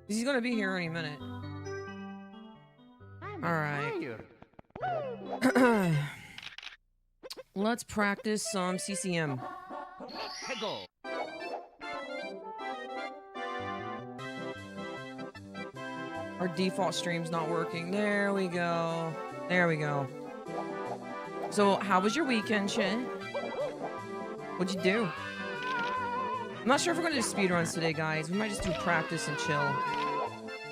He's gonna be here any minute. Alright. Let's practice some CCM. Our default stream's not working. There we go. There we go. So, how was your weekend, Shin? What'd you do? I'm not sure if we're gonna do speedruns today, guys. We might just do practice and chill.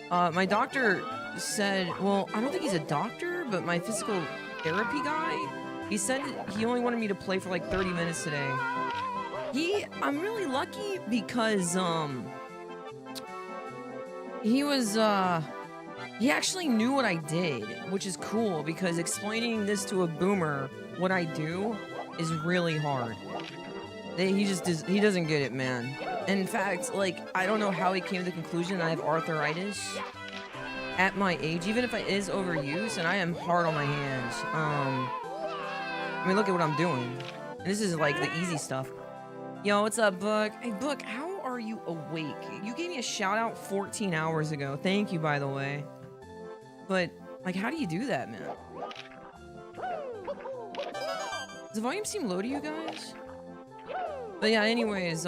My doctor said, well, I don't think he's a doctor, but my physical therapy guy, he said he only wanted me to play for like 30 minutes today. I'm really lucky because, he actually knew what I did, which is cool because explaining this to a boomer, what I do, is really hard. He doesn't get it, man. In fact, like, I don't know how he came to the conclusion that I have arthritis at my age, even if it is overuse, and I am hard on my hands. I mean, look at what I'm doing. And this is like the easy stuff. Yo, what's up, Book? Hey, Book, how are you awake? You gave me a shout out 14 hours ago. Thank you, by the way. But, like, how do you do that, man? Does the volume seem low to you guys? But yeah, anyways,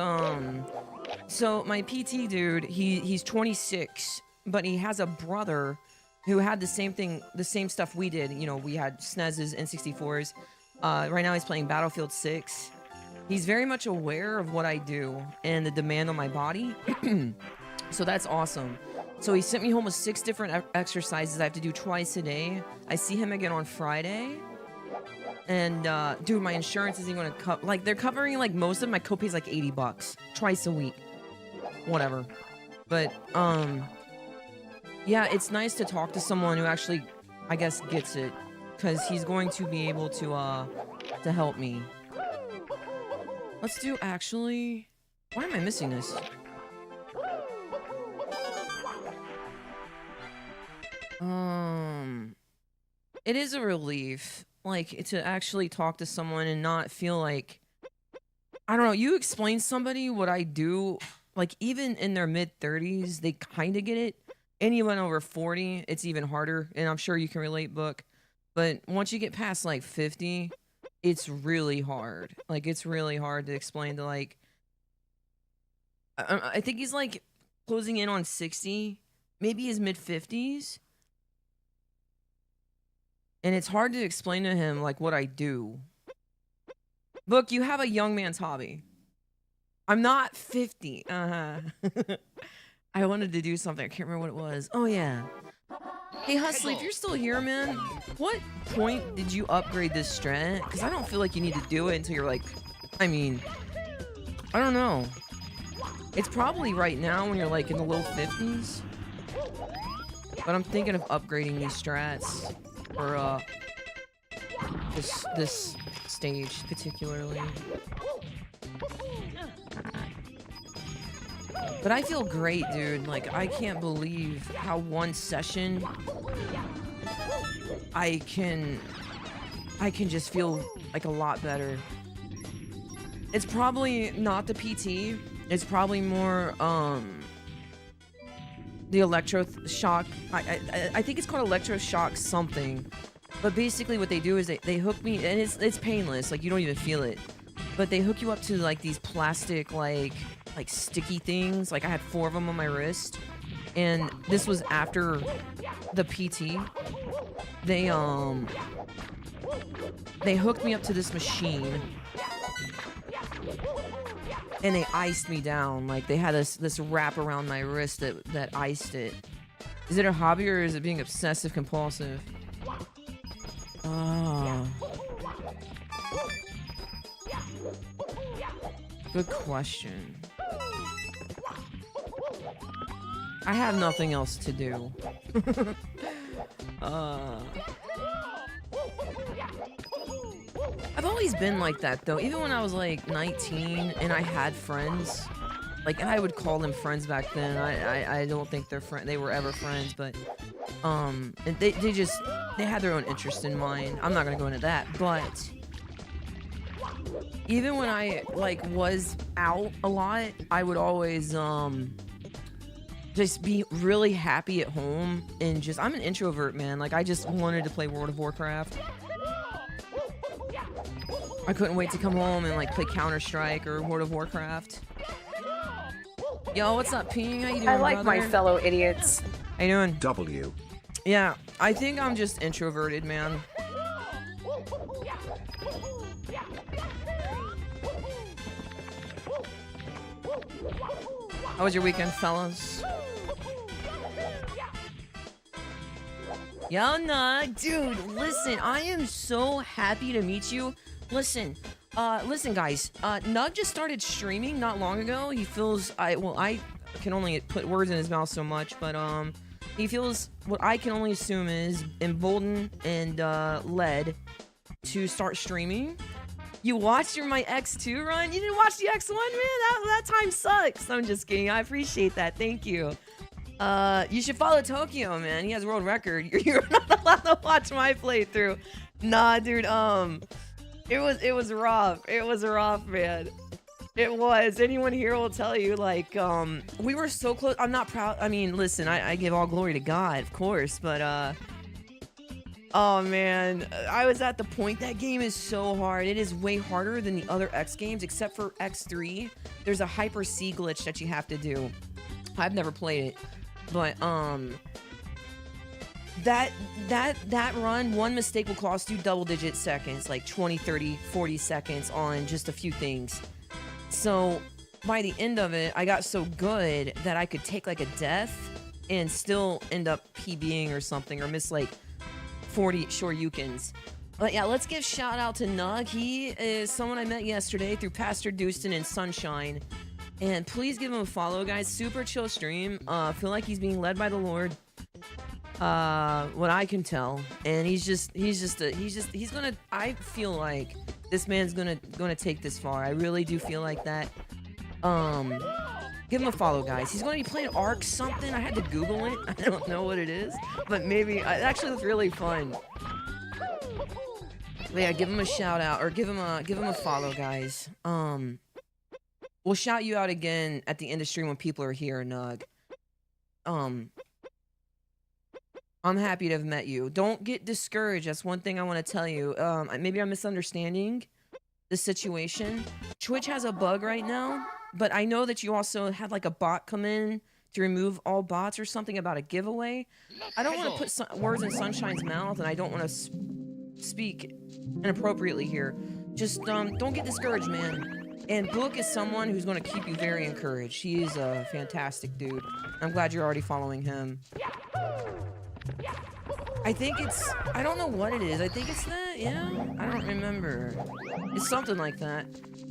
so my PT dude, he's 26, but he has a brother who had the same thing, the same stuff we did. You know, we had SNESs and 64s. Right now he's playing Battlefield 6. He's very much aware of what I do and the demand on my body. So that's awesome. So he sent me home with 6 different exercises I have to do twice a day. I see him again on Friday. And, dude, my insurance isn't gonna cover, like, they're covering, like, most of my copay's like 80 bucks. Twice a week. Whatever. But, yeah, it's nice to talk to someone who actually, I guess, gets it. Because he's going to be able to help me. Let's do, actually... Why am I missing this? It is a relief, like, to actually talk to someone and not feel like... I don't know, you explain somebody what I do, like, even in their mid-30s, they kind of get it. Anyone over 40, it's even harder, and I'm sure you can relate, Book. But once you get past, like, 50, it's really hard. Like, it's really hard to explain to, like... I think he's, like, closing in on 60, maybe his mid-50s. And it's hard to explain to him, like, what I do. Look, you have a young man's hobby. I'm not 50. I wanted to do something. I can't remember what it was. Oh, yeah. Hey, Hustly, if you're still here, man, what point did you upgrade this strat? Because I don't feel like you need to do it until you're, like... I mean... I don't know. It's probably right now when you're, like, in the low 50s. But I'm thinking of upgrading these strats. For, this stage, particularly. But I feel great, dude. Like, I can't believe how one session I can just feel, like, a lot better. It's probably not the PT. It's probably more, the electroshock. I think it's called electroshock something. But basically what they do is they hook me, and it's painless, like you don't even feel it. But they hook you up to like these plastic like sticky things. Like I had 4 of them on my wrist. And this was after the PT. They hooked me up to this machine. And they iced me down. Like they had this wrap around my wrist that iced it. Is it a hobby or is it being obsessive compulsive? Oh. Good question. I have nothing else to do. I've always been like that though. Even when I was like 19 and I had friends, like, and I would call them friends back then. I don't think they were ever friends, but they had their own interest in mind. I'm not gonna go into that, but even when I like was out a lot, I would always just be really happy at home and just, I'm an introvert, man. Like, I just wanted to play World of Warcraft. I couldn't wait to come home and like play Counter-Strike or World of Warcraft. Yo, what's up, Ping? How you doing, I like brother? my fellow idiots. How you doing? W. Yeah, I think I'm just introverted, man. How was your weekend, fellas? Yo, nah, dude, listen, I am so happy to meet you. Listen, listen, guys, Nug just started streaming not long ago. He feels, I can only put words in his mouth so much, but, he feels what I can only assume is emboldened and, led to start streaming. You watched my X2 run? You didn't watch the X1, man? That time sucks. I'm just kidding. I appreciate that. Thank you. You should follow Tokyo, man. He has a world record. You're not allowed to watch my playthrough. Nah, dude, it was rough. It was rough, man. It was. Anyone here will tell you, like, we were so close. I'm not proud. I mean, listen, I give all glory to God, of course, but, oh, man. I was at the point. That game is so hard. It is way harder than the other X games, except for X3. There's a Hyper C glitch that you have to do. I've never played it. But, that run, one mistake will cost you double-digit seconds, like 20, 30, 40 seconds on just a few things. So, by the end of it, I got so good that I could take, like, a death and still end up PBing or something, or miss, like, 40 Shoryukens. But yeah, let's give shout out to Nug. He is someone I met yesterday through Pastor Dustin and Sunshine. And please give him a follow, guys. Super chill stream. Feel like he's being led by the Lord. What I can tell. And he's gonna, I feel like this man's gonna take this far. I really do feel like that. Give him a follow, guys. He's gonna be playing Ark something. I had to Google it. I don't know what it is, but maybe, it actually looks really fun. But yeah, give him a shout out, or give him a follow, guys. We'll shout you out again at the end of stream when people are here, Nug. I'm happy to have met you. Don't get discouraged. That's one thing I want to tell you. Maybe I'm misunderstanding the situation. Twitch has a bug right now, but I know that you also had like a bot come in to remove all bots or something about a giveaway. I don't want to put words in Sunshine's mouth, and I don't want to speak inappropriately here. Just don't get discouraged, man. And Book is someone who's going to keep you very encouraged. He is a fantastic dude. I'm glad you're already following him. I think it's, I don't know what it is. I think it's that, yeah? I don't remember. It's something like that.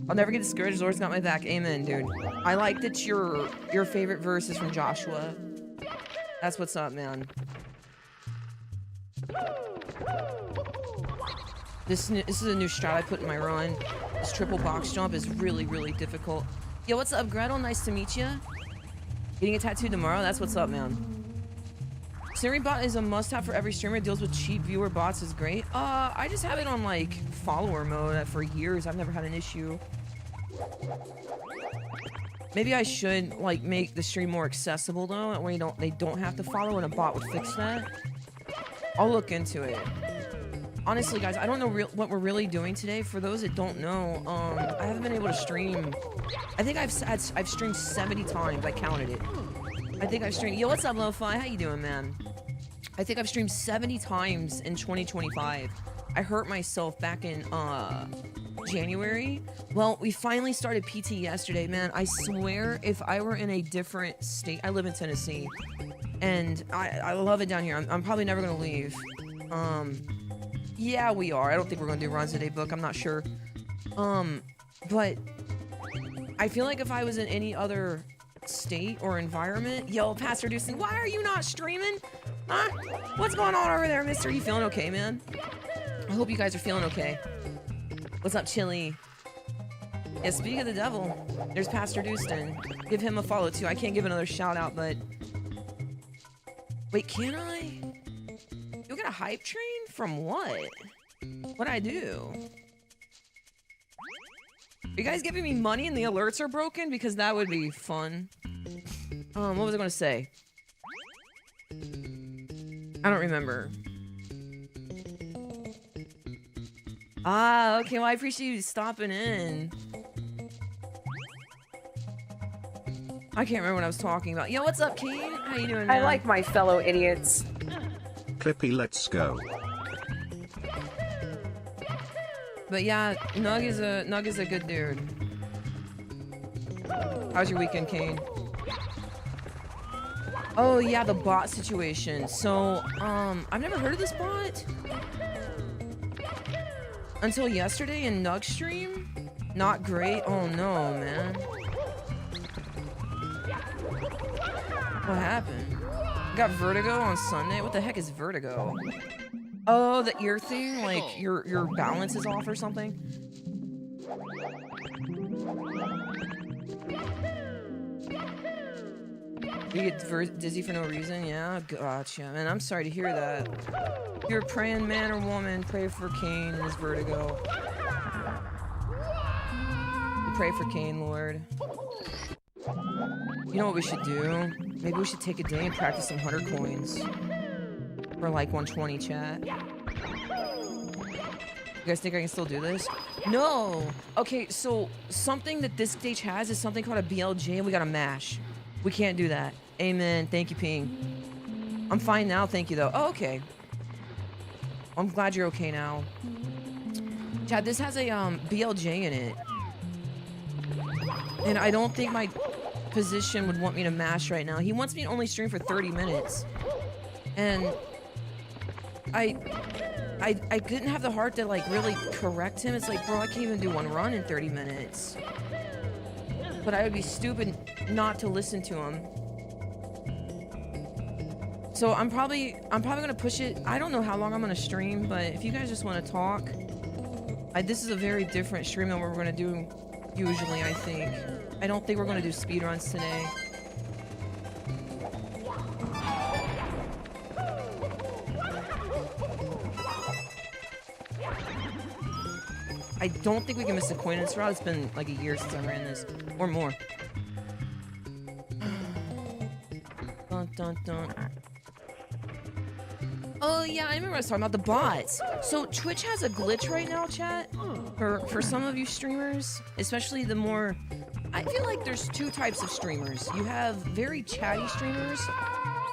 I'll never get discouraged. Lord's got my back. Amen, dude. I like that your favorite verse is from Joshua. That's what's up, man. This is a new strat I put in my run. This triple box jump is really, really difficult. Yo, what's up, Gretel? Nice to meet you. Getting a tattoo tomorrow? That's what's up, man. Siri bot is a must-have for every streamer. Deals with cheap viewer bots is great. I just have it on, like, follower mode for years. I've never had an issue. Maybe I should, like, make the stream more accessible, though. That way they don't have to follow, and a bot would fix that. I'll look into it. Honestly, guys, I don't know what we're really doing today. For those that don't know, I haven't been able to stream. I think I've streamed 70 times. I counted it. I think I've streamed. Yo, what's up, Lo-Fi? How you doing, man? I think I've streamed 70 times in 2025. I hurt myself back in January. Well, we finally started PT yesterday, man. I swear, if I were in a different state, I live in Tennessee, and I love it down here. I'm probably never gonna leave. Yeah, we are. I don't think we're gonna do runs today, Book. I'm not sure. But I feel like if I was in any other state or environment, yo, Pastor Dustin, why are you not streaming? Huh? What's going on over there, mister? You feeling okay, man? I hope you guys are feeling okay. What's up, Chili? Yeah, speak of the devil. There's Pastor Dustin. Give him a follow, too. I can't give another shout out, but... Wait, can I? You got a hype train? From what? What'd I do? Are you guys giving me money and the alerts are broken? Because that would be fun. What was I gonna say? I don't remember. Ah, okay, well, I appreciate you stopping in. I can't remember what I was talking about. Yo, what's up, Kane? How you doing, man? I like my fellow idiots. Clippy, let's go. But yeah, Nug is a good dude. How's your weekend, Kane? Oh yeah, the bot situation. So, I've never heard of this bot until yesterday in Nug stream. Not great. Oh no, man. What happened? Got vertigo on Sunday? What the heck is vertigo? Oh, the ear thing? Like your balance is off or something? You get dizzy for no reason? Yeah, gotcha. Man, I'm sorry to hear that. If you're a praying man or woman, pray for Kane and his vertigo. We pray for Kane, Lord. You know what we should do? Maybe we should take a day and practice some 100 coins. For like 120, chat. You guys think I can still do this? No! Okay, so something that this stage has is something called a BLJ and we gotta mash. We can't do that. Amen. Thank you, Ping. I'm fine now, thank you though. Oh, okay. I'm glad you're okay now. Chad, this has a BLJ in it. And I don't think my position would want me to mash right now. He wants me to only stream for 30 minutes. And I didn't have the heart to like really correct him. It's like, bro, I can't even do one run in 30 minutes. But I would be stupid not to listen to him. So I'm probably gonna push it. I don't know how long I'm gonna stream, but if you guys just want to talk, this is a very different stream than what we're gonna do usually. I think. I don't think we're gonna do speedruns today. I don't think we can miss a coin in this route. It's been like a year since I ran this, or more. Dun, dun, dun. Oh yeah, I remember I was talking about the bots. So Twitch has a glitch right now, chat. For some of you streamers, especially the more... I feel like there's two types of streamers. You have very chatty streamers,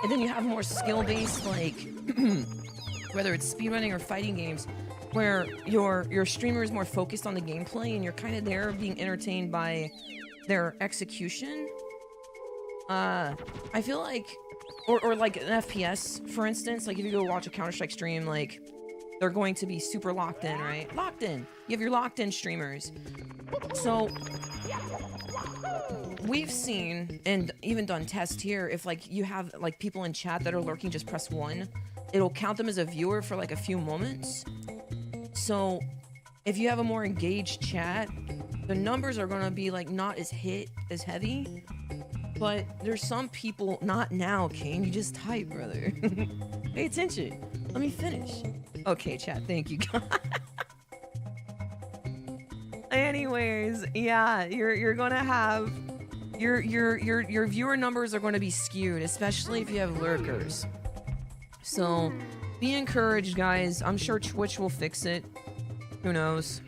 and then you have more skill-based, like, whether it's speedrunning or fighting games, where your streamer is more focused on the gameplay and you're kind of there being entertained by their execution. I feel like, or like an FPS, for instance, like if you go watch a Counter-Strike stream, like they're going to be super locked in, right? Locked in. You have your locked in streamers. So we've seen and even done tests here. If like you have like people in chat that are lurking, just press 1. It'll count them as a viewer for like a few moments. So if you have a more engaged chat, the numbers are gonna be like not as heavy. But there's some people, not now, Kane, you just type, brother. Pay attention. Let me finish. Okay, chat, thank you. Anyways, yeah, you're gonna have your viewer numbers are gonna be skewed, especially if you have lurkers. So be encouraged, guys. I'm sure Twitch will fix it. Who knows?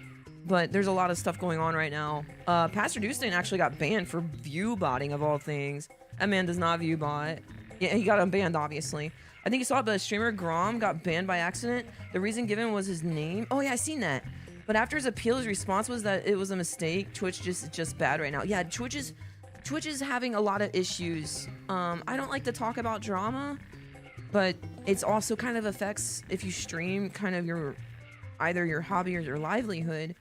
But there's a lot of stuff going on right now. Pastor Dustin actually got banned for view botting of all things. That man does not view bot. Yeah, he got unbanned, obviously. I think you saw it, but the streamer Grom got banned by accident. The reason given was his name. Oh yeah, I seen that. But after his appeal, his response was that it was a mistake. Twitch just bad right now. Yeah, Twitch is having a lot of issues. I don't like to talk about drama, but it's also kind of affects if you stream kind of your either your hobby or your livelihood.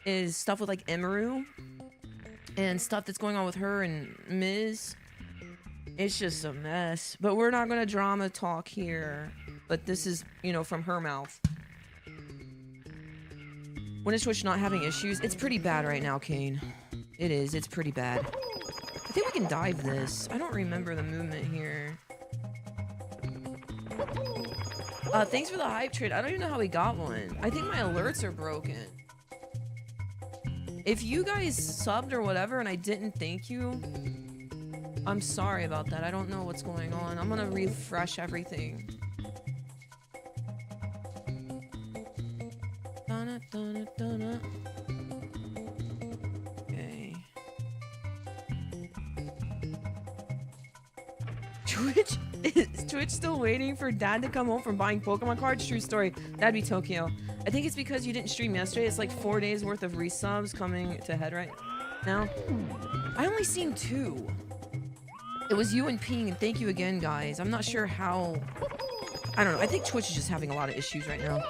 Is stuff with like Emeru and stuff that's going on with her and Miz. It's just a mess. But we're not gonna drama talk here. But this is, you know, from her mouth. When is Twitch not having issues? It's pretty bad right now, Kane. It is. It's pretty bad. I think we can dive this. I don't remember the movement here. Thanks for the hype trade. I don't even know how we got one. I think my alerts are broken. If you guys subbed or whatever and I didn't thank you, I'm sorry about that. I don't know what's going on. I'm gonna refresh everything. Dun dun dun. Okay. Twitch is Twitch still waiting for Dad to come home from buying Pokemon cards? True story. That'd be Tokyo. I think it's because you didn't stream yesterday. It's like 4 days worth of resubs coming to head right now. I only seen 2. It was you and Ping, and thank you again, guys. I'm not sure how... I don't know. I think Twitch is just having a lot of issues right now.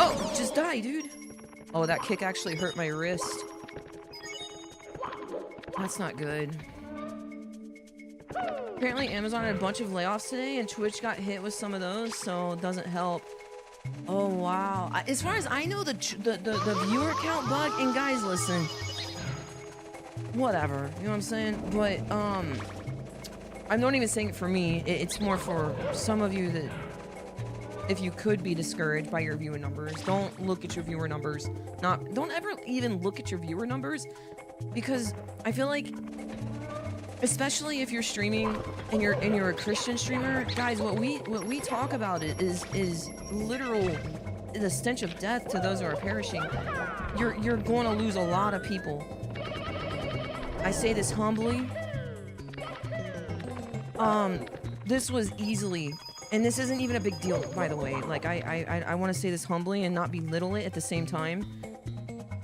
Oh, just die, dude. Oh, that kick actually hurt my wrist. That's not good. Apparently Amazon had a bunch of layoffs today and Twitch got hit with some of those, so it doesn't help. Oh, wow. As far as I know, the viewer count bug, and guys, listen. Whatever, you know what I'm saying? But, I'm not even saying it for me. It's more for some of you that, if you could be discouraged by your viewer numbers, don't look at your viewer numbers. Don't ever even look at your viewer numbers, because I feel like, especially if you're streaming and you're a Christian streamer, guys, what we talk about is literal the stench of death to those who are perishing. You're going to lose a lot of people. I say this humbly. This was easily. And this isn't even a big deal, by the way. Like, I want to say this humbly and not belittle it at the same time.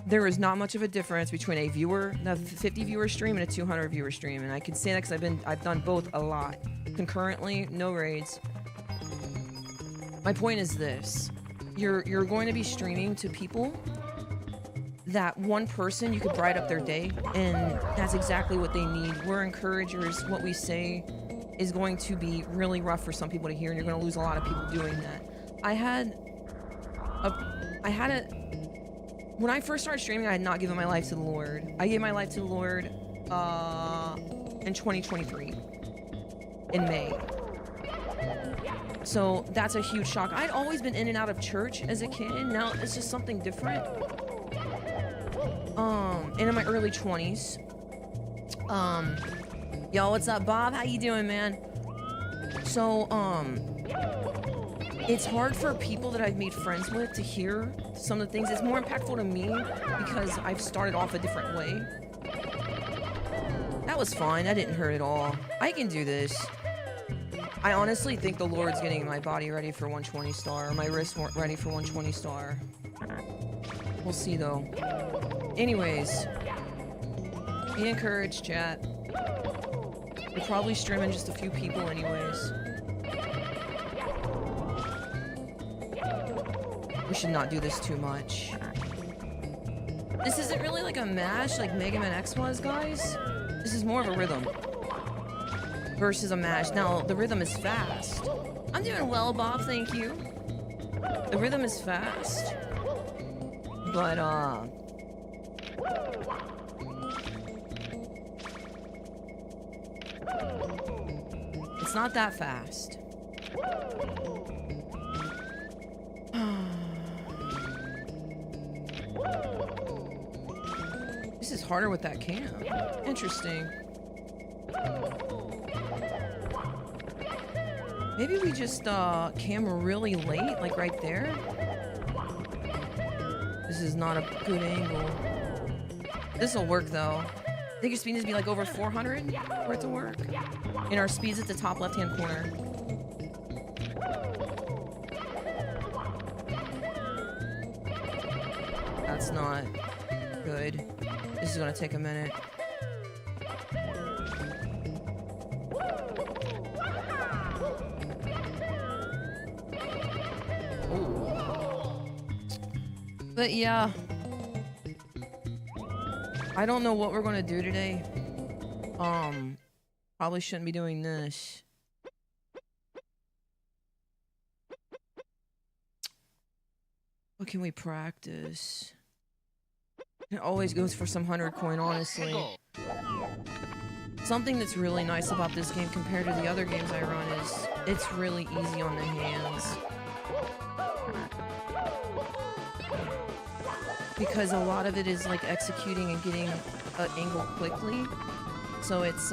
There is not much of a difference between a 50 viewer stream and a 200 viewer stream. And I can say that because I've done both a lot. Concurrently, no raids. My point is this. You're going to be streaming to people that one person, you could brighten up their day. And that's exactly what they need. We're encouragers. What we say is going to be really rough for some people to hear, and you're going to lose a lot of people doing that. When I first started streaming, I had not given my life to the Lord. I gave my life to the Lord in 2023, in May. So that's a huge shock. I'd always been in and out of church as a kid. Now it's just something different. And in my early 20s. Yo, what's up, Bob? How you doing, man? So, it's hard for people that I've made friends with to hear some of the things. It's more impactful to me because I've started off a different way. That was fine. That didn't hurt at all. I can do this. I honestly think the Lord's getting my body ready for 120 star, or my wrist ready for 120 star. We'll see, though. Anyways, be encouraged, chat. We're probably streaming just a few people anyways. We should not do this too much. This isn't really like a mash like Mega Man X was, guys. This is more of a rhythm versus a mash. Now, the rhythm is fast. I'm doing well, Bob, thank you. The rhythm is fast. But, it's not that fast. This is harder with that cam. Interesting. Maybe we just cam really late, like right there. This is not a good angle. This will work though. I think your speed needs to be like over 400 for it to work. And our speed's at the top left-hand corner. That's not good. This is gonna take a minute. Ooh. But yeah. I don't know what we're gonna do today. Probably shouldn't be doing this. What can we practice? It always goes for some 100 coin, honestly. Something that's really nice about this game compared to the other games I run is it's really easy on the hands. Because a lot of it is like executing and getting an angle quickly. So it's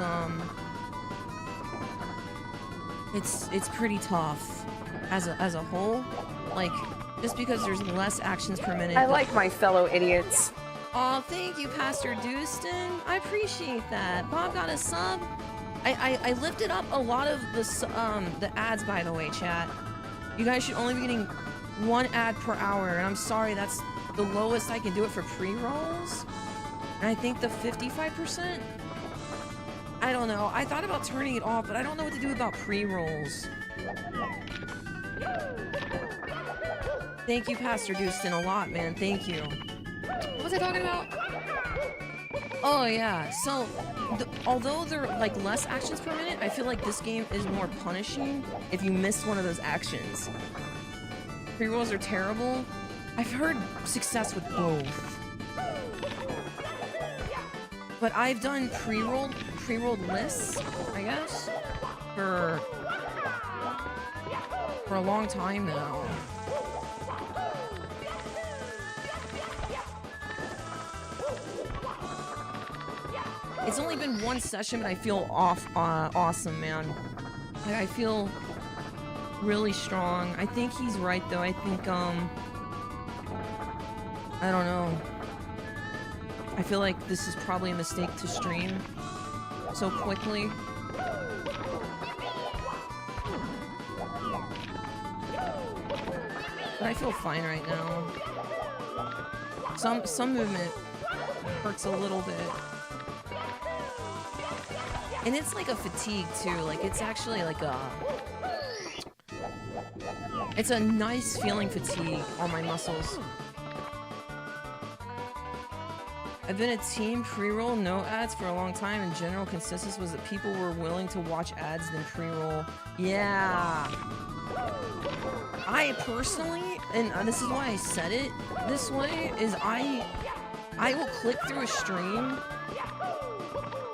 pretty tough as a whole. Like, just because there's less actions per minute. I like my fellow idiots. Aw, thank you, Pastor Dustin. I appreciate that. Bob got a sub. I lifted up a lot of the ads, by the way, chat. You guys should only be getting 1 ad per hour, and I'm sorry, that's the lowest I can do it for pre-rolls. And I think the 55%? I don't know. I thought about turning it off, but I don't know what to do about pre-rolls. Thank you, Pastor Dustin, a lot, man. Thank you. What was I talking about? Oh, yeah. So, although there are, like, less actions per minute, I feel like this game is more punishing if you miss one of those actions. Pre-rolls are terrible. I've heard success with both. But I've done pre-rolled lists, I guess, for a long time now. It's only been 1 session, but I feel awesome, man. Like, I feel really strong. I think he's right, though. I think, I don't know. I feel like this is probably a mistake to stream so quickly. But I feel fine right now. Some movement hurts a little bit. And it's like a fatigue too, like it's actually like it's a nice feeling fatigue on my muscles. I've been a team pre-roll, no ads for a long time, and general consensus was that people were willing to watch ads than pre-roll. Yeah. I personally, and this is why I said it this way, is I will click through a stream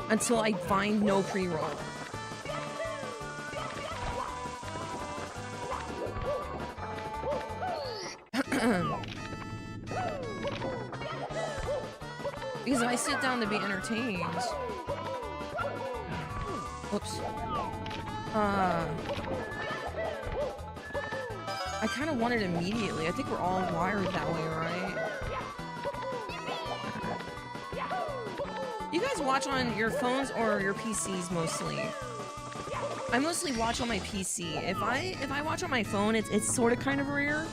until I find no pre-roll. Because I sit down to be entertained. Whoops. I kind of want it immediately. I think we're all wired that way, right? You guys watch on your phones or your PCs mostly? I mostly watch on my PC. If I watch on my phone, it's sort of kind of rare.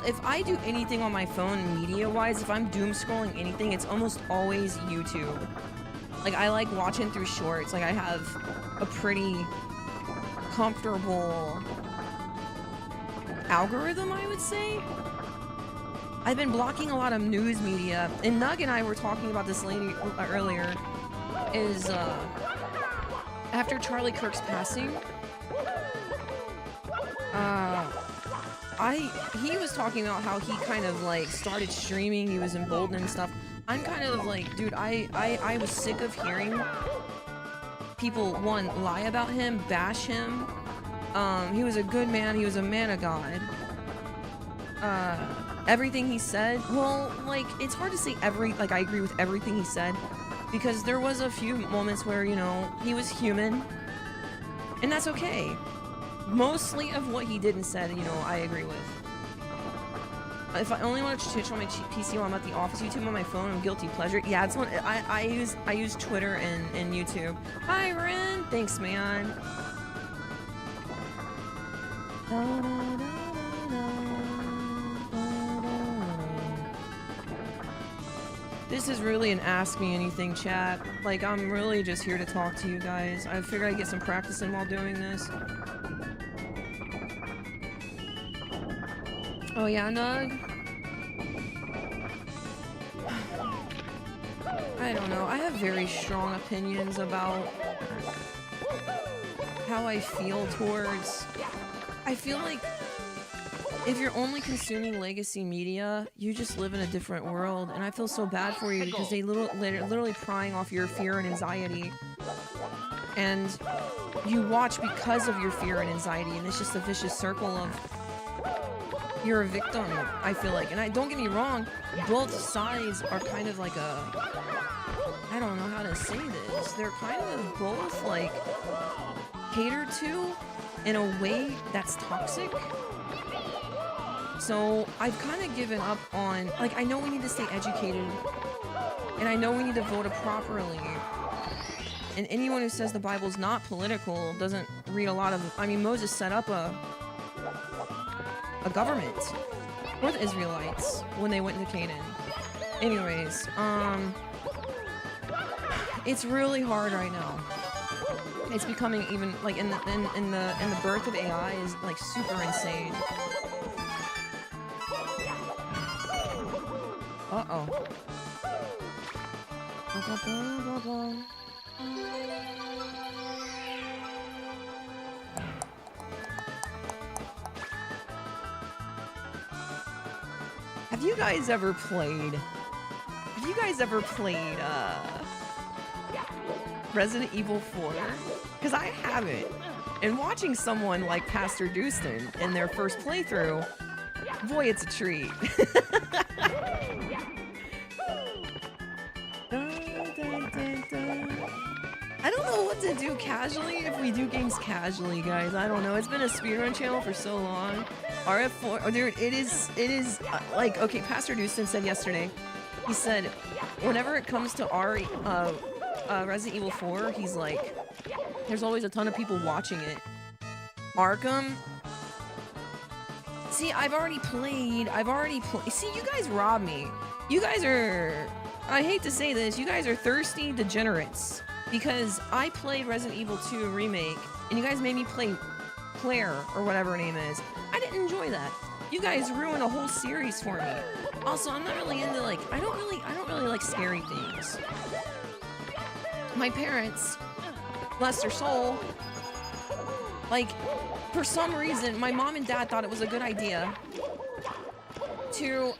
If I do anything on my phone media-wise, if I'm doom scrolling anything, it's almost always YouTube. Like, I like watching through shorts. Like, I have a pretty comfortable algorithm, I would say. I've been blocking a lot of news media, and Nug and I were talking about this earlier, is, after Charlie Kirk's passing, he was talking about how he kind of, like, started streaming, he was emboldened and stuff. I'm kind of like, dude, I was sick of hearing people, one, lie about him, bash him. He was a good man, he was a man of God. Everything he said, well, like, it's hard to say I agree with everything he said, because there was a few moments where, you know, he was human, and that's okay. Mostly of what he did and said, you know, I agree with. If I only want to Twitch on my PC while I'm at the office, YouTube on my phone, I'm guilty pleasure. Yeah, it's one. I use Twitter and YouTube. Hi, Ren. Thanks, man. This is really an Ask Me Anything chat. Like, I'm really just here to talk to you guys. I figured I'd get some practice in while doing this. Oh yeah, Nug? I don't know. I have very strong opinions about how I feel towards... I feel like if you're only consuming legacy media, you just live in a different world, and I feel so bad for you because they're literally prying off your fear and anxiety, and you watch because of your fear and anxiety, and it's just a vicious circle of you're a victim, I feel like. And don't get me wrong, both sides are kind of like I don't know how to say this. They're kind of both like catered to in a way that's toxic. So I've kind of given up on, like, I know we need to stay educated, and I know we need to vote properly. And anyone who says the Bible's not political doesn't read a lot of, I mean, Moses set up a government for the Israelites when they went into Canaan. Anyways, it's really hard right now. It's becoming even like in the birth of AI is like super insane. Uh-oh. Have you guys ever played Resident Evil 4? Because I haven't. And watching someone like Pastor Dustin in their first playthrough, boy, it's a treat. I don't know what to do casually if we do games casually, guys. I don't know. It's been a speedrun channel for so long. RF4, oh, dude, it is like, okay, Pastor Dustin said yesterday, he said, whenever it comes to our Resident Evil 4, he's like, there's always a ton of people watching it. Arkham, see, I've already played, see, you guys robbed me. You guys are, I hate to say this, you guys are thirsty degenerates, because I played Resident Evil 2 Remake, and you guys made me play Claire, or whatever her name is. I didn't enjoy that. You guys ruined a whole series for me. Also, I'm not really into, like, I don't really like scary things. My parents, bless their soul, like, for some reason, my mom and dad thought it was a good idea to,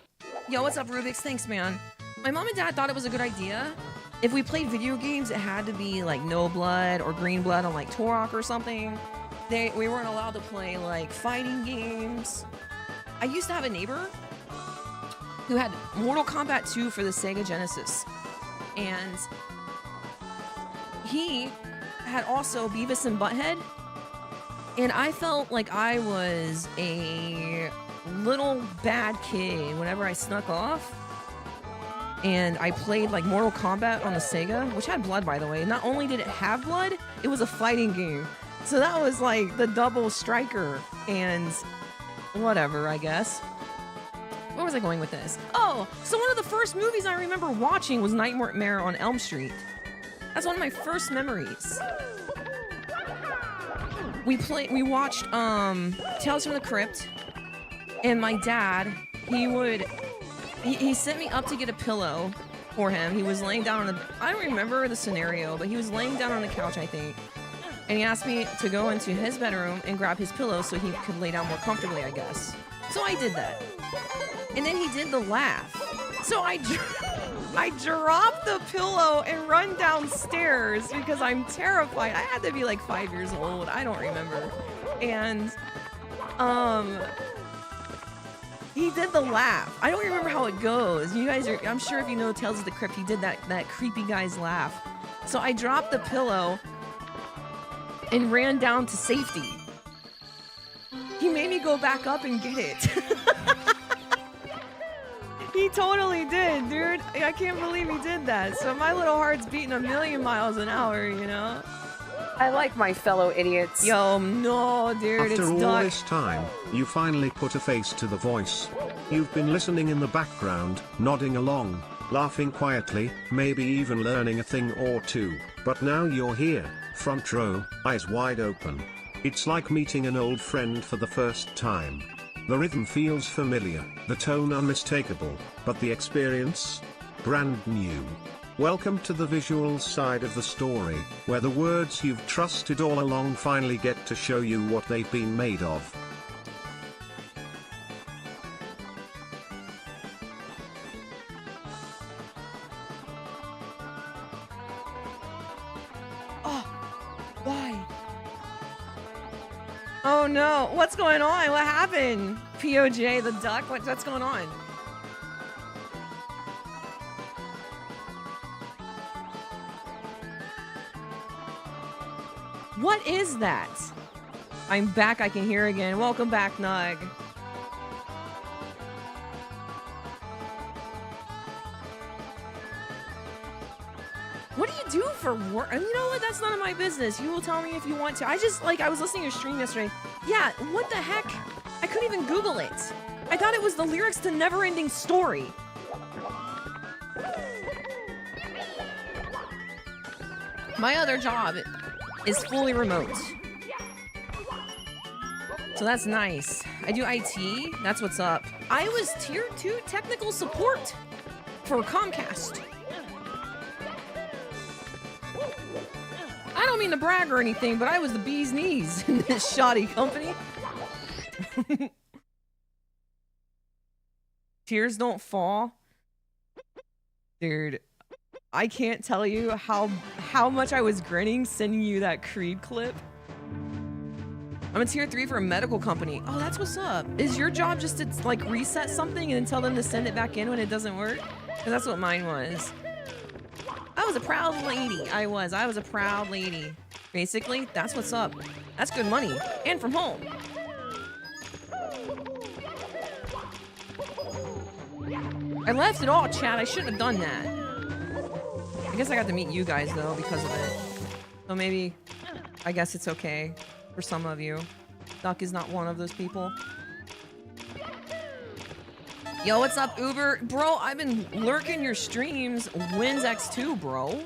yo, what's up, Rubik's? Thanks, man. My mom and dad thought it was a good idea. If we played video games, it had to be, like, no blood or green blood on, like, Turok or something. We weren't allowed to play, like, fighting games. I used to have a neighbor who had Mortal Kombat 2 for the Sega Genesis. And he had also Beavis and Butthead. And I felt like I was a little bad kid whenever I snuck off. And I played, like, Mortal Kombat on the Sega, which had blood, by the way. Not only did it have blood, it was a fighting game. So that was, like, the double striker. And whatever, I guess. Where was I going with this? Oh, so one of the first movies I remember watching was Nightmare on Elm Street. That's one of my first memories. We watched Tales from the Crypt, and my dad, he sent me up to get a pillow for him. He was laying down on I don't remember the scenario, but he was laying down on the couch, I think. And he asked me to go into his bedroom and grab his pillow so he could lay down more comfortably, I guess. So I did that. And then he did the laugh. So I dropped the pillow and run downstairs because I'm terrified. I had to be like 5 years old. I don't remember. And he did the laugh. I don't remember how it goes. You guys I'm sure if you know Tales of the Crypt, he did that creepy guy's laugh. So I dropped the pillow and ran down to safety. He made me go back up and get it. He totally did, dude. I can't believe he did that. So my little heart's beating a million miles an hour, you know? I like my fellow idiots. Yo, no, dude, After it's all done. this time, you finally put a face to the voice. You've been listening in the background, nodding along, laughing quietly, maybe even learning a thing or two, but now you're here, front row, eyes wide open. It's like meeting an old friend for the first time. The rhythm feels familiar, the tone unmistakable, but the experience? Brand new. Welcome to the visual side of the story, where the words you've trusted all along finally get to show you what they've been made of. Oh no, what's going on? What happened? POJ, the duck, what's going on? What is that? I'm back, I can hear again. Welcome back, Nug. What do you do for work? And you know what? That's none of my business. You will tell me if you want to. I was listening to your stream yesterday. Yeah, what the heck? I couldn't even Google it. I thought it was the lyrics to Neverending Story. My other job is fully remote. So that's nice. I do IT. That's what's up. I was tier 2 technical support for Comcast. I don't mean to brag or anything, but I was the bee's knees in this shoddy company. Tears don't fall. Dude, I can't tell you how much I was grinning sending you that Creed clip. I'm a tier 3 for a medical company. Oh, that's what's up. Is your job just to like reset something and then tell them to send it back in when it doesn't work? Because that's what mine was. I was a proud lady. I was a proud lady. Basically, that's what's up. That's good money. And from home. I left it all, chat. I shouldn't have done that. I guess I got to meet you guys, though, because of it. So maybe, I guess it's okay for some of you. Duck is not one of those people. Yo, what's up, Uber? Bro, I've been lurking your streams. When's X2, bro?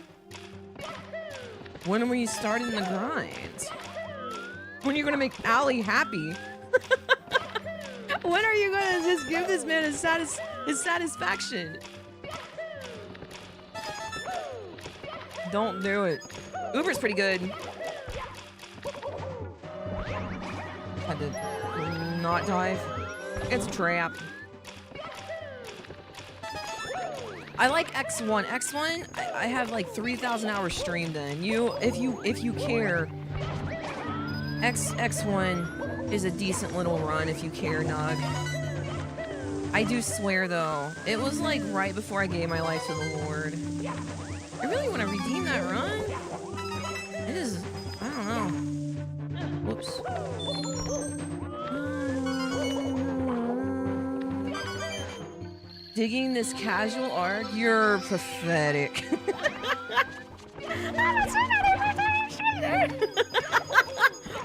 When are we starting the grind? When are you gonna make Allie happy? When are you gonna just give this man his satisfaction? Don't do it. Uber's pretty good. Had to not dive. It's a trap. I like X1. X1, I have like 3,000 hours streamed in. If you care, X1 is a decent little run if you care, Nog. I do swear though, it was like right before I gave my life to the Lord. I really want to redeem that run. It is, I don't know. Whoops. Digging this casual arc? You're pathetic.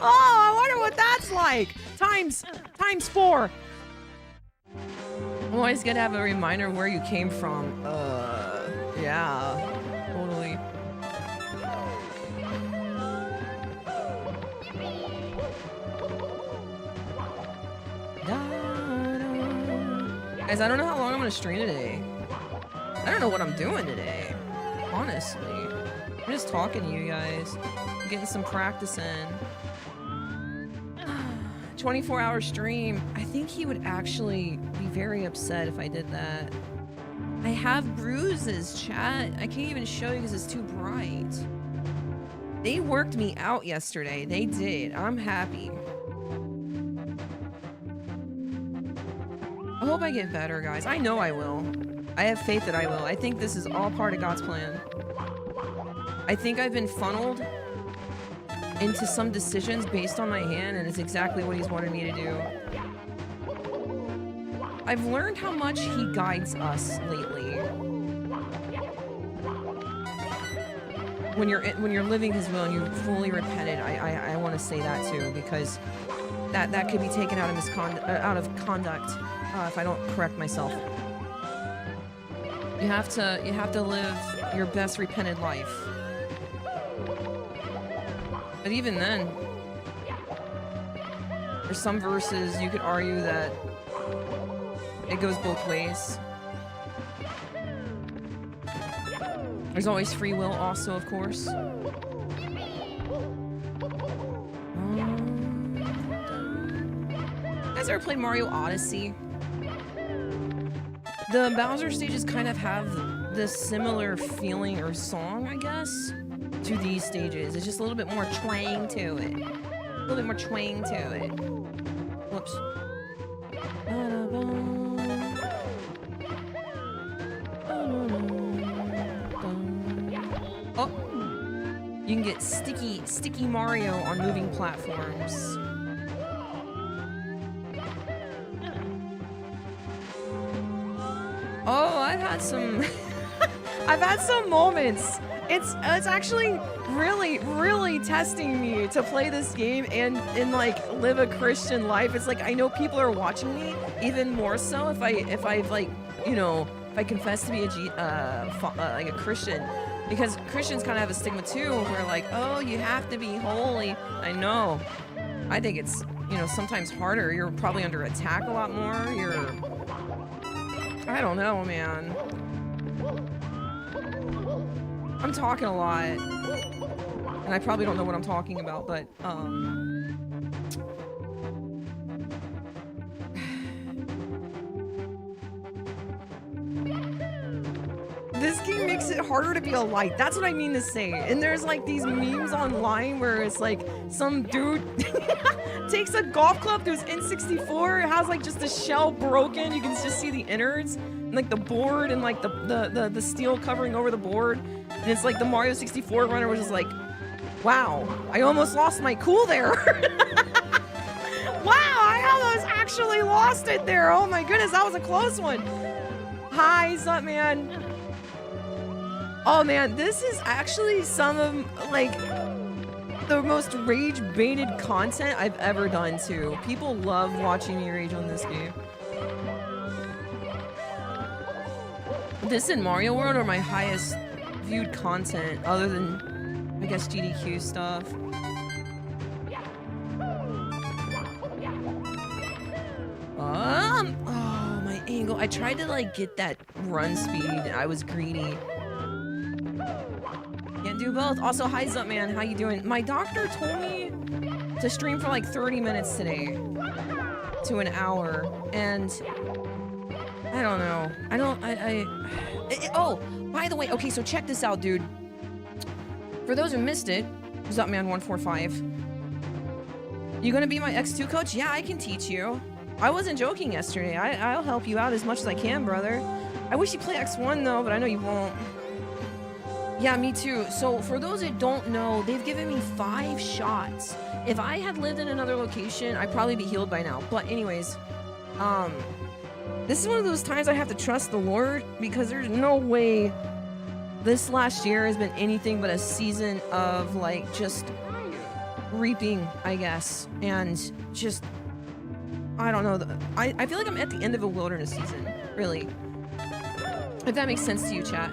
Oh, I wonder what that's like. Times 4. I'm always gonna have a reminder of where you came from. Yeah, totally. Guys, I don't know how long I'm gonna stream today. I don't know what I'm doing today, honestly. I'm just talking to you guys, getting some practice in. 24-hour stream. I think he would actually be very upset if I did that. I have bruises, chat. I can't even show you because it's too bright. They worked me out yesterday. They did. I'm happy. I hope I get better, guys. I know I will. I have faith that I will. I think this is all part of God's plan. I think I've been funneled into some decisions based on my hand, and it's exactly what he's wanted me to do. I've learned how much he guides us lately. When you're living his will and you've fully repented, I want to say that too, because that could be taken out of conduct if I don't correct myself. You have to live your best repented life. But even then, there's some verses you could argue that it goes both ways. There's always free will also, of course. You guys ever played Mario Odyssey? The Bowser stages kind of have this similar feeling or song, I guess, to these stages. It's just a little bit more twang to it. little bit more twang to it. Whoops. Oh, you can get sticky Mario on moving platforms. Oh, I've had some I've had some moments. It's actually really testing me to play this game and like live a Christian life. It's like I know people are watching me even more so if I like, you know, if I confess to be like a Christian, because Christians kind of have a stigma too where like, oh, you have to be holy. I know. I think it's, you know, sometimes harder. You're probably under attack a lot more. I don't know, man. I'm talking a lot, and I probably don't know what I'm talking about, but, this game makes it harder to be a light. That's what I mean to say. And there's like these memes online where it's like some dude takes a golf club to his N64. It has like just the shell broken. You can just see the innards and like the board and like the steel covering over the board. And it's like the Mario 64 runner was just like, wow, I almost lost my cool there. Wow, I almost actually lost it there. Oh my goodness, that was a close one. Hi, sup, man? Oh man, this is actually some of like the most rage-baited content I've ever done too. People love watching me rage on this game. This and Mario World are my highest viewed content, other than I guess GDQ stuff. Oh, my angle. I tried to like get that run speed. I was greedy. Can't do both. Also, hi Zup-Man, how you doing? My doctor told me to stream for like 30 minutes today to an hour, and I don't know. Oh, by the way, okay, so check this out, dude. For those who missed it, Zup-Man145, you gonna be my X2 coach? Yeah, I can teach you. I wasn't joking yesterday. I'll help you out as much as I can, brother. I wish you play X1 though, but I know you won't. Yeah, me too. So for those that don't know, they've given me 5 shots. If I had lived in another location, I'd probably be healed by now. But anyways, this is one of those times I have to trust the Lord, because there's no way this last year has been anything but a season of like just reaping, I guess, and just, I don't know. I feel like I'm at the end of a wilderness season, really. If that makes sense to you, chat.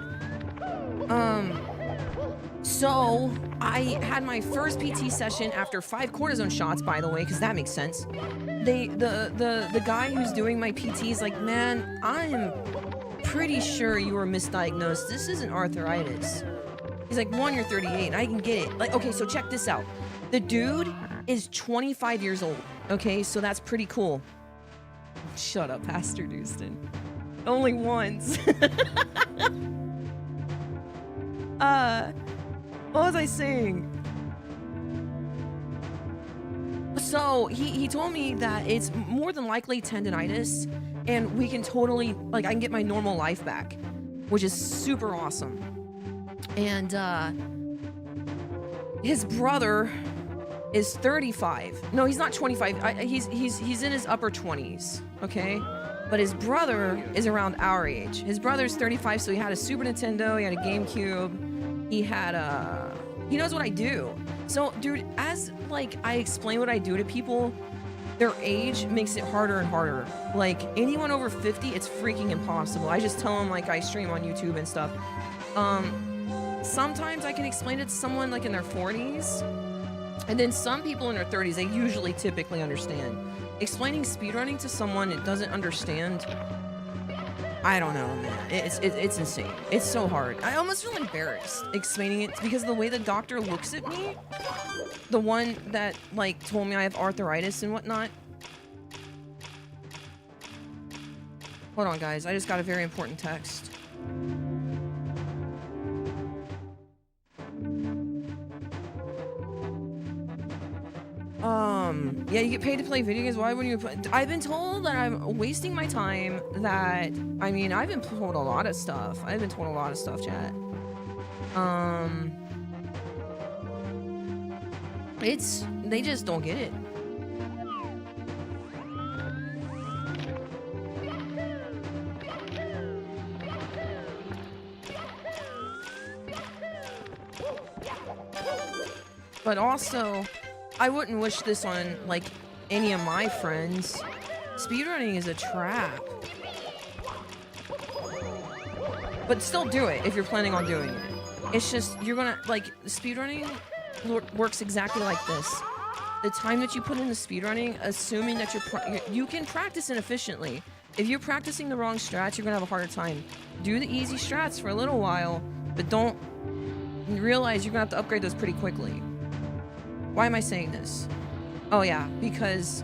So I had my first PT session after 5 cortisone shots, by the way, because that makes sense. The guy who's doing my PT is like, man, I am pretty sure you were misdiagnosed. This isn't arthritis. He's like, 1, you're 38. I can get it. Like, okay, so check this out. The dude is 25 years old. Okay, so that's pretty cool. Shut up, Pastor Dustin. Only once. What was I saying? So he told me that it's more than likely tendonitis, and we can totally, like, I can get my normal life back, which is super awesome. And his brother is 35. No, he's not 25. He's in his upper 20s. Okay. But his brother is around our age. His brother's 35, so he had a Super Nintendo, he had a GameCube, he had a... He knows what I do. So, dude, as, like, I explain what I do to people, their age makes it harder and harder. Like, anyone over 50, it's freaking impossible. I just tell them, like, I stream on YouTube and stuff. Sometimes I can explain it to someone, like, in their 40s. And then some people in their 30s, they usually typically understand. Explaining speedrunning to someone that doesn't understand, I don't know, man. It's insane. It's so hard. I almost feel embarrassed explaining it because of the way the doctor looks at me. The one that, like, told me I have arthritis and whatnot. Hold on, guys. I just got a very important text. Yeah, you get paid to play video games. Why wouldn't you play? I've been told that I'm wasting my time. That, I mean, I've been told a lot of stuff. I've been told a lot of stuff, chat. They just don't get it. But also, I wouldn't wish this on, like, any of my friends. Speedrunning is a trap. But still do it if you're planning on doing it. It's just, you're gonna, like, speedrunning works exactly like this. The time that you put into speedrunning, assuming that you can practice inefficiently. If you're practicing the wrong strats, you're gonna have a harder time. Do the easy strats for a little while, but don't realize you're gonna have to upgrade those pretty quickly. Why am I saying this? Oh yeah, because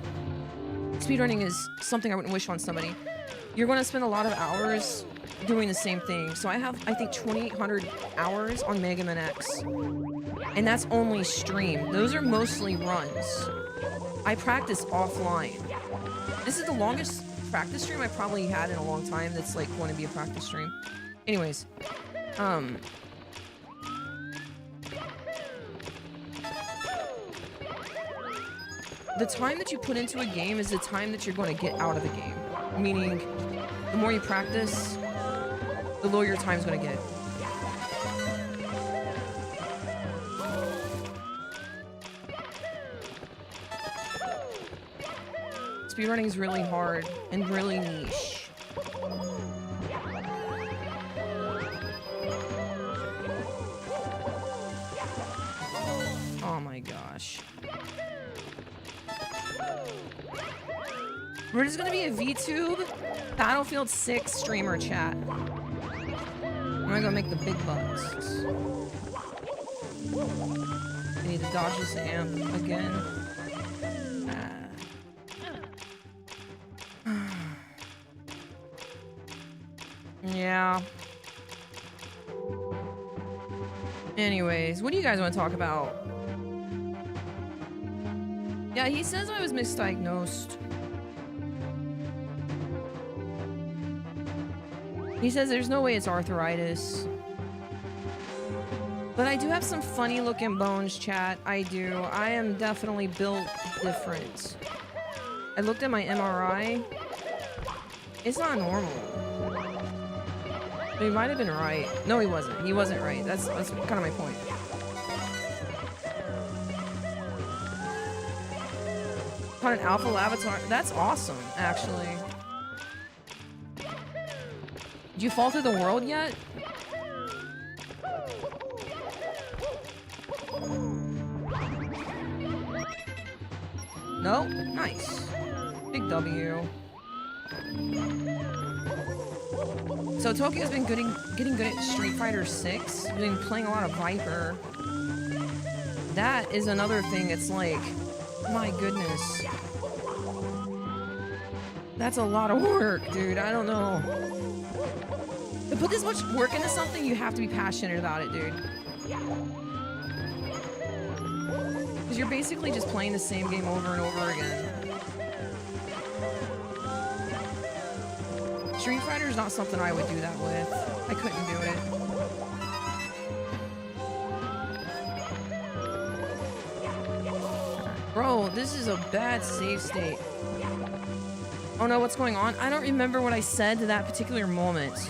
speedrunning is something I wouldn't wish on somebody. You're going to spend a lot of hours doing the same thing. So I have, I think, 2,800 hours on Mega Man X. And that's only stream. Those are mostly runs. I practice offline. This is the longest practice stream I probably had in a long time that's like going to be a practice stream. Anyways, the time that you put into a game is the time that you're going to get out of the game. Meaning, the more you practice, the lower your time's going to get. Speedrunning is really hard and really niche. Oh my gosh. We're just gonna be a VTube Battlefield 6 streamer chat. I'm gonna go make the big bucks. I need to dodge this amp again. Yeah. Anyways, what do you guys want to talk about? Yeah, he says I was misdiagnosed. He says there's no way it's arthritis. But I do have some funny looking bones, chat. I do. I am definitely built different. I looked at my MRI. It's not normal. But he might have been right. No, he wasn't. He wasn't right. That's kind of my point. Caught an alpha avatar. That's awesome, actually. Did you fall through the world yet? No? Nice. Big W. So Tokyo's been getting good at Street Fighter 6. Been playing a lot of Viper. That is another thing. It's like, my goodness. That's a lot of work, dude. I don't know. To put this much work into something, you have to be passionate about it, dude. Because you're basically just playing the same game over and over again. Street Fighter is not something I would do that with. I couldn't do it. Bro, this is a bad save state. Oh no, what's going on? I don't remember what I said to that particular moment.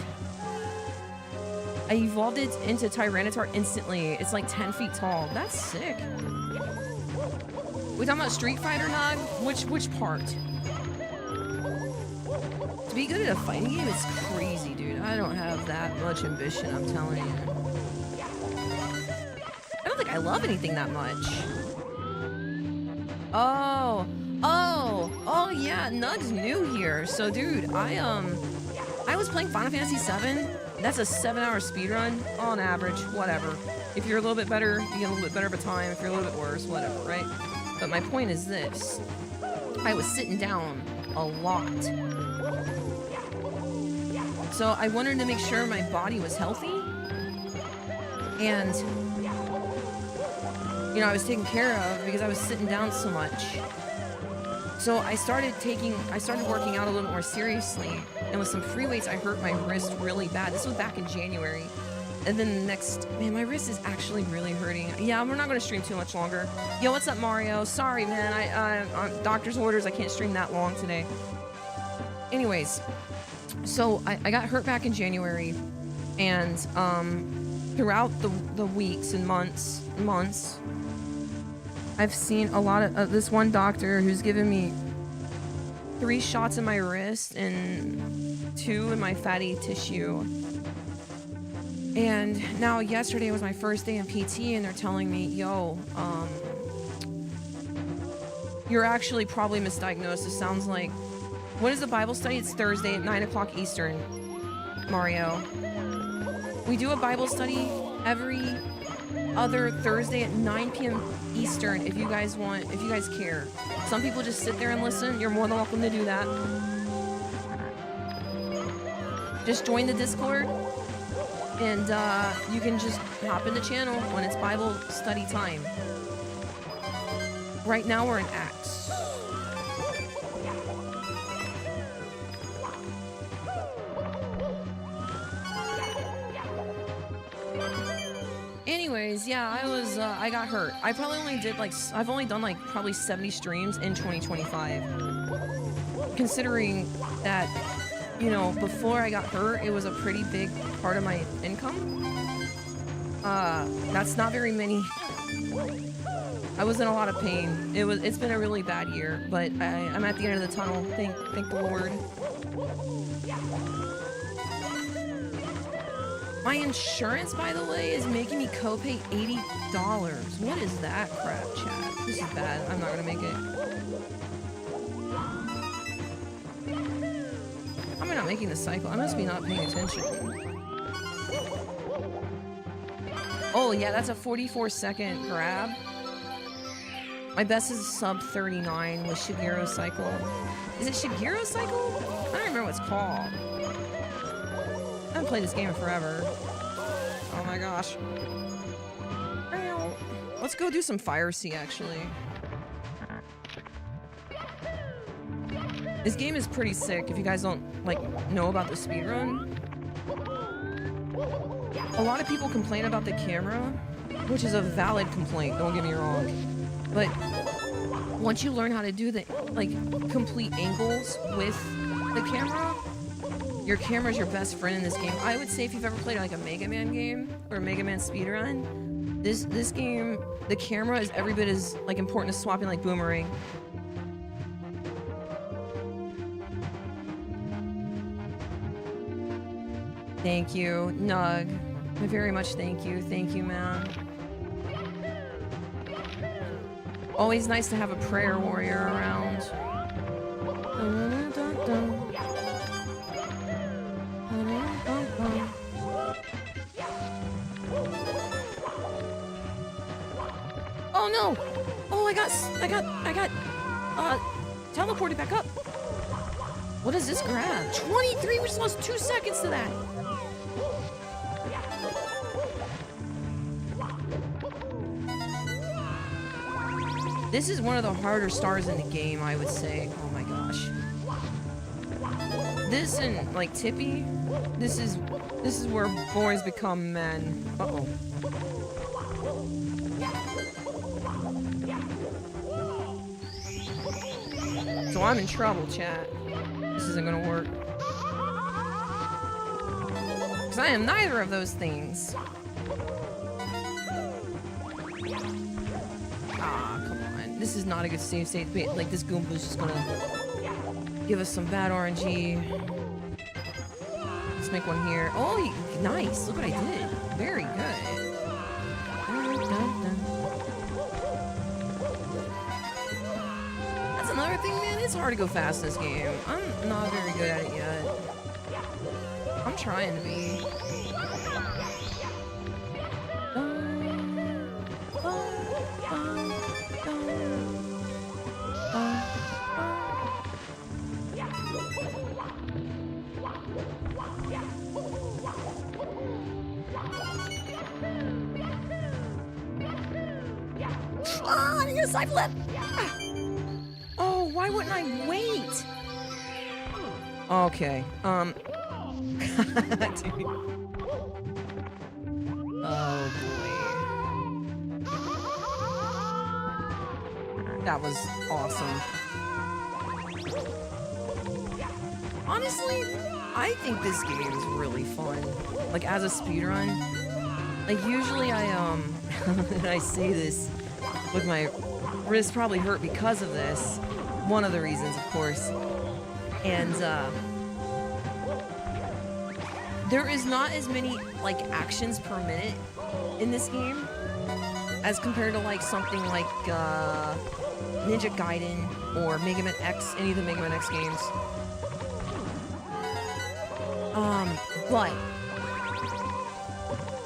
I evolved it into Tyranitar instantly. It's like 10 feet tall. That's sick. We talking about Street Fighter, Nog? Which part? To be good at a fighting game, it's crazy, dude. I don't have that much ambition, I'm telling you. I don't think I love anything that much. Oh, yeah, Nug's new here. So, dude, I was playing Final Fantasy VII. That's a 7-hour speedrun on average, whatever. If you're a little bit better, you get a little bit better of a time. If you're a little bit worse, whatever, right? But my point is this. I was sitting down a lot. So I wanted to make sure my body was healthy. And you know, I was taken care of because I was sitting down so much. So I started working out a little more seriously, and with some free weights, I hurt my wrist really bad. This was back in January. And then the next, man, my wrist is actually really hurting. Yeah, we're not going to stream too much longer. Yo, what's up, Mario? Sorry, man. On doctor's orders, I can't stream that long today. Anyways, so I got hurt back in January, and throughout the weeks and months, I've seen a lot of this one doctor who's given me 3 shots in my wrist and 2 in my fatty tissue. And now yesterday was my first day in PT, and they're telling me, yo, you're actually probably misdiagnosed. It sounds like, when is the Bible study? It's Thursday at 9 o'clock Eastern, Mario. We do a Bible study every other Thursday at 9 p.m. Eastern if you guys care. Some people just sit there and listen. You're more than welcome to do that. Just join the Discord, and you can just hop in the channel when it's Bible study time. Right now we're in Acts. Anyways, yeah, I got hurt. I probably only did I've only done probably 70 streams in 2025. Considering that, you know, before I got hurt, it was a pretty big part of my income. That's not very many. I was in a lot of pain. It's been a really bad year, but I'm at the end of the tunnel. Thank the Lord. My insurance, by the way, is making me copay $80. What is that crap, chat? This is bad. I'm not gonna make it. How am I not making the cycle? I must be not paying attention. Oh, yeah, that's a 44-second grab. My best is sub 39 with Shigeru Cycle. Is it Shigeru Cycle? I don't remember what it's called. I haven't played this game in forever. Oh my gosh. Let's go do some Fire Sea, actually. This game is pretty sick if you guys don't, know about the speedrun. A lot of people complain about the camera, which is a valid complaint, don't get me wrong. But once you learn how to do the, complete angles with the camera, your camera's your best friend in this game. I would say if you've ever played a Mega Man game or a Mega Man speedrun, this game, the camera is every bit as important as swapping Boomerang. Thank you, Nug. I very much thank you. Thank you, man. Always nice to have a prayer warrior around. Dun, dun, dun. Oh no! Oh, I got teleported back up. What is this grab? 23, we just lost 2 seconds to that. This is one of the harder stars in the game, I would say. Oh my gosh. This and Tippy, this is where boys become men. Uh-oh. So I'm in trouble, chat. This isn't gonna work. Because I am neither of those things. Ah, come on. This is not a good save state. This Goomba's just gonna give us some bad RNG. Let's make one here. Oh, nice. Look what I did. Very good. That's another thing, man. It's hard to go fast in this game. I'm not very good at it yet. I'm trying to be. do a side flip. Oh, why wouldn't I wait? Okay. Dude. Oh boy. That was awesome. Honestly, I think this game is really fun. Like as a speedrun. Like usually I say this with my wrist probably hurt because of this. One of the reasons, of course. And there is not as many like actions per minute in this game as compared to like something like Ninja Gaiden or Mega Man X, any of the Mega Man X games. But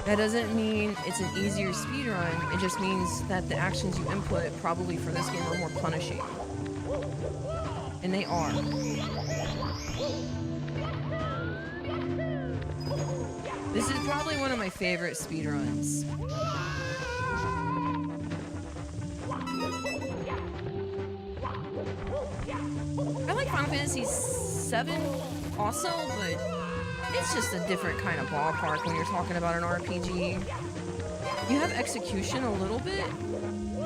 that doesn't mean it's an easier speedrun. It just means that the actions you input probably for this game are more punishing. And they are. This is probably one of my favorite speedruns. I like Final Fantasy VII also, but it's just a different kind of ballpark when you're talking about an RPG. You have execution a little bit,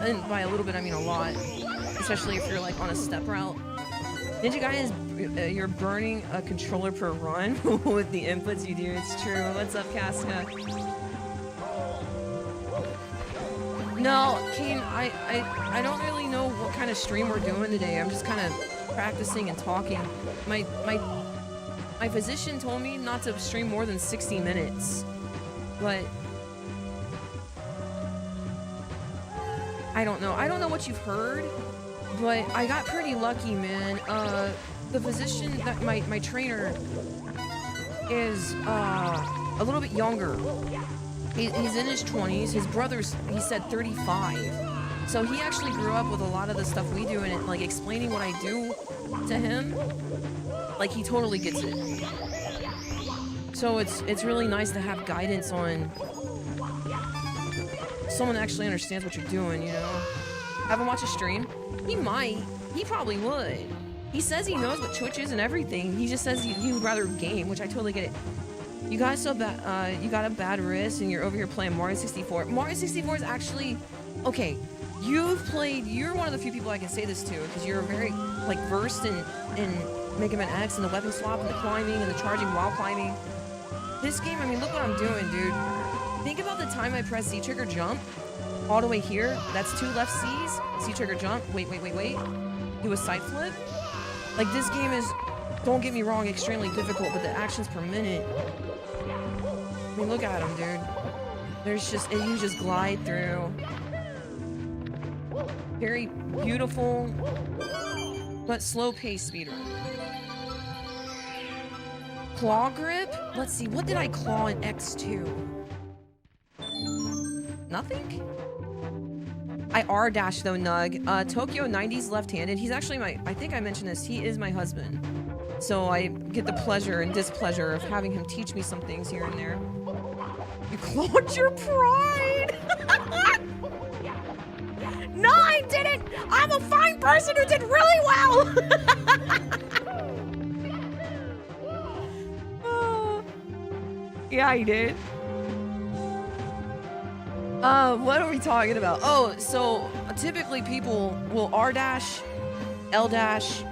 and by a little bit I mean a lot, especially if you're like on a step route. Ninja Gaiden is you're burning a controller per run with the inputs you do. It's true. What's up, Casca? No, Kane, I don't really know what kind of stream we're doing today. I'm just kind of practicing and talking. My physician told me not to stream more than 60 minutes, but I don't know. I don't know what you've heard, but I got pretty lucky, man. The physician, that my trainer, is a little bit younger. He's in his 20s. His brother's, he said, 35. So he actually grew up with a lot of the stuff we do, and it, like explaining what I do to him, like he totally gets it. So it's really nice to have guidance on someone that actually understands what you're doing, you know? Have him watch a stream? He might. He probably would. He says he knows what Twitch is and everything. He just says he would rather game, which I totally get it. You guys so bad. You got a bad wrist, and you're over here playing Mario 64. Mario 64 is actually okay. You've played. You're one of the few people I can say this to because you're very like versed in Mega Man X and the weapon swap and the climbing and the charging while climbing. This game, I mean, look what I'm doing, dude. Think about the time I press Z trigger jump all the way here. That's 2 left C's. Z trigger jump. Wait. Do a side flip. Like this game is, don't get me wrong, extremely difficult, but the actions per minute. I mean, look at him, dude. There's just, and you just glide through. Very beautiful, but slow-paced speedrun. Claw grip? Let's see, what did I claw in X2? Nothing? I R-dash though, Nug. Tokyo 90's left-handed. He's actually I think I mentioned this, he is my husband. So I get the pleasure and displeasure of having him teach me some things here and there. You clawed your pride! No, I didn't! I'm a fine person who did really well! Yeah, he did. What are we talking about? Oh, so typically people will R-dash, L-dash.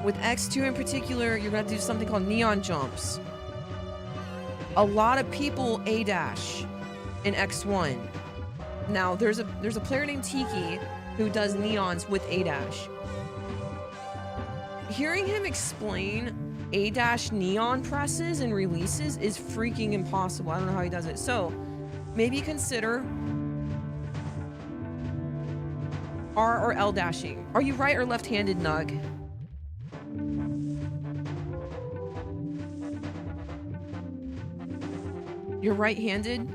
With X2 in particular, you're gonna do something called neon jumps. A lot of people A-dash in X1. Now, there's a player named Tiki who does neons with A-dash. Hearing him explain A-dash neon presses and releases is freaking impossible. I don't know how he does it. So, maybe consider R or L dashing. Are you right or left-handed, Nug? You're right-handed?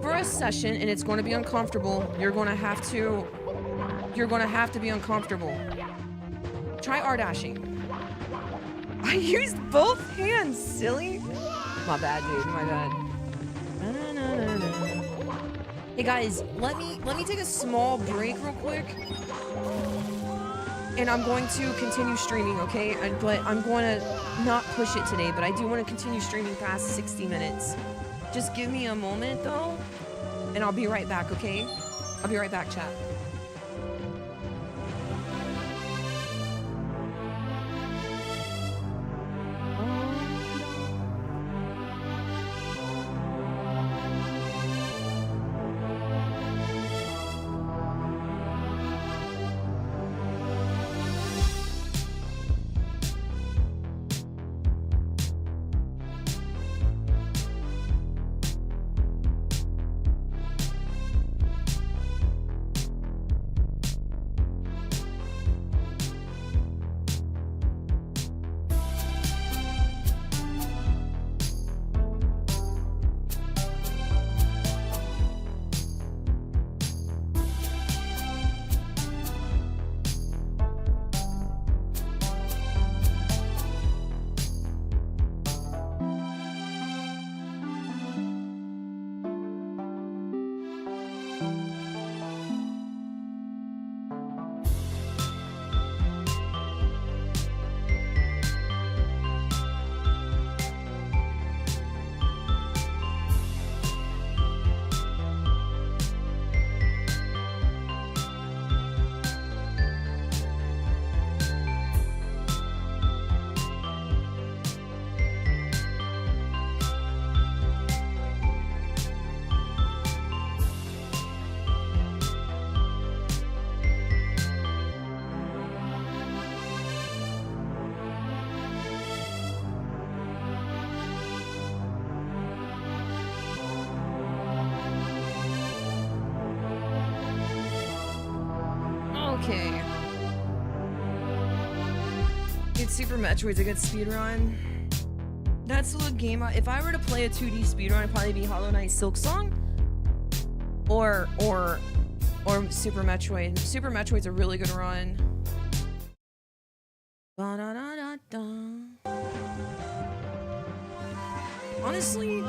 For a session, and it's going to be uncomfortable, you're going to have to be uncomfortable. Try R-dashing. I used both hands, silly. My bad, dude, my bad. Hey guys, let me take a small break real quick. And I'm going to continue streaming, okay? But I'm going to not push it today, but I do want to continue streaming past 60 minutes. Just give me a moment though, and I'll be right back, okay? I'll be right back, chat. Okay. It's Super Metroid's a good speedrun. That's the game. If I were to play a 2D speedrun, it'd probably be Hollow Knight Silk Song. Or Super Metroid. Super Metroid's a really good run. Honestly,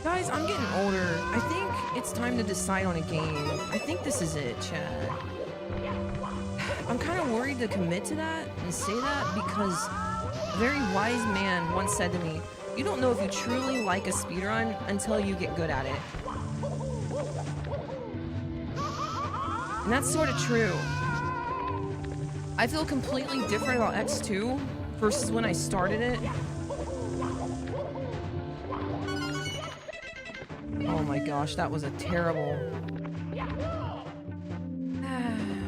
guys, I'm getting older. I think it's time to decide on a game. I think this is it, Chad. I'm kind of worried to commit to that and say that because a very wise man once said to me, you don't know if you truly like a speedrun until you get good at it. And that's sort of true. I feel completely different about X2 versus when I started it. Oh my gosh, that was a terrible...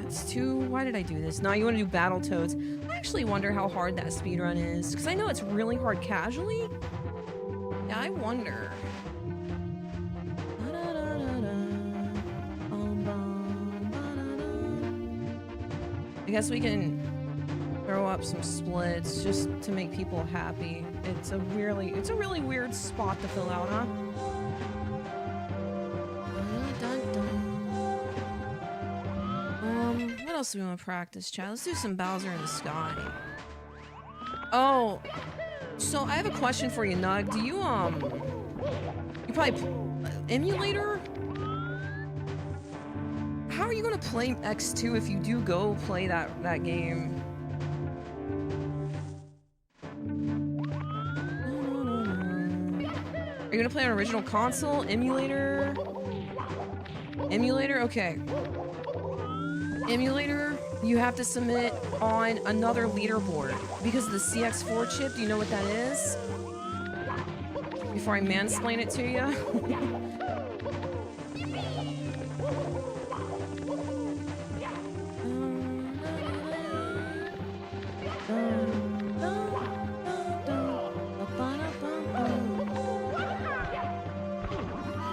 It's too... Why did I do this? Now you want to do Battletoads. I actually wonder how hard that speedrun is, because I know it's really hard casually. Yeah, I wonder. I guess we can throw up some splits just to make people happy. It's a really weird spot to fill out, huh? What else do we want to practice, chat? Let's do some Bowser in the Sky. Oh, so I have a question for you, Nug. Do you probably emulator? How are you gonna play X2 if you do go play that game? Are you gonna play on original console? Emulator? Emulator? Okay. Emulator, you have to submit on another leaderboard because the CX4 chip, do you know what that is? Before I mansplain it to you.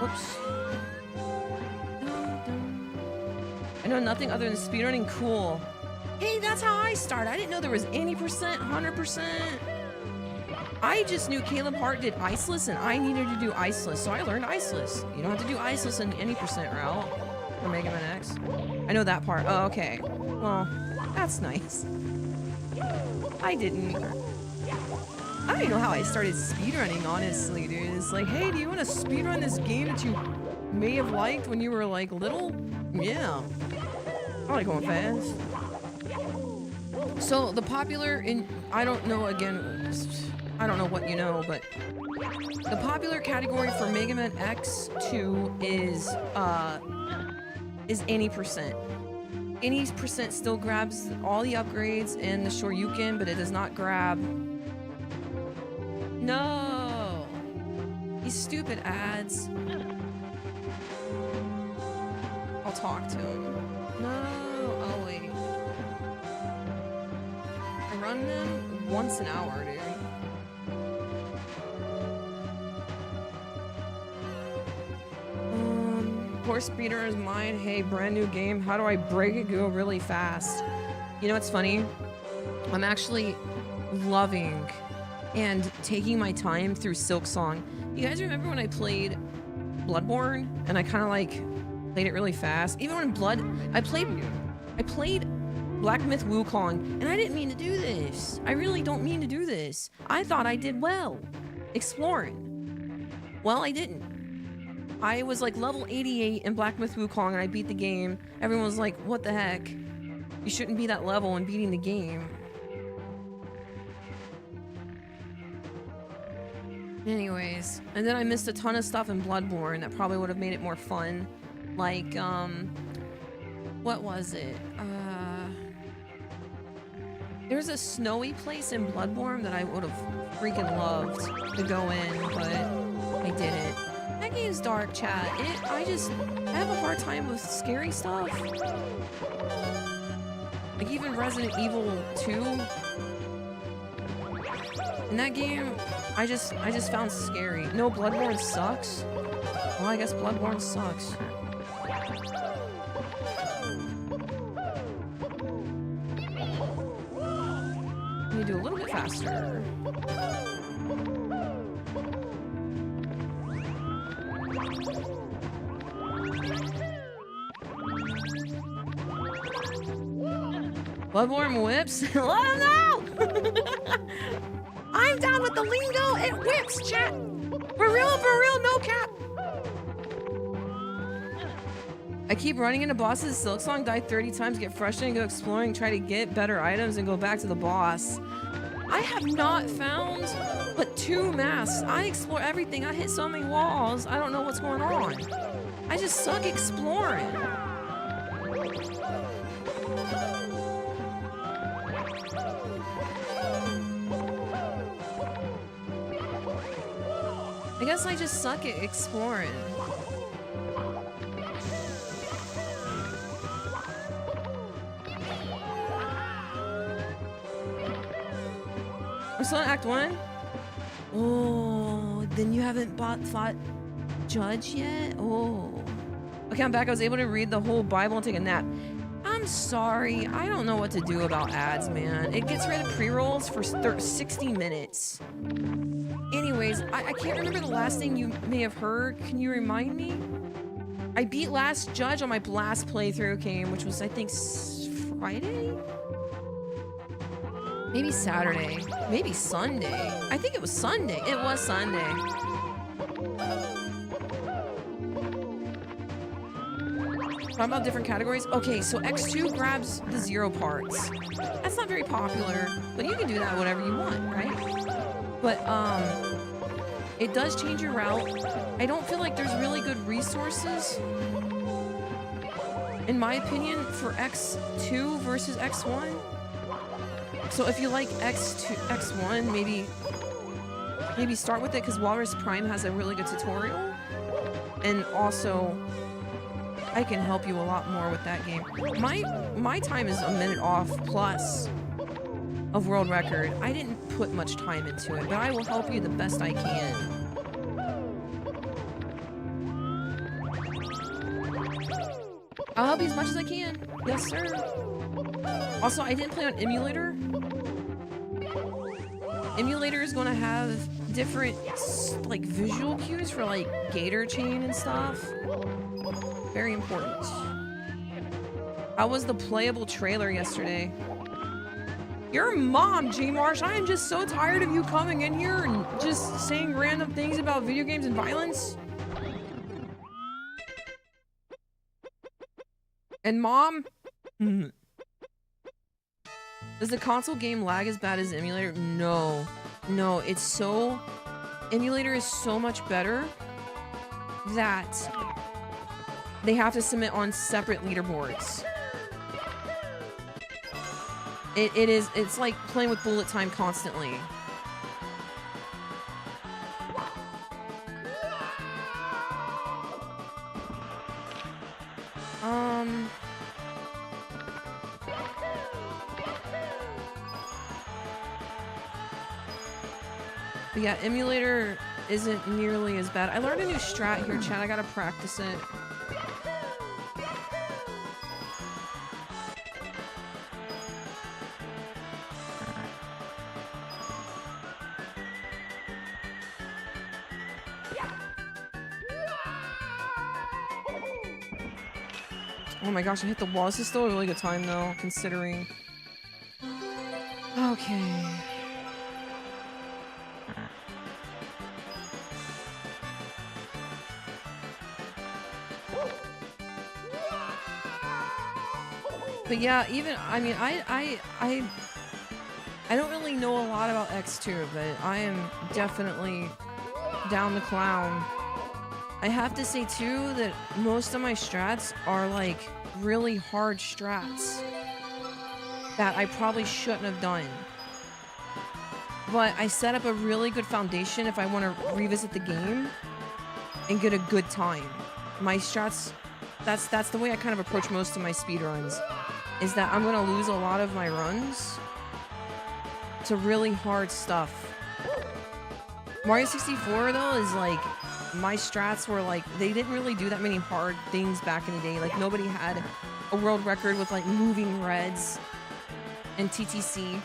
Whoops. I know nothing other than speedrunning. Cool. Hey, that's how I started. I didn't know there was any percent, 100%. I just knew Caleb Hart did Iceless and I needed to do Iceless, so I learned Iceless. You don't have to do Iceless in any percent route for Mega Man X. I know that part. Oh, okay. Well, that's nice. I didn't either. I don't even know how I started speedrunning, honestly, dude. It's like, hey, do you want to speedrun this game that you may have liked when you were like little? Yeah. I like going fast. So the popular in, I don't know, again, I don't know what you know, but the popular category for Mega Man X2 is any percent. Any percent still grabs all the upgrades and the Shoryuken, but it does not grab. No! These stupid ads. I'll talk to him. No! Oh wait. I run them once an hour, dude. Poor speedrunner's mind. Hey, brand new game. How do I break it go really fast? You know what's funny? I'm actually loving and taking my time through Silk Song. You guys remember when I played Bloodborne and I kind of like played it really fast? Even when I played Black Myth Wukong and I didn't mean to do this. I really don't mean to do this. I thought I did well exploring. Well, I didn't. I was like level 88 in Black Myth Wukong and I beat the game. Everyone was like, what the heck? You shouldn't be that level in beating the game. Anyways, and then I missed a ton of stuff in Bloodborne that probably would have made it more fun. Like, what was it? There's a snowy place in Bloodborne that I would have freaking loved to go in, but I didn't. That game's dark, chat. I have a hard time with scary stuff. Like even Resident Evil 2. In that game, I just found scary. No, Bloodborne sucks. Well, I guess Bloodborne sucks. Let me do a little bit faster. Bloodborne whips? Let him know! I'm down with the lingo, it whips, chat! For real, no cap! I keep running into bosses, Silk Song, die 30 times, get frustrated, go exploring, try to get better items, and go back to the boss. I have not found but 2 masks. I explore everything, I hit so many walls, I don't know what's going on. I just suck exploring. I guess I just suck at exploring. I'm still in Act 1? Oh, then you haven't fought Judge yet? Oh. Okay, I'm back. I was able to read the whole Bible and take a nap. I'm sorry. I don't know what to do about ads, man. It gets rid of pre-rolls for 60 minutes. Anyways, I can't remember the last thing you may have heard. Can you remind me? I beat Last Judge on my last playthrough game, which was, I think, Friday? Maybe Saturday. Maybe Sunday. I think it was Sunday. It was Sunday. Talking about different categories. Okay, so X2 grabs the 0 parts. That's not very popular, but you can do that whatever you want, right? But, it does change your route. I don't feel like there's really good resources, in my opinion, for X2 versus X1. So if you like X1, maybe start with it, because Walrus Prime has a really good tutorial. And also, I can help you a lot more with that game. My time is a minute off plus of world record. I didn't put much time into it, but I will help you the best I can. I'll help you as much as I can. Yes, sir. Also, I didn't play on emulator. Emulator is going to have different, like, visual cues for, like, gator chain and stuff. Very important. How was the playable trailer yesterday? Your mom, G-Marsh. I am just so tired of you coming in here and just saying random things about video games and violence. And mom? Does the console game lag as bad as the emulator? No. No, it's so... Emulator is so much better that they have to submit on separate leaderboards. It's like playing with bullet time constantly. But yeah, emulator isn't nearly as bad. I learned a new strat here, chat. I gotta practice it. Oh my gosh, I hit the wall. This is still a really good time though, considering. Okay. But yeah, even, I mean, I don't really know a lot about X2, but I am definitely down the clown. I have to say too that most of my strats are like really hard strats that I probably shouldn't have done. But I set up a really good foundation if I want to revisit the game and get a good time. My strats, that's the way I kind of approach most of my speedruns, is that I'm gonna lose a lot of my runs to really hard stuff. Mario 64 though is like, my strats were like, they didn't really do that many hard things back in the day. Like nobody had a world record with like moving reds and TTC,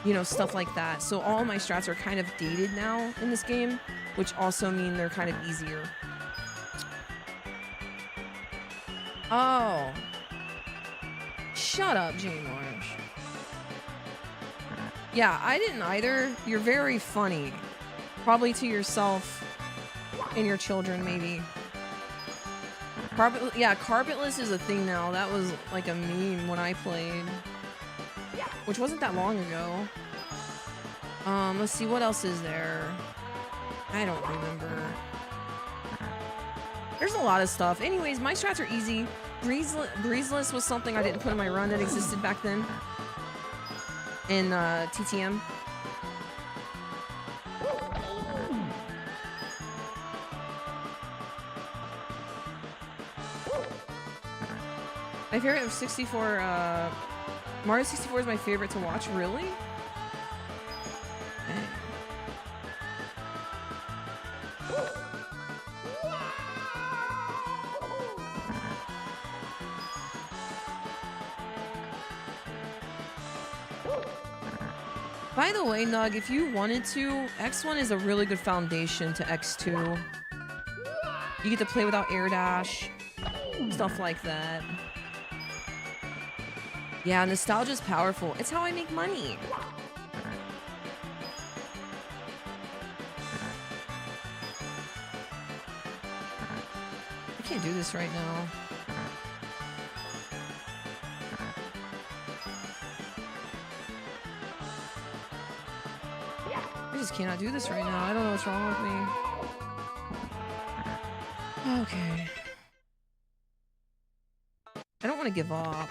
you know, stuff like that. So all my strats are kind of dated now in this game, which also mean they're kind of easier. Oh. Shut up, Jane Marsh. Yeah, I didn't either. You're very funny. Probably to yourself and your children, maybe. Yeah, carpetless is a thing now. That was like a meme when I played. Which wasn't that long ago. Let's see, what else is there? I don't remember. There's a lot of stuff. Anyways, my strats are easy. Breezeless was something I didn't put in my run that existed back then. In TTM. My favorite of 64, Mario 64 is my favorite to watch, really? Dang. By the way, Nug, if you wanted to, X1 is a really good foundation to X2. You get to play without air dash, stuff like that. Yeah, nostalgia's powerful. It's how I make money. I can't do this right now. I just cannot do this right now. I don't know what's wrong with me. Okay. I don't want to give up.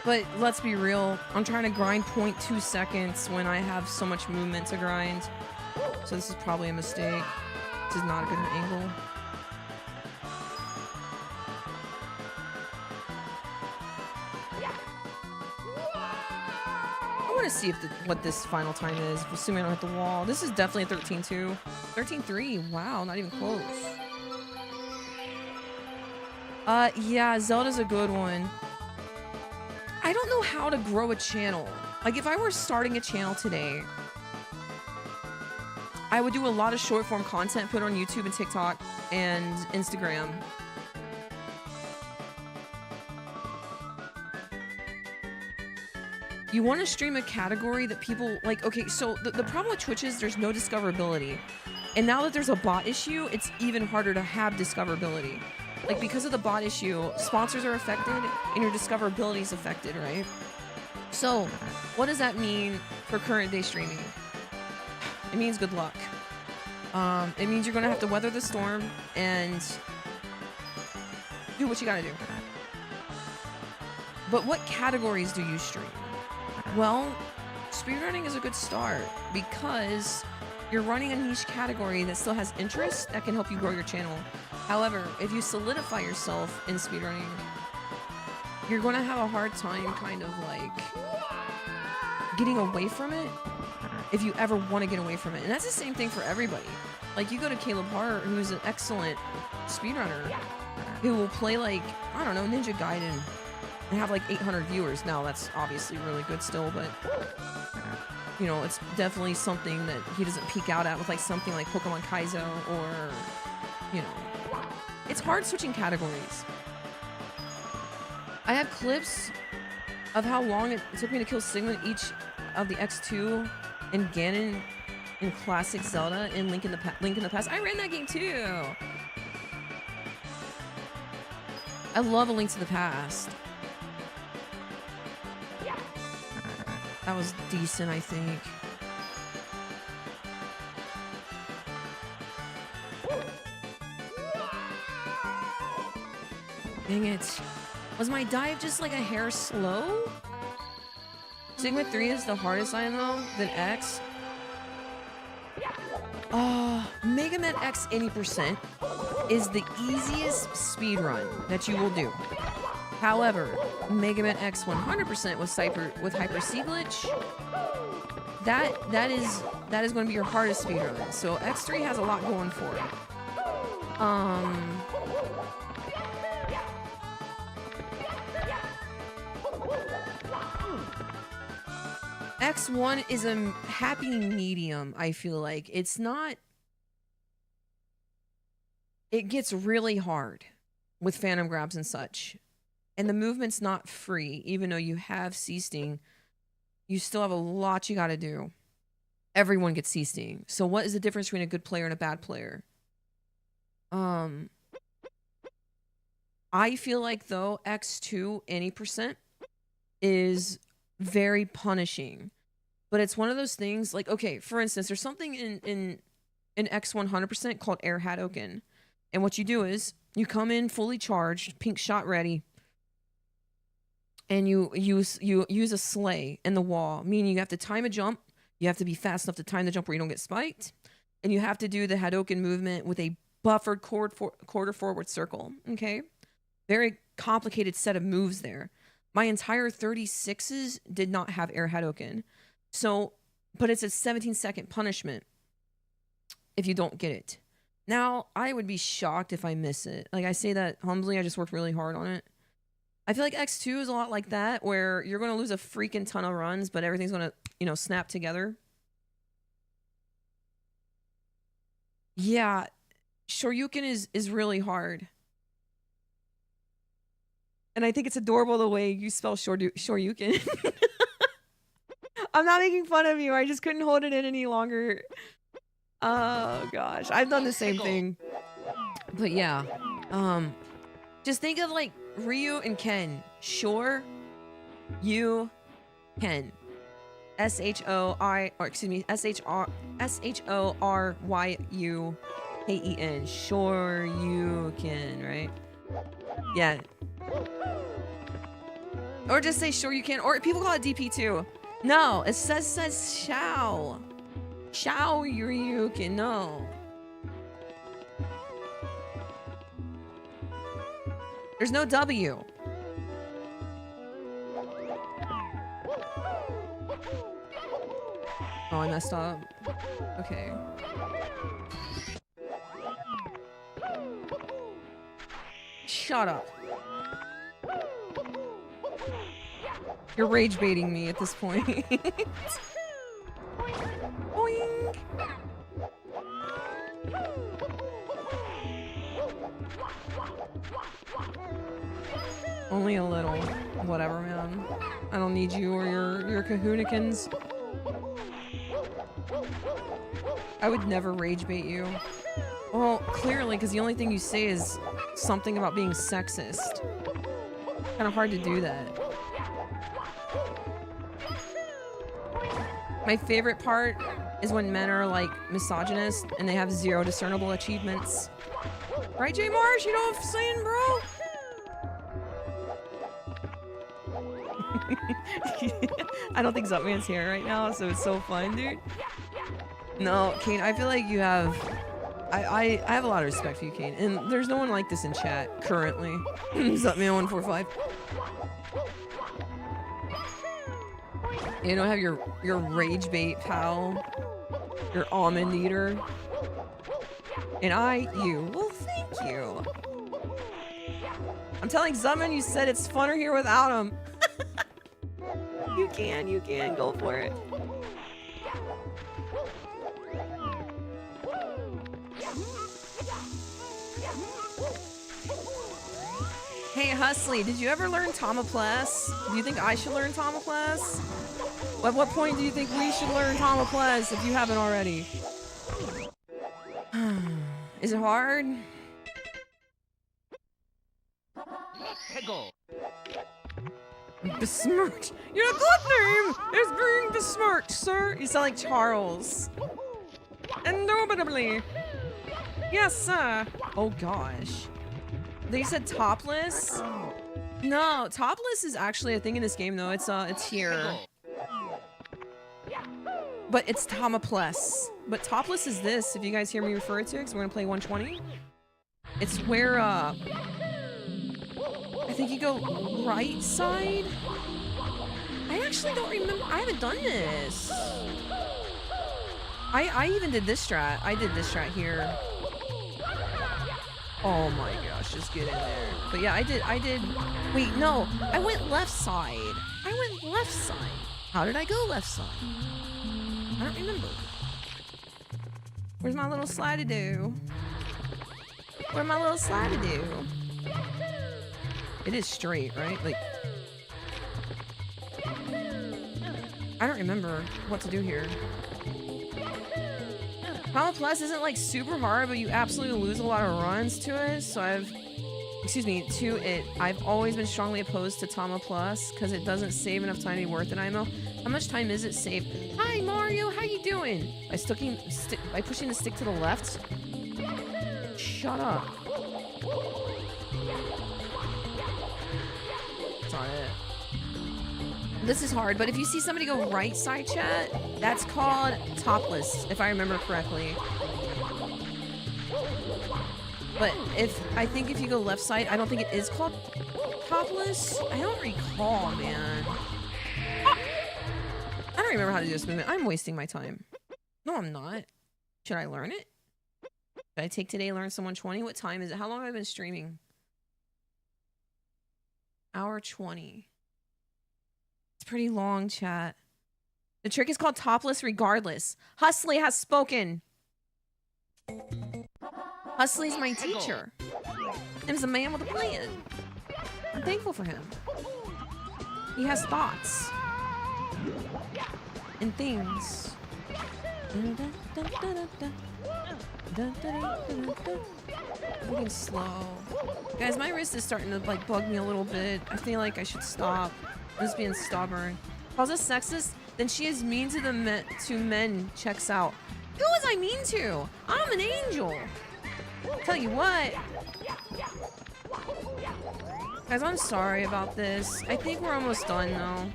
But let's be real, I'm trying to grind 0.2 seconds when I have so much movement to grind. So this is probably a mistake. This is not a good angle. I want to see if what this final time is, assuming I don't hit the wall. This is definitely a 13-2. 13-3, wow, not even close. Yeah, Zelda's a good one. I don't know how to grow a channel. Like, if I were starting a channel today, I would do a lot of short form content, put it on YouTube and TikTok and Instagram. You want to stream a category that people like. Okay, so the problem with Twitch is there's no discoverability. And now that there's a bot issue, it's even harder to have discoverability. like because of the bot issue, sponsors are affected and your discoverability is affected, right? So, what does that mean for current day streaming? It means good luck. It means you're gonna have to weather the storm and do what you gotta do. But what categories do you stream? Well, speedrunning is a good start because you're running a niche category that still has interest that can help you grow your channel. However, if you solidify yourself in speedrunning, you're going to have a hard time kind of like getting away from it if you ever want to get away from it. And that's the same thing for everybody. Like you go to Caleb Hart, who's an excellent speedrunner, who will play like, I don't know, Ninja Gaiden and have like 800 viewers. Now that's obviously really good still, but you know, it's definitely something that he doesn't peak out at with like something like Pokemon Kaizo or, you know, it's hard switching categories. I have clips of how long it took me to kill Sigma each of the X2 and Ganon in classic Zelda and Link in the Past. I ran that game too. I love A Link to the Past. That was decent, I think. Dang it. Was my dive just like a hair slow? Sigma 3 is the hardest I know than X. Mega Man X 80% is the easiest speedrun that you will do. However, Mega Man X 100% with Hyper C glitch, that is going to be your hardest speedrun. So X3 has a lot going for it. X1 is a happy medium, I feel like. It's not... It gets really hard with phantom grabs and such. And the movement's not free. Even though you have C-Sting, you still have a lot you gotta do. Everyone gets C-Sting. So what is the difference between a good player and a bad player? I feel like, though, X2 80% is very punishing. But it's one of those things, like, okay, for instance, there's something in X 100% called Air Hadouken. And what you do is, you come in fully charged, pink shot ready, and you use a sleigh in the wall, meaning you have to time a jump, you have to be fast enough to time the jump where you don't get spiked, and you have to do the Hadouken movement with a buffered quarter forward circle, okay? Very complicated set of moves there. My entire 36s did not have Air Hadouken. So, but it's a 17-second punishment if you don't get it. Now, I would be shocked if I miss it. Like, I say that humbly, I just worked really hard on it. I feel like X2 is a lot like that, where you're going to lose a freaking ton of runs, but everything's going to, you know, snap together. Yeah, Shoryuken is really hard. And I think it's adorable the way you spell Shoryuken. I'm not making fun of you. I just couldn't hold it in any longer. Oh, gosh. I've done the same thing. But yeah. Just think of like Ryu and Ken. Shore, you, Ken. S-H-O-R-Y-U-K-E-N. Shore, you, Ken, right? Yeah. Or just say sure you can. Or people call it DP too. No, it says Shao. Shao Ryuken, no. There's no W. Oh, I messed up. Okay. Shut up. You're rage baiting me at this point. Boing. Only a little. Whatever, man. I don't need you or your kahoonikins. I would never rage bait you. Well, clearly, because the only thing you say is something about being sexist. Kind of hard to do that. My favorite part is when men are like misogynist and they have 0 discernible achievements. Right, J Marsh? You know what I'm saying, bro? I don't think Zupman's here right now, so it's so fun, dude. No, Kane, I feel like you have... I have a lot of respect for you, Kane. And there's no one like this in chat, currently. Zupman145. You don't have your rage bait pal. Your almond eater. And you. Well, thank you. I'm telling Zupman you said it's funner here without him. You can. Go for it. Hey, Hustly, did you ever learn Tomopless? Do you think I should learn Tomopless? At what point do you think we should learn Tomopless if you haven't already? Is it hard? Besmirched. Your good name is being besmirched, sir. You sound like Charles. Indubitably. Yes, sir. Oh, gosh. They said topless? No, topless is actually a thing in this game, though. It's here. But it's Tomopless. But topless is this, if you guys hear me refer to it, because we're gonna play 120. It's where, I think you go right side? I actually don't remember. I haven't done this. I even did this strat. I did this strat here. Oh my gosh, just get in there. But yeah, I did, wait, no, I went left side. How did I go left side? I don't remember. Where's my little slide-a-do? It is straight, right? Like, I don't remember what to do here. Tomopless isn't like super hard, but you absolutely lose a lot of runs to it. So I've always been strongly opposed to Tomopless because it doesn't save enough time to be worth it, IMO. How much time is it saved? Hi Mario, how you doing? By pushing the stick to the left? Shut up. That's not it. This is hard, but if you see somebody go right side chat, that's called topless, if I remember correctly. But I think if you go left side, I don't think it is called topless. I don't recall, man. I don't remember how to do this movement. I'm wasting my time. No, I'm not. Should I learn it? Should I take today, learn some 120? What time is it? How long have I been streaming? Hour 20. It's pretty long, chat. The trick is called topless regardless. Hustly has spoken. Hustly's my teacher. And is a man with a plan. I'm thankful for him. He has thoughts. And things. Moving slow. Guys, my wrist is starting to like bug me a little bit. I feel like I should stop. I'm just being stubborn. Calls us sexist? Then she is mean to men. Checks out. Who was I mean to? I'm an angel. Tell you what. Guys, I'm sorry about this. I think we're almost done though.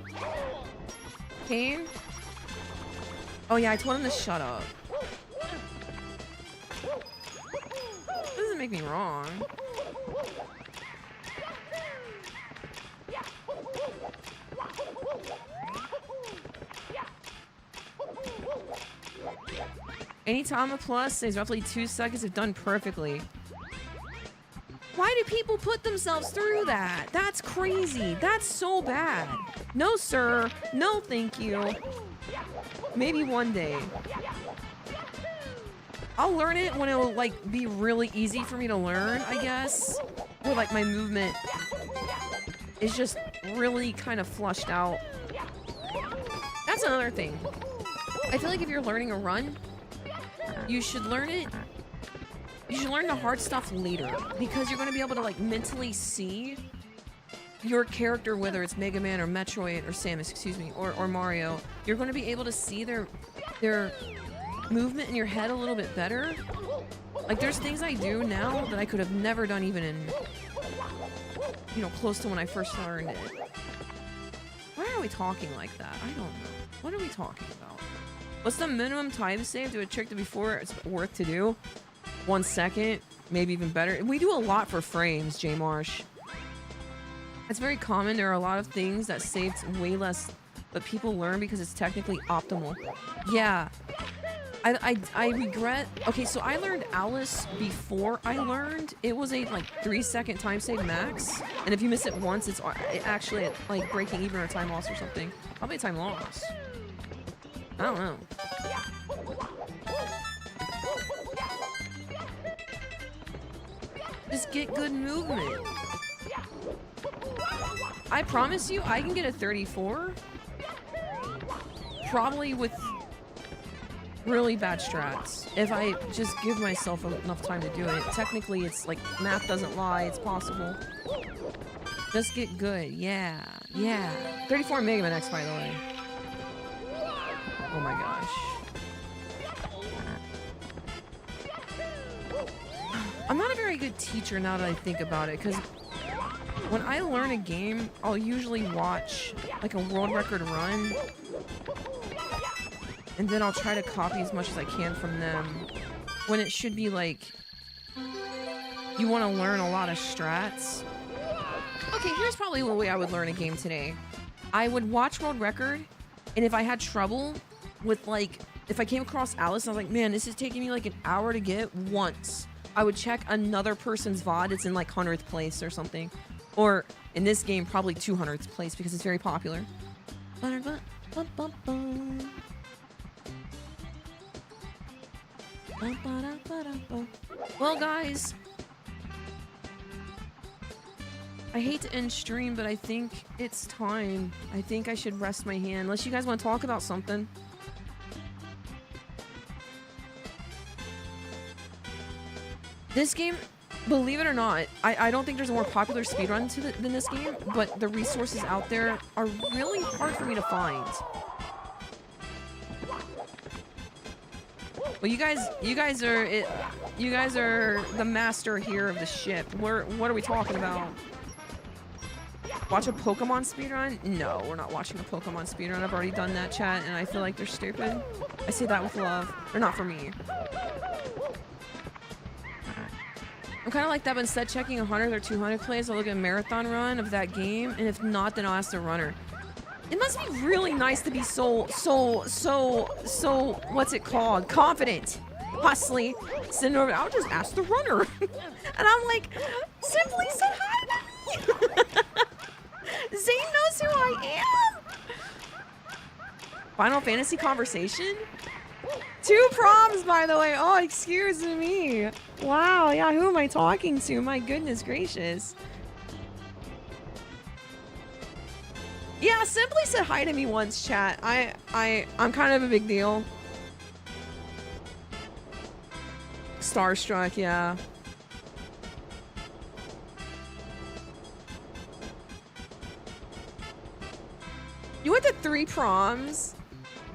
Kane? Oh yeah, I told him to shut up. That doesn't make me wrong. Any Tomopless says roughly 2 seconds if done perfectly. Why do people put themselves through that? That's crazy. That's so bad. No, sir. No, thank you. Maybe one day. I'll learn it when it'll like be really easy for me to learn, I guess. Or like my movement is just really kind of flushed out. That's another thing. I feel like if you're learning a run, you should learn it. You should learn the hard stuff later because you're going to be able to like mentally see your character, whether it's Mega Man or Metroid or Samus, excuse me, or Mario. You're going to be able to see their movement in your head a little bit better. Like there's things I do now that I could have never done even in, you know, close to when I first learned it. Why are we talking like that? I don't know. What are we talking about? What's the minimum time save to a trick that before it's worth to do? 1 second, maybe even better. We do a lot for frames, J Marsh. It's very common. There are a lot of things that saved way less, but people learn because it's technically optimal. Yeah. I regret. Okay, so I learned Alice before I learned. It was a like 3-second time save max, and if you miss it once, it's actually like breaking even or time loss or something. Probably a time loss. I don't know. Just get good movement. I promise you, I can get a 34. Probably with really bad strats. If I just give myself enough time to do it. Technically, it's like math doesn't lie. It's possible. Just get good. Yeah. Yeah. 34 Mega Man X, by the way. Oh my gosh. I'm not a very good teacher now that I think about it, because when I learn a game, I'll usually watch like a world record run, and then I'll try to copy as much as I can from them, when it should be like, you want to learn a lot of strats. Okay, here's probably the way I would learn a game today. I would watch world record, and if I had trouble with like, if I came across Alice and I was like, man, this is taking me like an hour to get once, I would check another person's VOD. It's in like 100th place or something. Or in this game, probably 200th place because it's very popular. Well, guys, I hate to end stream, but I think it's time. I think I should rest my hand. Unless you guys want to talk about something. This game, believe it or not, I don't think there's a more popular speedrun than this game, but the resources out there are really hard for me to find. Well, you guys are the master here of the ship. What are we talking about? Watch a Pokemon speedrun? No, we're not watching a Pokemon speedrun. I've already done that, chat, and I feel like they're stupid. I say that with love. They're not for me. I'm kind of like that, but instead checking 100 or 200 plays, I'll look at a marathon run of that game, and if not, then I'll ask the runner. It must be really nice to be so, what's it called? Confident. Hustly. Sitting over, I'll just ask the runner. And I'm like, simply said hi to me. Zane knows who I am. Final Fantasy conversation? 2 proms, by the way. Oh, excuse me. Wow, yeah, who am I talking to? My goodness gracious. Yeah, Simply said hi to me once, chat. I'm kind of a big deal. Starstruck, yeah. You went to 3 proms?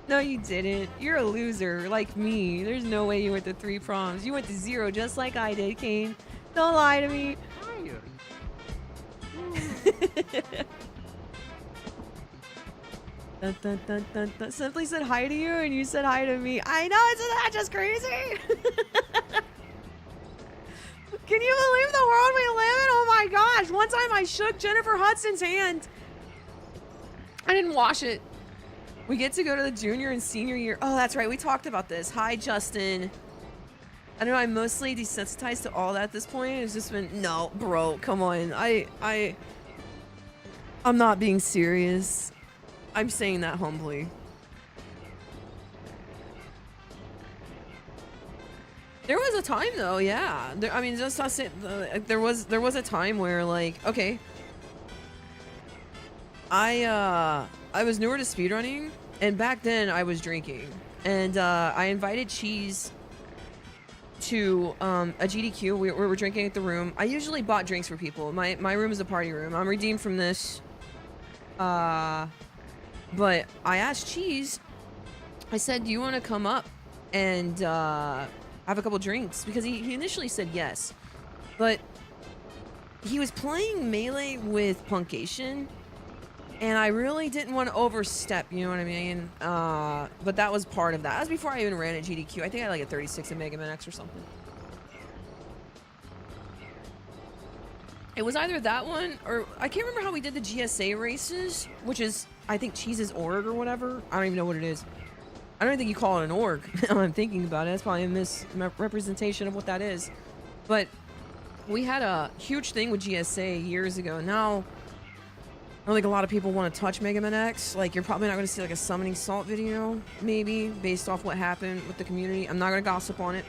No, you didn't. You're a loser, like me. There's no way you went to 3 proms. You went to 0, just like I did, Kane. Don't lie to me. Dun, dun, dun, dun, dun. Simply said hi to you, and you said hi to me. I know, isn't that just crazy? Can you believe the world we live in? Oh my gosh! One time I shook Jennifer Hudson's hand. I didn't wash it. We get to go to the junior and senior year. Oh, that's right. We talked about this. Hi, Justin. I don't know. I'm mostly desensitized to all that at this point. It's just been, no, bro, come on. I'm not being serious. I'm saying that humbly. There was a time though, yeah. I mean, just us. There was a time where, like, okay, I was newer to speedrunning, and back then I was drinking, and I invited Cheese to a GDQ. We were drinking at the room. I usually bought drinks for people. My room is a party room. I'm redeemed from this. But I asked Cheese. I said, "Do you want to come up and have a couple drinks?" Because he initially said yes, but he was playing Melee with Punkation, and I really didn't want to overstep, you know what I mean? But that was part of that. That was before I even ran at GDQ. I think I had like a 36 in Mega Man X or something. It was either that one, or I can't remember how we did the GSA races, which is, I think, Cheese's org or whatever. I don't even know what it is. I don't even think you call it an org. Now I'm thinking about it. That's probably a misrepresentation of what that is. But we had a huge thing with GSA years ago. Now, I don't think a lot of people want to touch Mega Man X. Like, you're probably not going to see like a summoning salt video, maybe, based off what happened with the community. I'm not going to gossip on it.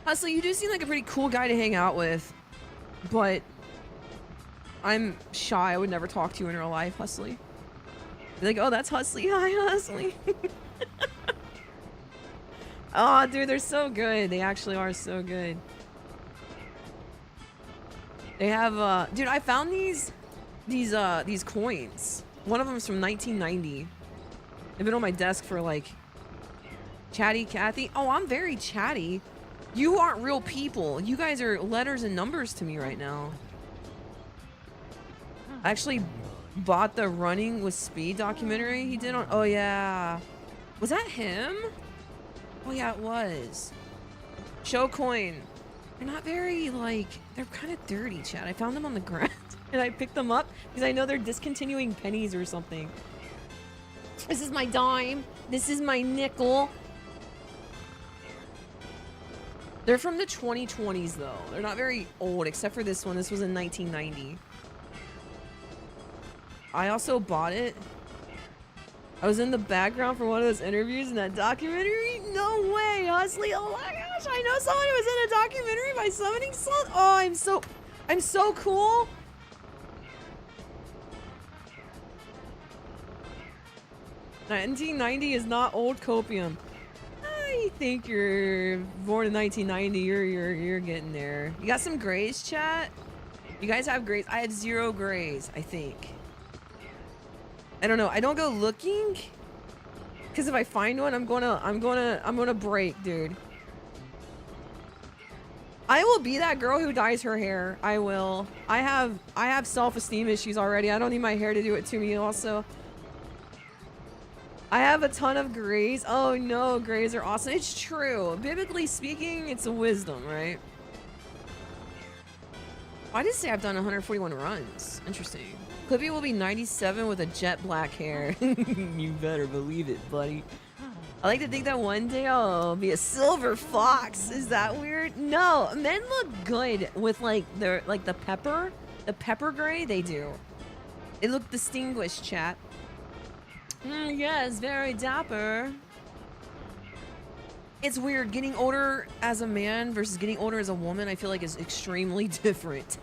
Hustly, you do seem like a pretty cool guy to hang out with, but I'm shy. I would never talk to you in real life, Hustly. Be like, oh, that's Hustly. Hi, Hustly. Oh, dude, they're so good. They actually are so good. They have, dude, I found these coins. One of them is from 1990. They've been on my desk for like, Chatty Cathy. Oh, I'm very chatty. You aren't real people. You guys are letters and numbers to me right now. I actually bought the Running with Speed documentary he did on... Oh, yeah. Was that him? Oh, yeah, it was. Show coin. They're not very, like... They're kind of dirty, Chad. I found them on the ground, and I picked them up because I know they're discontinuing pennies or something. This is my dime. This is my nickel. They're from the 2020s, though. They're not very old, except for this one. This was in 1990. I also bought it. I was in the background for one of those interviews in that documentary. No way, Hustly. Oh my gosh, I know someone who was in a documentary by Summoning Salt. Oh, I'm so cool. $1990 is not old copium. I think you're born in 1990. You're getting there. You got some grays, chat? You guys have grays? I have 0 grays, I think. I don't know. I don't go looking, because if I find one, I'm gonna break, dude. I will be that girl who dyes her hair. I will. I have self-esteem issues already. I don't need my hair to do it to me. Also, I have a ton of grays. Oh no, grays are awesome. It's true. Biblically speaking, it's a wisdom, right? I did say I've done 141 runs. Interesting. Clippy will be 97 with a jet black hair. You better believe it, buddy. I like to think that one day I'll be a silver fox. Is that weird? No, men look good with like the pepper gray. They do. They look distinguished, chat. Yes, very dapper. It's weird getting older as a man versus getting older as a woman. I feel like is extremely different.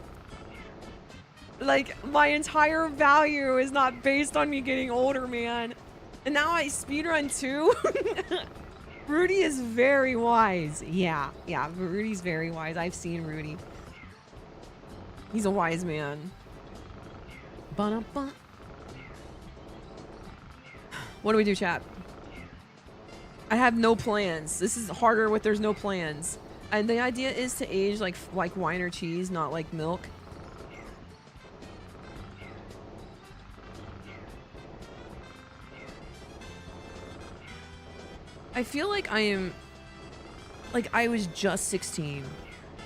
Like, my entire value is not based on me getting older, man. And now I speedrun too. Rudy is very wise. Yeah, Rudy's very wise. I've seen Rudy. He's a wise man. Ba-da-ba. What do we do, chat? I have no plans. This is harder with there's no plans. And the idea is to age like wine or cheese, not like milk. I feel like I was just 16.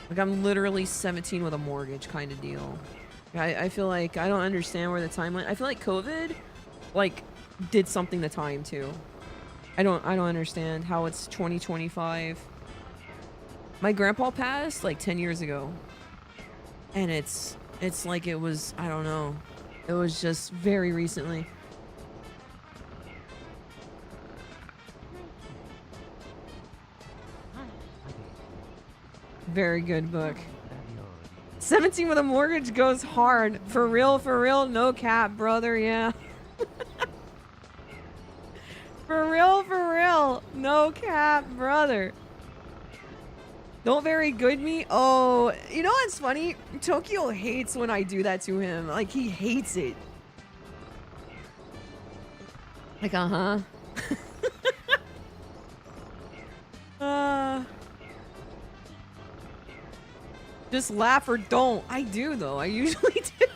Like I'm literally 17 with a mortgage kind of deal. I feel like I don't understand where the time went. I feel like COVID, like, did something to time too. I don't understand how it's 2025. My grandpa passed like 10 years ago. And it's like it was, I don't know. It was just very recently. Very good book. 17 with a mortgage goes hard. For real, no cap, brother, yeah. For real, no cap, brother. Don't very good me? Oh, you know what's funny? Tokyo hates when I do that to him. Like, he hates it. Like, just laugh or don't. I do, though. I usually do.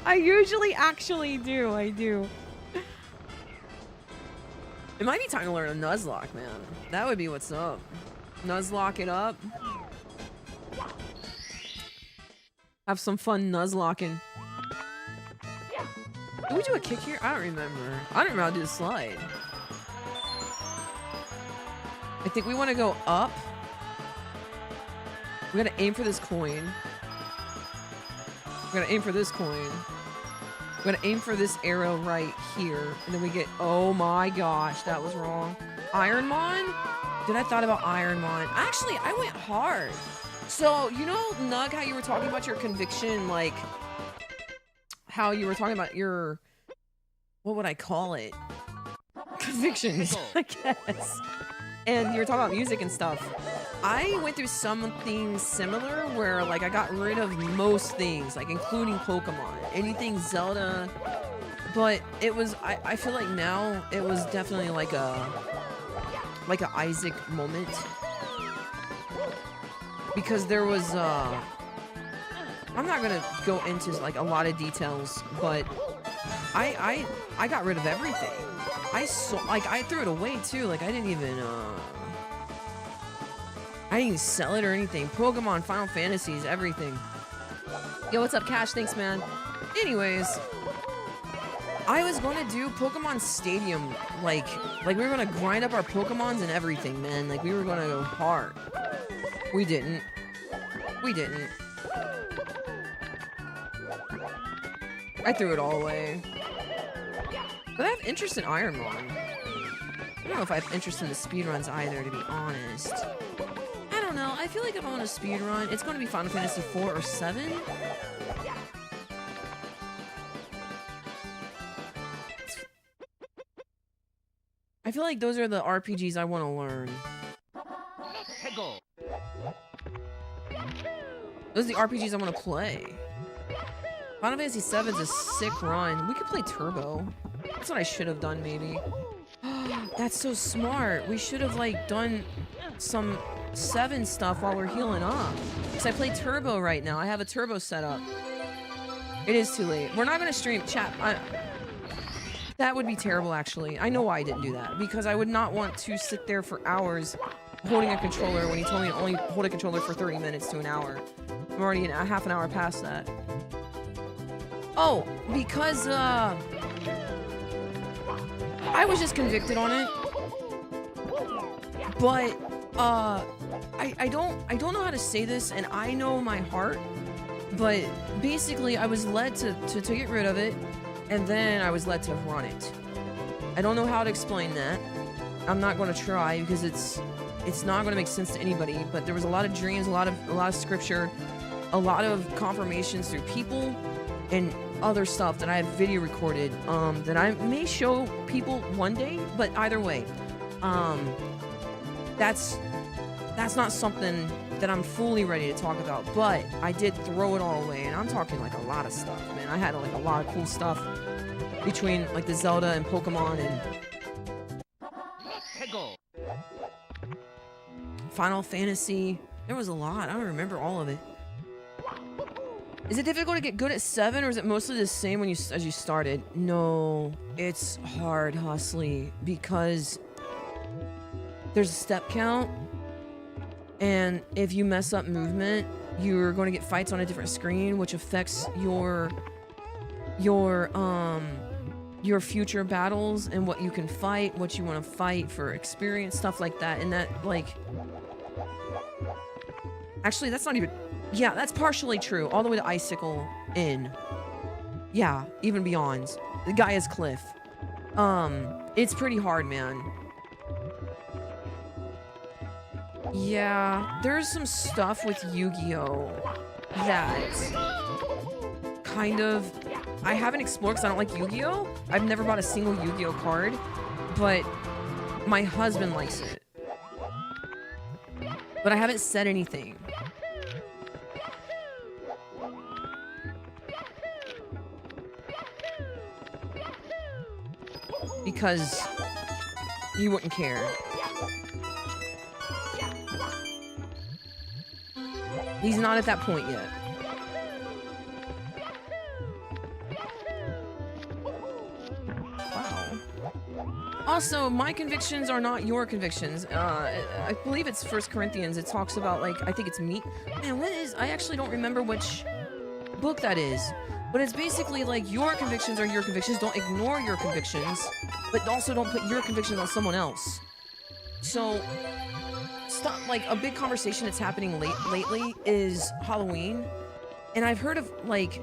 I usually actually do. I do. It might be time to learn a Nuzlocke, man. That would be what's up. Nuzlocke it up. Have some fun Nuzlocking. Did we do a kick here? I don't remember. I don't remember how to do the slide. I think we want to go up. We gotta aim for this coin. We gotta aim for this coin. We gotta aim for this arrow right here. And then we get... Oh my gosh, that was wrong. Ironmon? Dude, I thought about Ironmon. Actually, I went hard. So, you know, Nug, how you were talking about your conviction, like... How you were talking about your... What would I call it? Convictions, I guess. And you were talking about music and stuff. I went through something similar where, like, I got rid of most things, like, including Pokemon. Anything Zelda. But it was... I feel like now it was definitely like a Isaac moment. Because there was, I'm not gonna go into, like, a lot of details, but I got rid of everything. I threw it away, too. Like, I didn't even sell it or anything. Pokemon, Final Fantasies, everything. Yo, what's up, Cash? Thanks, man. Anyways, I was gonna do Pokemon Stadium, like we were gonna grind up our Pokemons and everything, man. Like, we were gonna go hard. We didn't. We didn't. I threw it all away. But I have interest in Ironmon. I don't know if I have interest in the speedruns either, to be honest. I don't know. I feel like if I want a speedrun, it's going to be Final Fantasy 4 or 7. I feel like those are the RPGs I want to learn. Those are the RPGs I want to play. Final Fantasy 7 is a sick run. We could play Turbo. That's what I should have done, maybe. That's so smart. We should have, like, done some 7 stuff while we're healing up. Because I play Turbo right now. I have a Turbo set up. It is too late. We're not going to stream. Chat. That would be terrible, actually. I know why I didn't do that. Because I would not want to sit there for hours holding a controller when he told me to only hold a controller for 30 minutes to an hour. I'm already a half an hour past that. Oh, because, I was just convicted on it. But, I don't know how to say this, and I know my heart. But basically, I was led to get rid of it, and then I was led to run it. I don't know how to explain that. I'm not going to try, because it's not going to make sense to anybody. But there was a lot of dreams, a lot of scripture, a lot of confirmations through people, and other stuff that I have video recorded that I may show people one day. But either way, that's not something that I'm fully ready to talk about. But I did throw it all away, and I'm talking like a lot of stuff, man. I had like a lot of cool stuff between like the Zelda and Pokemon and Final Fantasy. There was a lot. I don't remember all of it. Is it difficult to get good at 7, or is it mostly the same when as you started? No, it's hard, Hustly, because there's a step count, and if you mess up movement, you're going to get fights on a different screen, which affects your future battles and what you can fight, what you want to fight for experience, stuff like that. And that, like, actually, that's not even. Yeah, that's partially true. All the way to Icicle Inn. Yeah, even beyond. The guy is Cliff. It's pretty hard, man. Yeah, there's some stuff with Yu-Gi-Oh! that kind of I haven't explored because I don't like Yu-Gi-Oh! I've never bought a single Yu-Gi-Oh! Card, but my husband likes it. But I haven't said anything. Because he wouldn't care. He's not at that point yet. Wow. Also, my convictions are not your convictions. I believe it's 1 Corinthians. It talks about, like, I think it's meat. Man, what is... I actually don't remember which book that is. But it's basically like your convictions are your convictions. Don't ignore your convictions. But also don't put your convictions on someone else. So... Stop, like, a big conversation that's happening lately is Halloween, and I've heard of, like,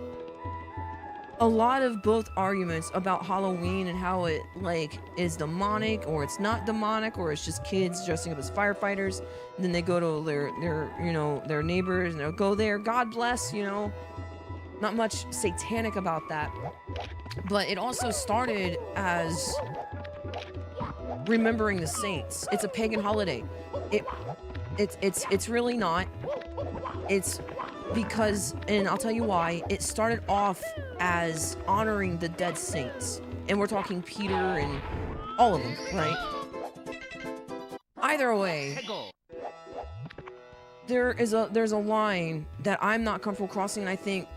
a lot of both arguments about Halloween and how it, like, is demonic, or it's not demonic, or it's just kids dressing up as firefighters, and then they go to their you know, their neighbors, and they'll go there, God bless, you know, not much satanic about that, but it also started as remembering the saints. It's a pagan holiday. It's really not. It's because, and I'll tell you why, it started off as honoring the dead saints. And we're talking Peter and all of them, right? Either way, there's a line that I'm not comfortable crossing, and I think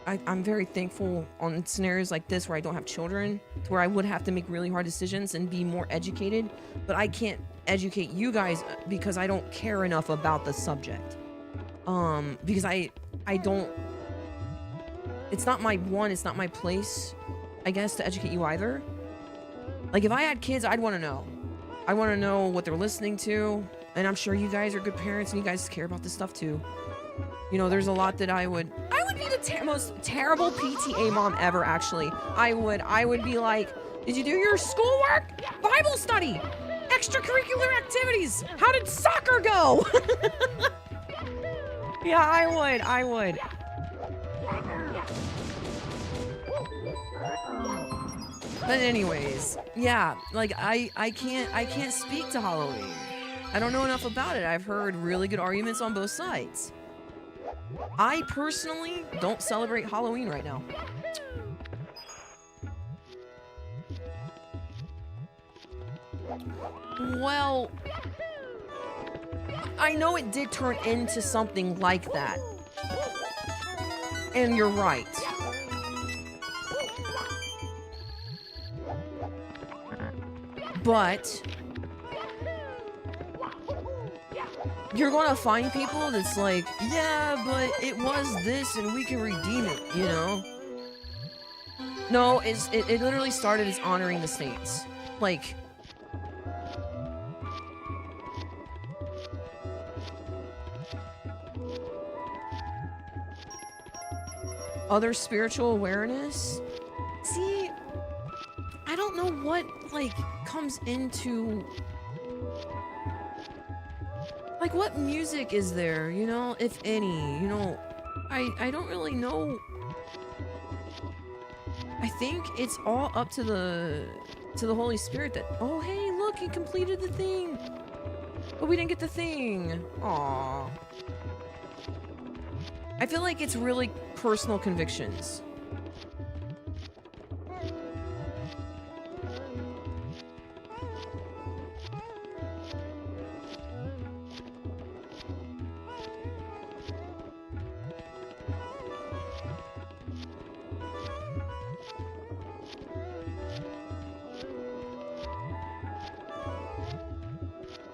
I'm very thankful on scenarios like this where I don't have children, to where I would have to make really hard decisions and be more educated, but I can't educate you guys because I don't care enough about the subject. Because I don't, it's not my place, I guess, to educate you either. Like, if I had kids, I'd want to know. I want to know what they're listening to, and I'm sure you guys are good parents and you guys care about this stuff too. You know, there's a lot that I would be the most terrible PTA mom ever, actually. I would be like, did you do your schoolwork? Bible study? Extracurricular activities? How did soccer go? Yeah, I would. But anyways, yeah, like I can't speak to Halloween. I don't know enough about it. I've heard really good arguments on both sides. I personally don't celebrate Halloween right now. Well, I know it did turn into something like that. And you're right. But you're gonna find people that's like, yeah, but it was this and we can redeem it, you know? No, it literally started as honoring the saints. Like, other spiritual awareness? See, I don't know what, like, comes into... Like, what music is there, you know, if any, you know? I don't really know. I think it's all up to the Holy Spirit that, oh, hey, look, he completed the thing. But we didn't get the thing. Aww. I feel like it's really personal convictions.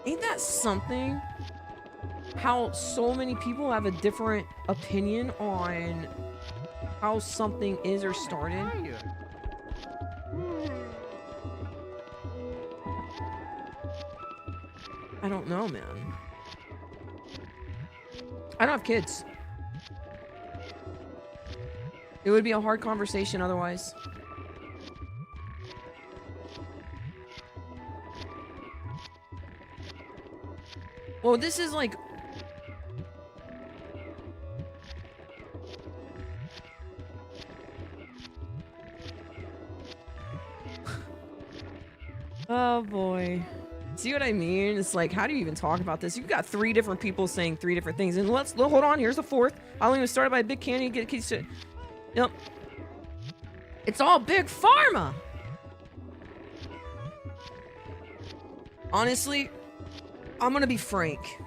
Ain't that something? How so many people have a different opinion on how something is or started. I don't know, man. I don't have kids. It would be a hard conversation otherwise. Well, this is like... Oh boy. See what I mean? It's like, how do you even talk about this? You've got 3 different people saying 3 different things. And hold on, here's the 4th. I only even started by Big Candy. Yep. It's all Big Pharma. Honestly, I'm gonna be frank.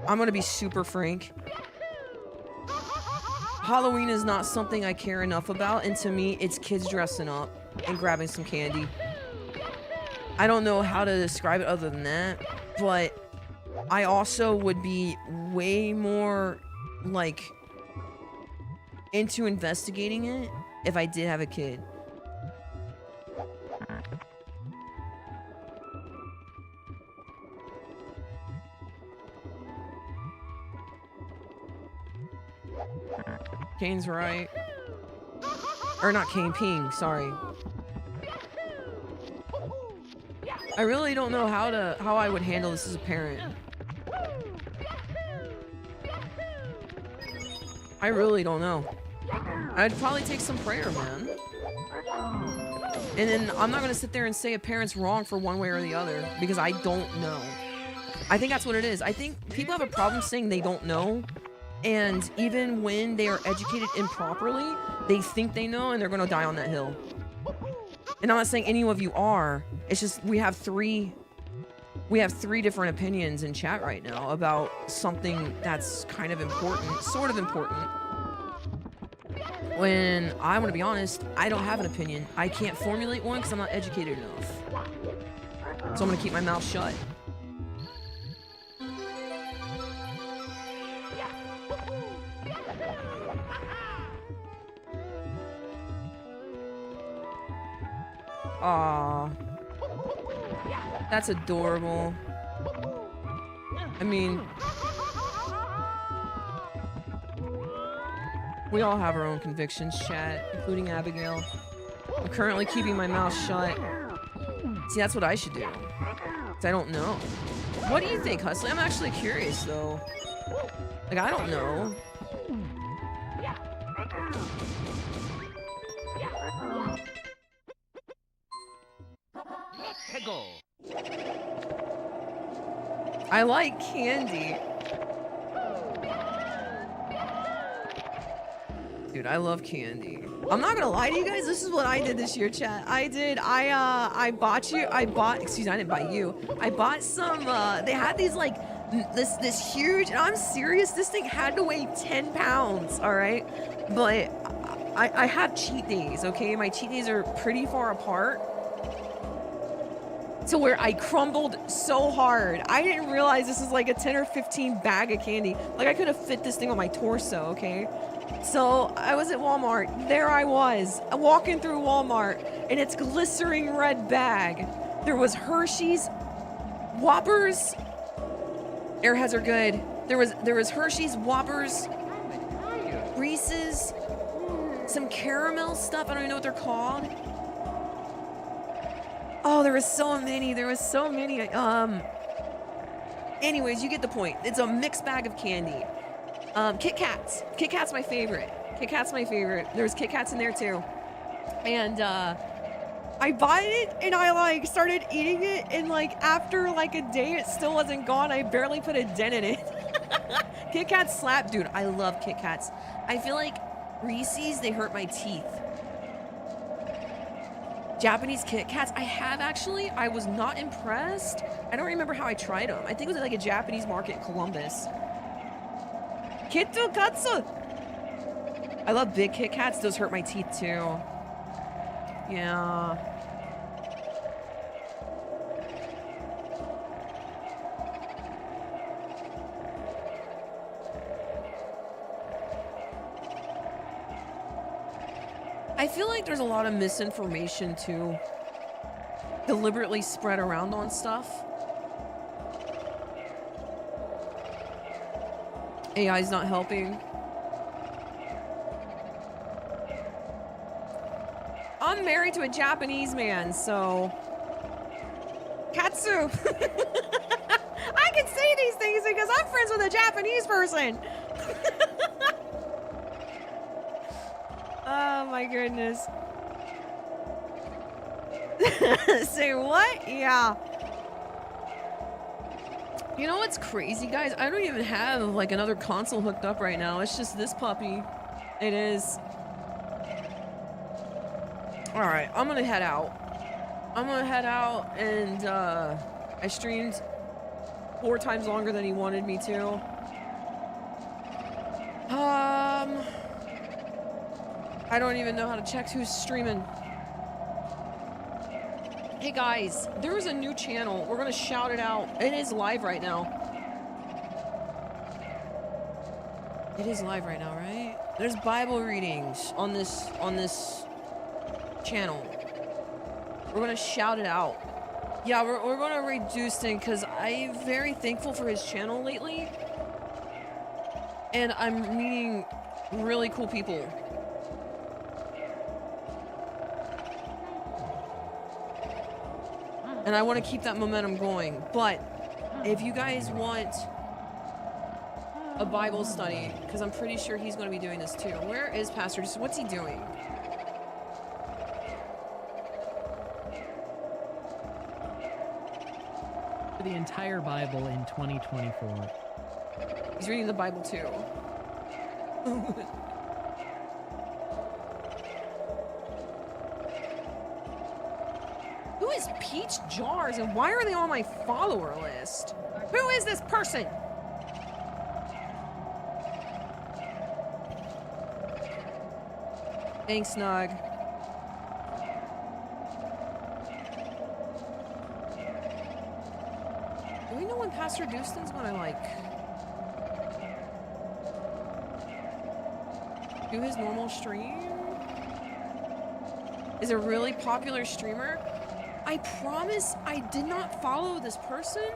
I'm gonna be super frank. Halloween is not something I care enough about, and to me, it's kids dressing up and grabbing some candy. I don't know how to describe it other than that, but I also would be way more, like, into investigating it if I did have a kid. Kane's right. Or not Kane, Ping, sorry. I really don't know how I would handle this as a parent. I really don't know. I'd probably take some prayer, man. And then I'm not gonna sit there and say a parent's wrong for one way or the other, because I don't know. I think that's what it is. I think people have a problem saying they don't know, and even when they are educated improperly, they think they know and they're gonna die on that hill. And I'm not saying any of you are. It's just we have three different opinions in chat right now about something that's kind of important, sort of important. When I want to be honest, I don't have an opinion. I can't formulate one because I'm not educated enough. So I'm gonna keep my mouth shut. Aww. That's adorable. I mean, we all have our own convictions, chat, including Abigail. I'm currently keeping my mouth shut. See, that's what I should do. 'Cause I don't know. What do you think, Hustler? I'm actually curious, though. Like, I don't know. I like candy. Dude, I love candy. I'm not gonna lie to you guys, this is what I did this year, chat. I didn't buy you. I bought some, they had these, like, this huge, and I'm serious, this thing had to weigh 10 pounds, alright? But I have cheat days, okay? My cheat days are pretty far apart. To where I crumbled so hard. I didn't realize this is like a 10 or 15 bag of candy. Like, I could have fit this thing on my torso, okay? So I was at Walmart. There I was, walking through Walmart in its glistening red bag. There was Hershey's, Whoppers. Airheads are good. There was Hershey's, Whoppers, Reese's, some caramel stuff. I don't even know what they're called. Oh, there was so many. Anyways, you get the point. It's a mixed bag of candy. Kit Kats. Kit Kat's my favorite. There's Kit Kats in there too. And I bought it and I like started eating it, and like after like a day it still wasn't gone. I barely put a dent in it. Kit Kats slap, dude. I love Kit Kats. I feel like Reese's, they hurt my teeth. Japanese Kit Kats, I have actually. I was not impressed. I don't remember how I tried them. I think it was at like a Japanese market in Columbus. Kitto Katsu! I love big Kit Kats. Those hurt my teeth too. Yeah. I feel like there's a lot of misinformation too, deliberately spread around on stuff. AI's not helping. I'm married to a Japanese man, so... Katsu! I can say these things because I'm friends with a Japanese person! Oh my goodness. Say what? Yeah. You know what's crazy, guys? I don't even have like another console hooked up right now. It's just this puppy. It is. All right, I'm gonna head out. And I streamed 4 times longer than he wanted me to. I don't even know how to check who's streaming. Hey guys, there is a new channel. We're gonna shout it out. It is live right now. It is live right now, right? There's Bible readings on this channel. We're gonna shout it out. Yeah, we're gonna reduce things because I'm very thankful for his channel lately. And I'm meeting really cool people. And I want to keep that momentum going. But if you guys want a Bible study, because I'm pretty sure he's going to be doing this too. Where is Pastor? Just what's he doing? The entire Bible in 2024. He's reading the Bible too. Who is Peach Jars and why are they on my follower list? Who is this person? Thanks, Snug. Do we know when Pastor Dustin's gonna like do his normal stream? Is a really popular streamer? I promise I did not follow this person.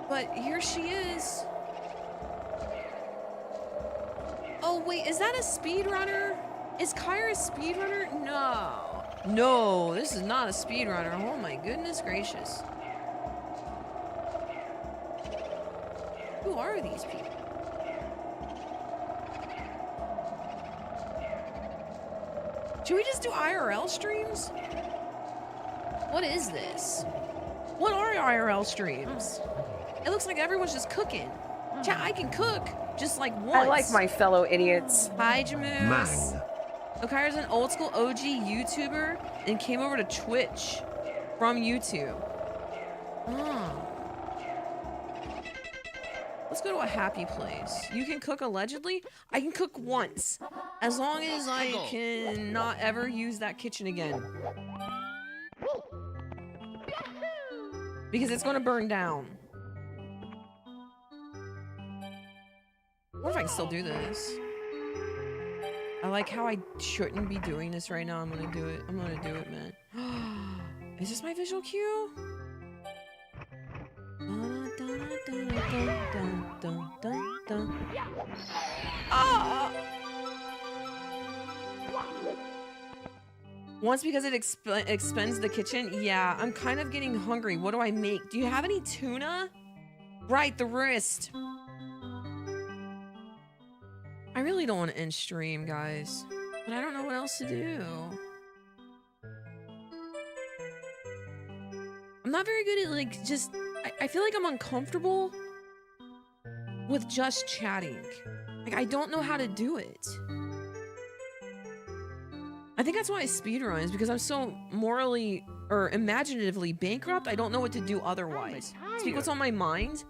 But here she is. Oh wait, is that a speedrunner? Is Kyra a speedrunner? No. No, this is not a speedrunner. Oh my goodness gracious. Who are these people? Should we just do IRL streams? What is this? What are IRL streams? It looks like everyone's just cooking. Chat, I can cook, just like once. I like my fellow idiots. Hi, Jamoose. Man. Okaira's an old school OG YouTuber and came over to Twitch from YouTube. Oh. Let's go to a happy place. You can cook allegedly? I can cook once. As long as I can not ever use that kitchen again. Because it's gonna burn down. I wonder if I can still do this. I like how I shouldn't be doing this right now. I'm gonna do it. I'm gonna do it, man. Is this my visual cue? Ah! Once because it expends the kitchen? Yeah, I'm kind of getting hungry. What do I make? Do you have any tuna? Right, the wrist. I really don't want to end stream, guys. But I don't know what else to do. I'm not very good at, like, just... I feel like I'm uncomfortable with just chatting. Like, I don't know how to do it. I think that's why I speedruns, because I'm so morally or imaginatively bankrupt, I don't know what to do otherwise. Speak what's on my mind.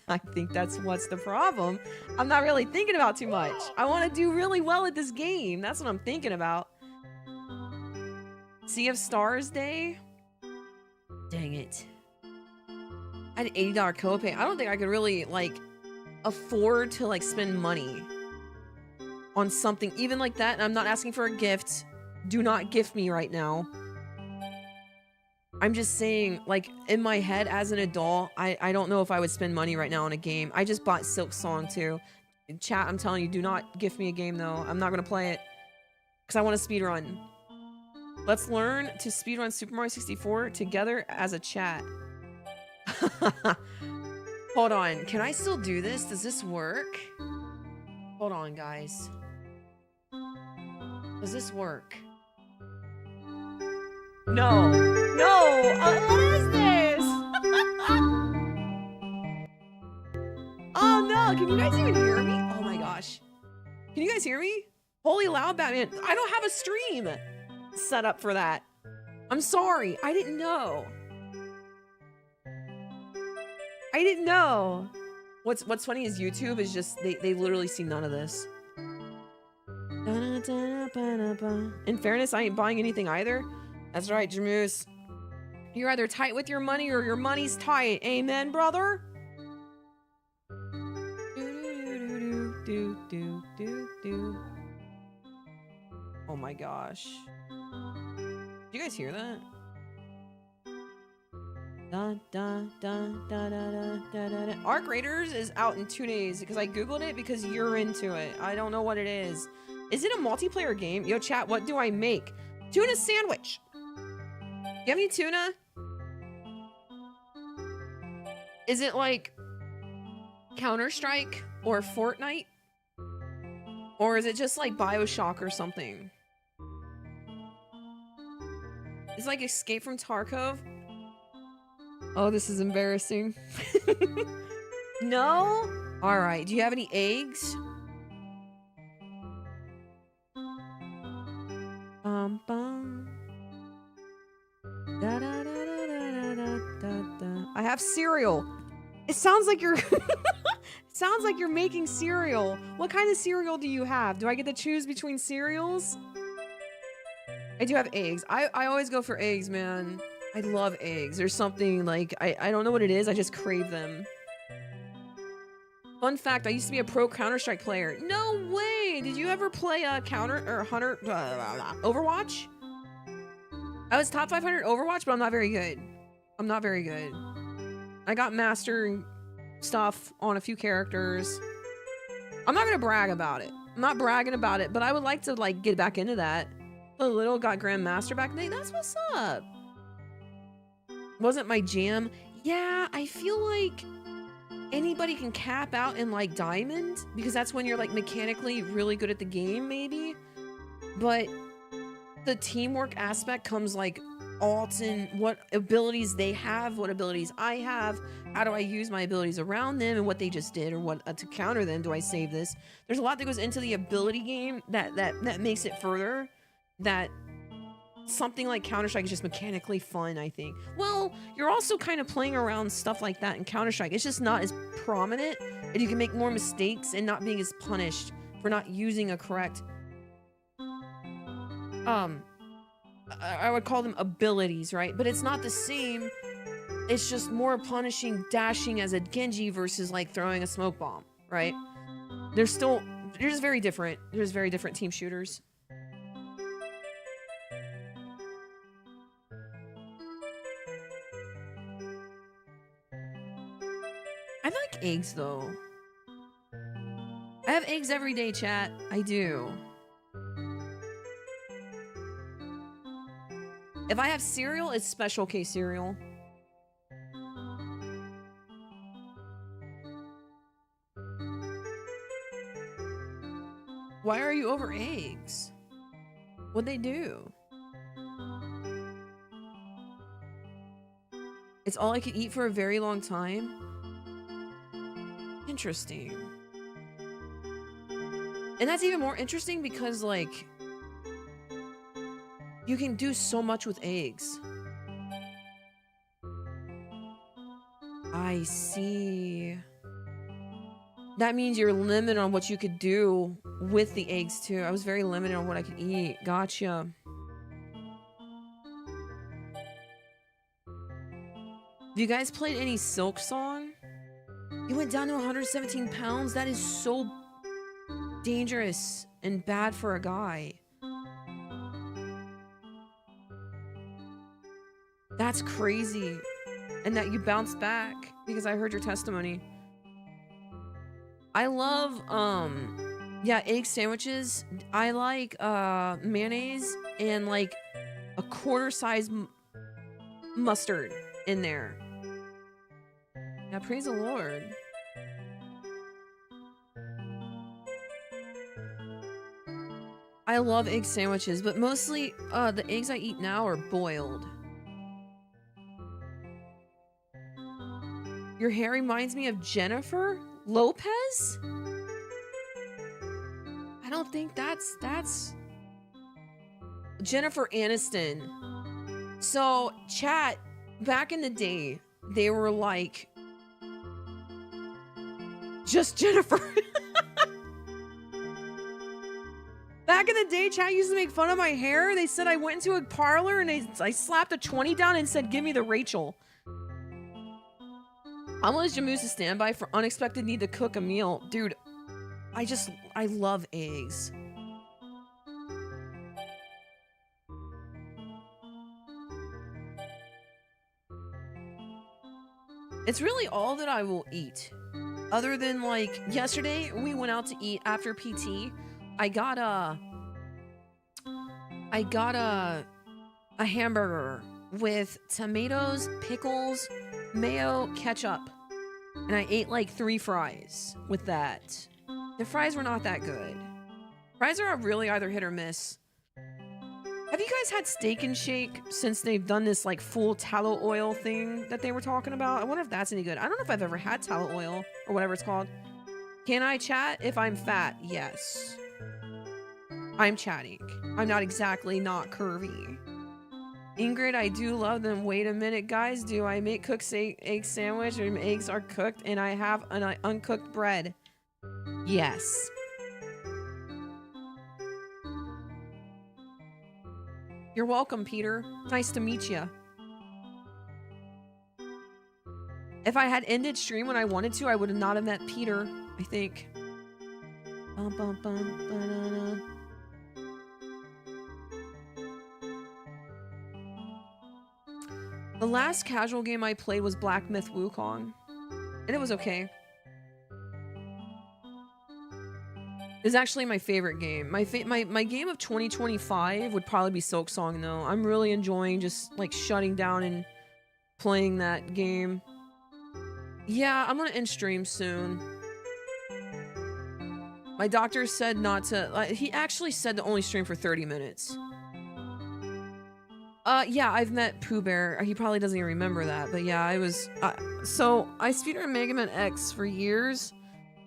I think that's what's the problem. I'm not really thinking about too much. I want to do really well at this game. That's what I'm thinking about. Sea of Stars Day? Dang it. I had an $80 copay. I don't think I could really, like, afford to, like, spend money on something even like that. And I'm not asking for a gift. Do not gift me right now. I'm just saying, like, in my head as an adult, I don't know if I would spend money right now on a game. I just bought Silk Song too. Chat, I'm telling you, do not gift me a game though. I'm not going to play it because I want to speedrun. Let's learn to speedrun Super Mario 64 together as a chat. Hold on. Can I still do this? Does this work? Hold on, guys. Does this work? No. No! What is this? Oh no! Can you guys even hear me? Oh my gosh. Can you guys hear me? Holy loud Batman. I don't have a stream set up for that. I'm sorry. I didn't know. I didn't know. What's funny is YouTube is just, they literally see none of this. In fairness, I ain't buying anything either. That's right, Jamoose. You're either tight with your money or your money's tight. Amen, brother? Oh my gosh. Did you guys hear that? Arc Raiders is out in 2 days because I googled it because you're into it. I don't know what it is. Is it a multiplayer game? Yo, chat, what do I make? Tuna sandwich. You have any tuna? Is it like Counter-Strike or Fortnite? Or is it just like BioShock or something? It's like Escape from Tarkov. Oh, this is embarrassing. No? Alright, do you have any eggs? Bum, bum. Da, da, da, da, da, da, da, da. I have cereal. It sounds like you're... sounds like you're making cereal. What kind of cereal do you have? Do I get to choose between cereals? I do have eggs. I always go for eggs, man. I love eggs. There's something like, I don't know what it is. I just crave them. Fun fact, I used to be a pro Counter-Strike player. No way! Did you ever play Overwatch? I was top 500 Overwatch, but I'm not very good. I'm not very good. I got master stuff on a few characters. I'm not gonna brag about it. I'm not bragging about it, but I would like to like get back into that. A little got Grandmaster back then. That's what's up. Wasn't my jam. Yeah, I feel like anybody can cap out in like Diamond because that's when you're like mechanically really good at the game, maybe. But the teamwork aspect comes like alts and what abilities they have, what abilities I have, how do I use my abilities around them and what they just did or what to counter them. Do I save this? There's a lot that goes into the ability game that makes it further. That something like Counter-Strike is just mechanically fun, I think. Well, you're also kind of playing around stuff like that in Counter-Strike. It's just not as prominent, and you can make more mistakes and not being as punished for not using a correct... I would call them abilities, right? But it's not the same. It's just more punishing dashing as a Genji versus like throwing a smoke bomb, right? They're just very different. There's very different team shooters. I like eggs, though. I have eggs every day, chat. I do. If I have cereal, it's Special K cereal. Why are you over eggs? What'd they do? It's all I could eat for a very long time? Interesting. And that's even more interesting because, like, you can do so much with eggs. I see. That means you're limited on what you could do with the eggs, too. I was very limited on what I could eat. Gotcha. Have you guys played any Silk Song? You went down to 117 pounds? That is so dangerous and bad for a guy. That's crazy. And that you bounced back because I heard your testimony. I love, yeah, egg sandwiches. I like, mayonnaise and like a quarter size mustard in there. Yeah, praise the Lord. I love egg sandwiches, but mostly the eggs I eat now are boiled. Your hair reminds me of Jennifer Lopez? I don't think that's Jennifer Aniston. So, chat, back in the day, they were like, just Jennifer. Back in the day, chat used to make fun of my hair. They said I went into a parlor and I slapped a 20 down and said, give me the Rachel. I'm gonna Jamusa standby for unexpected need to cook a meal. Dude, I love eggs. It's really all that I will eat. Other than, like, yesterday we went out to eat after PT. I got a hamburger with tomatoes, pickles, mayo, ketchup. And I ate like 3 fries with that. The fries were not that good. Fries are really either hit or miss. Have you guys had Steak and Shake since they've done this like full tallow oil thing that they were talking about? I wonder if that's any good. I don't know if I've ever had tallow oil or whatever it's called. Can I chat if I'm fat? Yes. I'm chatting. I'm not exactly not curvy. Ingrid, I do love them. Wait a minute, guys. Do I make cooked egg sandwich or eggs are cooked and I have an uncooked bread? Yes. You're welcome, Peter. Nice to meet you. If I had ended stream when I wanted to, I would have not have met Peter, I think. Bum, bum, bum, ba-da-da. The last casual game I played was Black Myth Wukong, and it was okay. It's actually my favorite game. My game of 2025 would probably be Silksong though. I'm really enjoying just like shutting down and playing that game. Yeah, I'm gonna end stream soon. My doctor said not to, he actually said to only stream for 30 minutes. Yeah, I've met Pooh Bear. He probably doesn't even remember that, but yeah, I was, so I speedrun Mega Man X for years,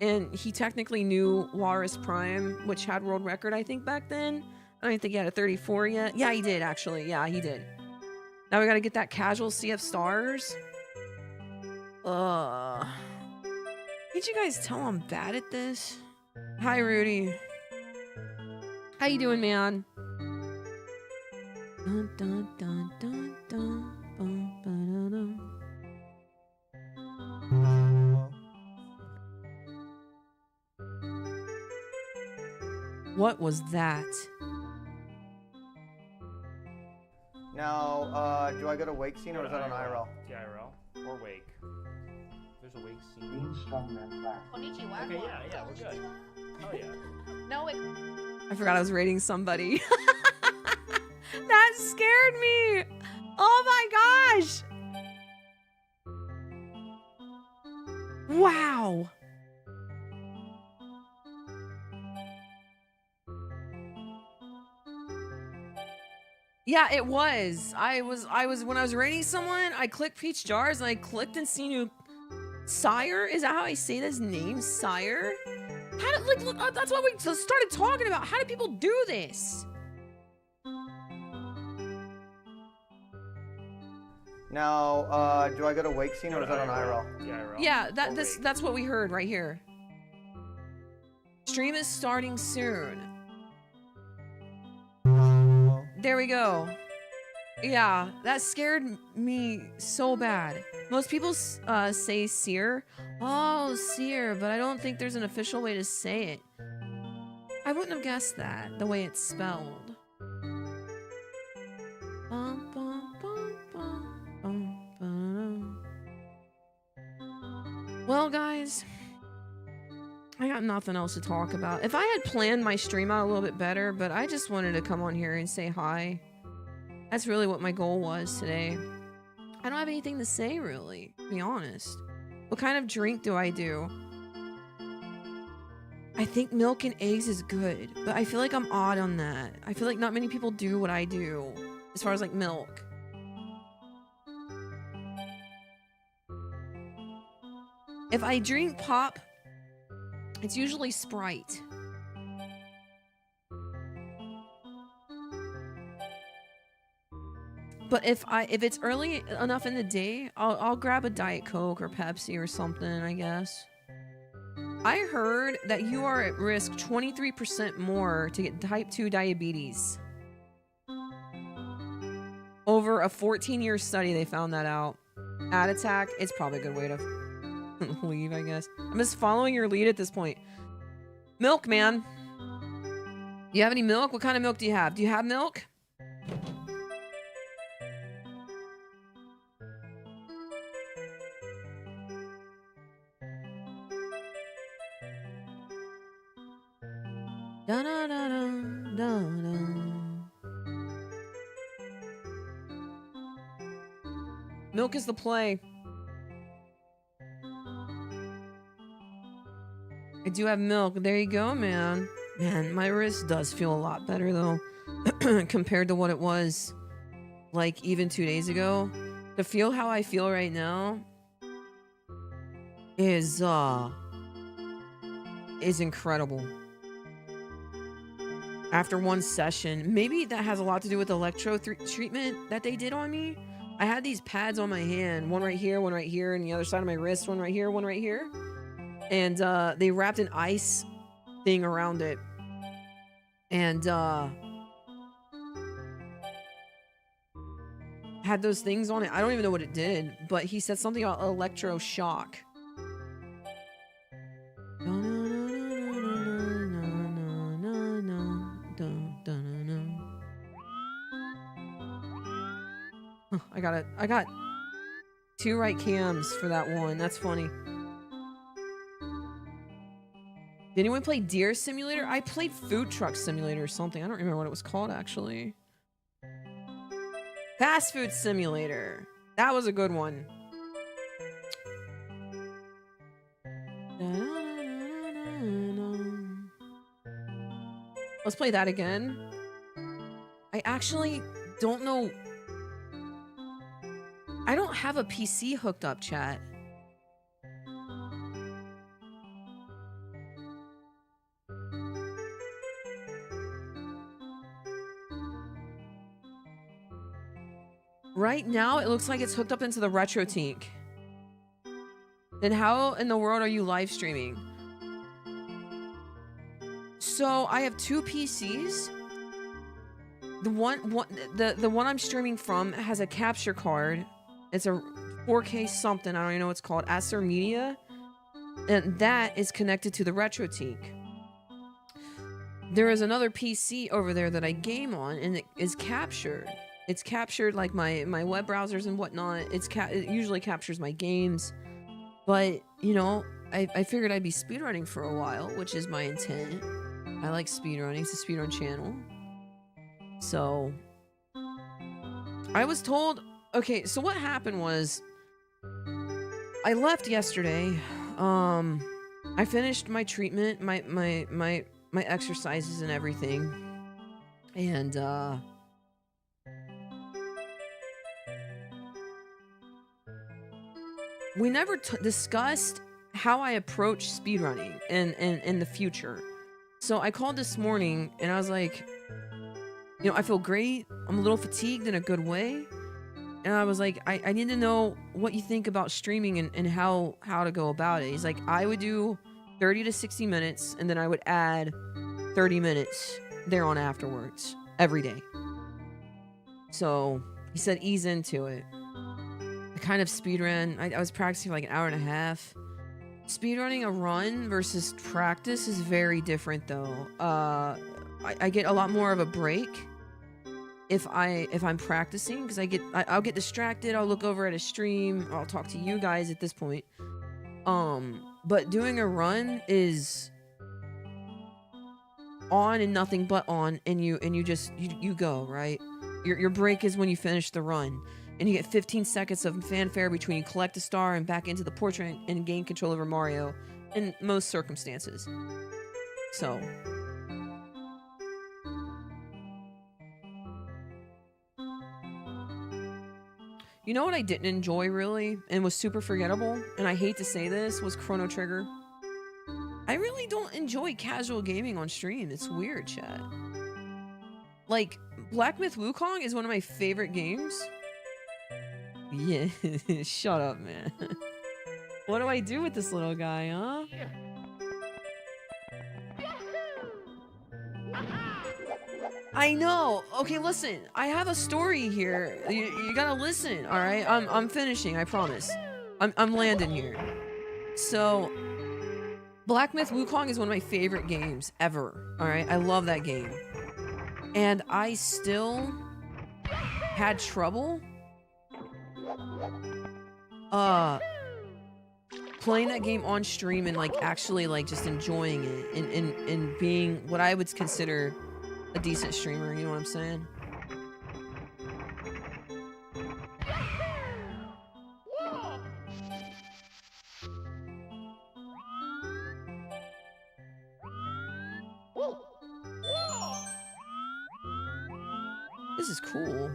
and he technically knew Walrus Prime, which had world record, I think, back then. I don't think he had a 34 yet. Yeah, he did, actually. Yeah, he did. Now we gotta get that casual CF stars. Can't you guys tell I'm bad at this? Hi, Rudy. How you doing, man? Dun, dun, dun, dun, dun, bum, ba-da-dum. What was that? Now, do I go to wake scene or is that on IRL? IRL or wake. There's a wake scene. Konnichiwa. Okay, yeah, we're good. Oh yeah. No, it. I forgot I was rating somebody. That scared me. Oh my gosh. Wow. Yeah, it was. I was when I was rating someone, I clicked Peach Jars and I clicked and seen who Sire. Is that how I say this name? Sire? How did, like, look, that's what we started talking about. How do people do this? Now, do I go to wake scene or is that on IRL? Yeah, that's what we heard right here. Stream is starting soon. There we go. Yeah, that scared me so bad. Most people say seer. Oh, seer, but I don't think there's an official way to say it. I wouldn't have guessed that, the way it's spelled. Bum, bum, bum, bum, bum, bum. Well, guys, I got nothing else to talk about. If I had planned my stream out a little bit better, but I just wanted to come on here and say hi. That's really what my goal was today. I don't have anything to say, really, to be honest. What kind of drink do I do? I think milk and eggs is good, but I feel like I'm odd on that. I feel like not many people do what I do as far as like milk. If I drink pop, it's usually Sprite. But if it's early enough in the day, I'll grab a Diet Coke or Pepsi or something, I guess. I heard that you are at risk 23% more to get type 2 diabetes. Over a 14-year study, they found that out. Ad attack, it's probably a good way to leave, I guess. I'm just following your lead at this point. Milk, man. Do you have any milk? What kind of milk do you have? Do you have milk? Da da da da da da. Milk is the play. I do have milk. There you go, man. Man, my wrist does feel a lot better though, compared to what it was like even 2 days ago. To feel how I feel right now is incredible. After one session, maybe that has a lot to do with the electro treatment that they did on me. I had these pads on my hand, one right here, and the other side of my wrist, one right here, one right here. And they wrapped an ice thing around it. And had those things on it. I don't even know what it did, but he said something about electroshock. I got 2 right cams for that one. That's funny. Did anyone play Deer Simulator? I played Food Truck Simulator or something. I don't remember what it was called, actually. Fast Food Simulator. That was a good one. Let's play that again. I actually don't know. I don't have a PC hooked up, chat. Right now, it looks like it's hooked up into the Retro Tink. Then how in the world are you live streaming? So I have 2 PCs. The one I'm streaming from has a capture card. It's a 4K something. I don't even know what it's called. Acer Media. And that is connected to the Retro Tink. There is another PC over there that I game on, and it is captured. It's captured like my web browsers and whatnot. It usually captures my games. But, you know, I figured I'd be speedrunning for a while, which is my intent. I like speedrunning. It's a speedrun channel. So, I was told... Okay, so what happened was... I left yesterday. I finished my treatment, my exercises and everything. And, we never discussed how I approach speedrunning in the future. So I called this morning and I was like, you know, I feel great. I'm a little fatigued in a good way. And I was like, I need to know what you think about streaming and how to go about it. He's like, I would do 30 to 60 minutes and then I would add 30 minutes there on afterwards every day. So he said, ease into it. I kind of speedrun. I was practicing for like an hour and a half. Speedrunning a run versus practice is very different though. I get a lot more of a break if I'm practicing, because I'll get distracted. I'll look over at a stream. I'll talk to you guys at this point. But doing a run is on and nothing but on, and you go, right? Your break is when you finish the run. And you get 15 seconds of fanfare between you collect a star and back into the portrait and gain control over Mario in most circumstances. So. You know what I didn't enjoy really and was super forgettable, and I hate to say this, was Chrono Trigger. I really don't enjoy casual gaming on stream. It's weird, chat. Like, Black Myth Wukong is one of my favorite games. Yeah, shut up, man. What do I do with this little guy, huh? I know. Okay, listen. I have a story here. You gotta listen. All right. I'm finishing. I promise. I'm landing here. So, Black Myth Wukong is one of my favorite games ever. All right. I love that game, and I still had trouble playing that game on stream and like actually like just enjoying it and being what I would consider a decent streamer, you know what I'm saying? This is cool.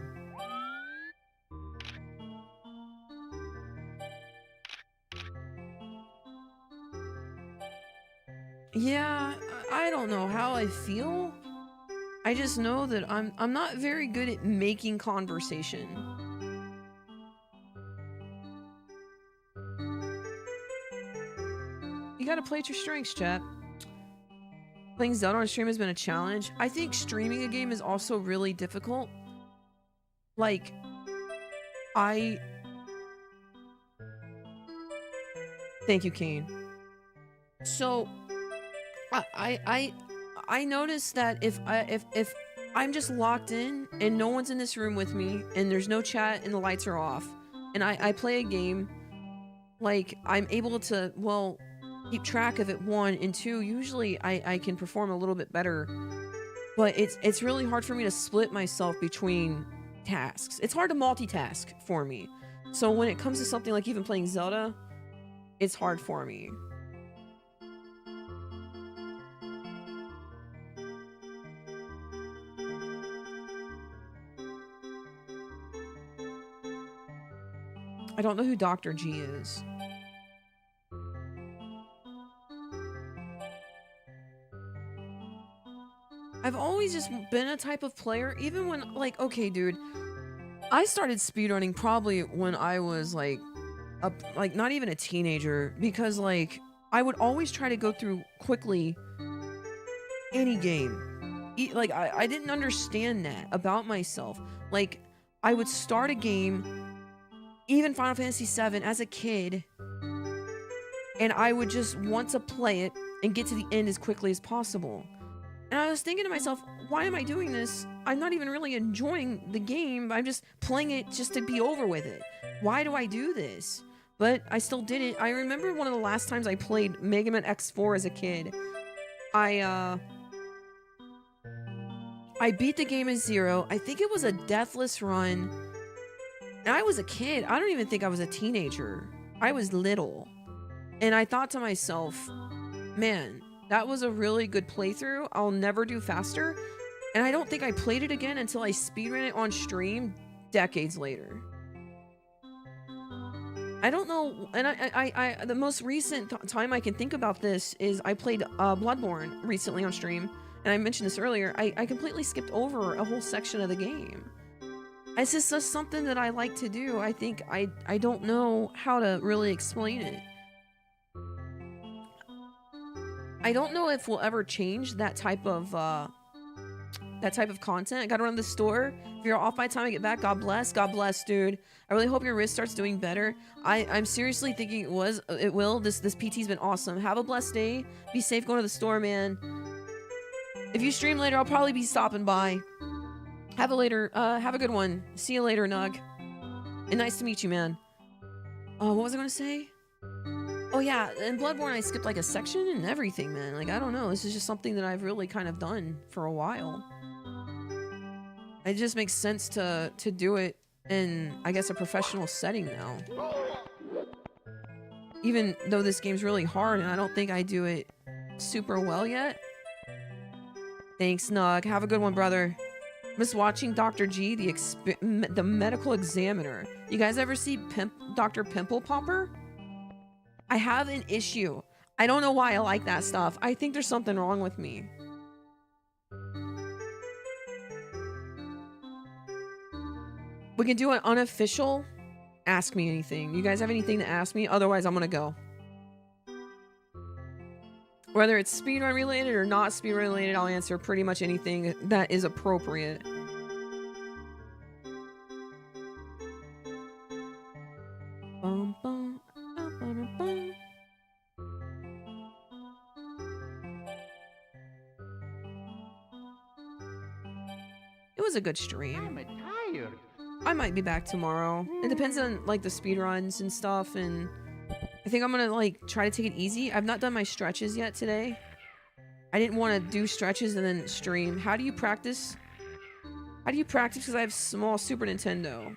Yeah, I don't know how I feel. I just know that I'm not very good at making conversation. You gotta play to your strengths, chat. Playing Zelda on stream has been a challenge. I think streaming a game is also really difficult. Like, Thank you, Kane. So, I noticed that if I'm just locked in and no one's in this room with me and there's no chat and the lights are off and I play a game, like I'm able to, well, keep track of it, one, and two, usually I can perform a little bit better, but it's really hard for me to split myself between tasks. It's hard to multitask for me. So when it comes to something like even playing Zelda, it's hard for me. I don't know who Dr. G is. I've always just been a type of player, even when, like, okay, dude, I started speedrunning probably when I was, like, not even a teenager, because, like, I would always try to go through quickly any game. Like, I didn't understand that about myself. Like, I would start a game, even Final Fantasy VII as a kid, and I would just want to play it and get to the end as quickly as possible. And I was thinking to myself, why am I doing this? I'm not even really enjoying the game. I'm just playing it just to be over with it. Why do I do this? But I still did it. I remember one of the last times I played Mega Man X4 as a kid. I beat the game as Zero. I think it was a deathless run. And I was a kid. I don't even think I was a teenager. I was little. And I thought to myself, man, that was a really good playthrough. I'll never do faster. And I don't think I played it again until I speedran it on stream decades later. I don't know. And I the most recent time I can think about this is I played Bloodborne recently on stream. And I mentioned this earlier. I completely skipped over a whole section of the game. It's just something that I like to do. I think I don't know how to really explain it. I don't know if we'll ever change that type of content. I gotta run to the store. If you're off by the time I get back, God bless. God bless, dude. I really hope your wrist starts doing better. I'm seriously thinking it will. This PT's been awesome. Have a blessed day. Be safe going to the store, man. If you stream later, I'll probably be stopping by. Have a good one. See you later, Nug. And nice to meet you, man. What was I gonna say? Oh yeah, in Bloodborne I skipped like a section and everything, man. Like, I don't know. This is just something that I've really kind of done for a while. It just makes sense to do it in, I guess, a professional setting now. Even though this game's really hard and I don't think I do it super well yet. Thanks, Nug. Have a good one, brother. Miss watching Dr. G, the medical examiner. You guys ever see Dr. Pimple Popper? I have an issue. I don't know why I like that stuff. I think there's something wrong with me. We can do an unofficial ask me anything. You guys have anything to ask me? Otherwise, I'm gonna go. Whether it's speedrun related or not speedrun related, I'll answer pretty much anything that is appropriate. Bum, bum, bum, bum, bum. It was a good stream. I'm tired. I might be back tomorrow. It depends on like the speedruns and stuff, and I think I'm gonna like try to take it easy. I've not done my stretches yet today. I didn't want to do stretches and then stream. How do you practice? How do you practice? Because I have small Super Nintendo.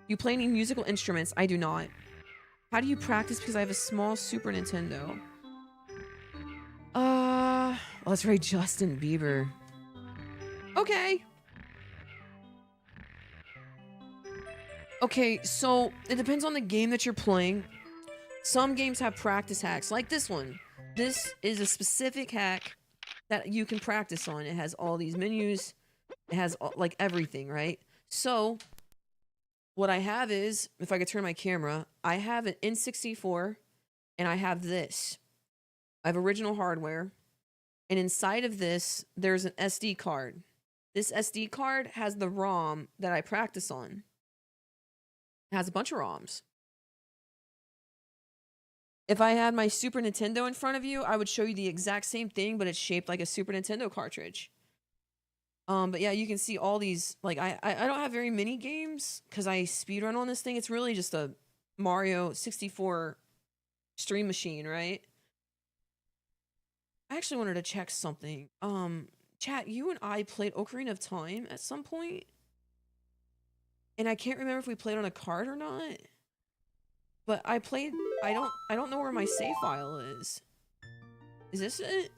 You play any musical instruments? I do not. How do you practice? Because I have a small Super Nintendo. Let's rate Justin Bieber. Okay. Okay, so it depends on the game that you're playing. Some games have practice hacks, like this one. This is a specific hack that you can practice on. It has all these menus. It has like everything, right? So what I have is, if I could turn my camera, I have an N64 and I have this. I have original hardware. And inside of this, there's an SD card. This SD card has the ROM that I practice on. It has a bunch of ROMs. If I had my Super Nintendo in front of you, I would show you the exact same thing, but it's shaped like a Super Nintendo cartridge. But yeah, you can see all these, like, I don't have very many games because I speedrun on this thing. It's really just a Mario 64 stream machine, right? I actually wanted to check something. Chat, you and I played Ocarina of Time at some point. And I can't remember if we played on a card or not. But I played, I don't know where my save file is. Is this it?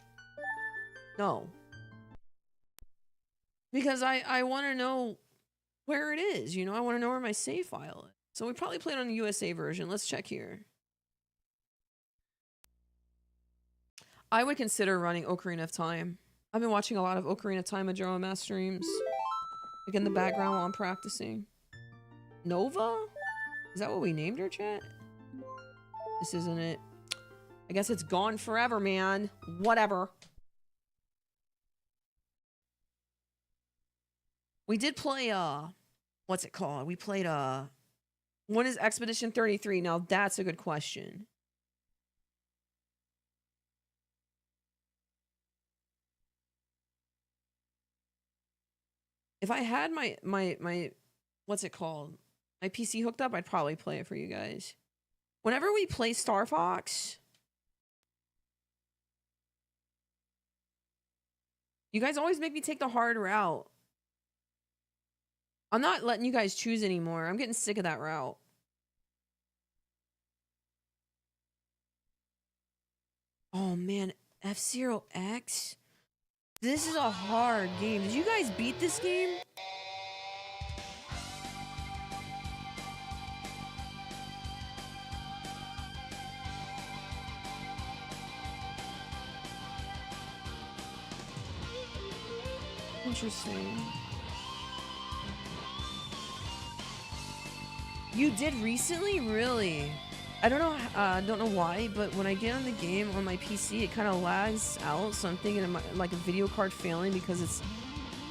No. Because I want to know where it is, you know? I want to know where my save file is. So we probably played on the USA version. Let's check here. I would consider running Ocarina of Time. I've been watching a lot of Ocarina of Time Majora Mass streams. Like in the background while I'm practicing. Nova? Is that what we named her, chat? This isn't it. I guess it's gone forever, man. Whatever. We did play, what's it called? We played, what is Expedition 33? Now, that's a good question. If I had my what's it called? My PC hooked up, I'd probably play it for you guys. Whenever we play Star Fox, you guys always make me take the hard route. I'm not letting you guys choose anymore. I'm getting sick of that route. Oh man, fzero X? This is a hard game. Did you guys beat this game? Interesting. You did recently? Really? I don't know why, but when I get on the game on my PC, it kind of lags out. So I'm thinking of like a video card failing because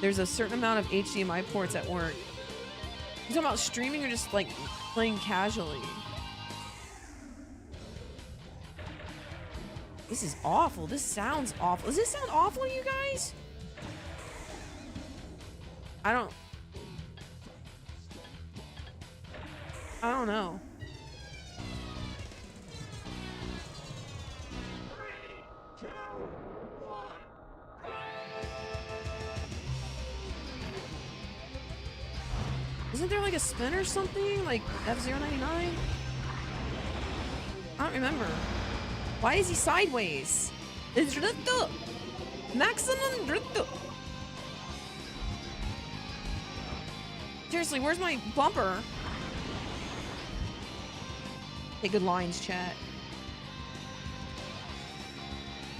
there's a certain amount of HDMI ports at work. You talking about streaming or just like playing casually? This is awful. This sounds awful. Does this sound awful to you guys? I don't know. Isn't there like a spin or something? Like F099? I don't remember. Why is he sideways? Maximum drift. Seriously, where's my bumper? Hey, good lines, chat.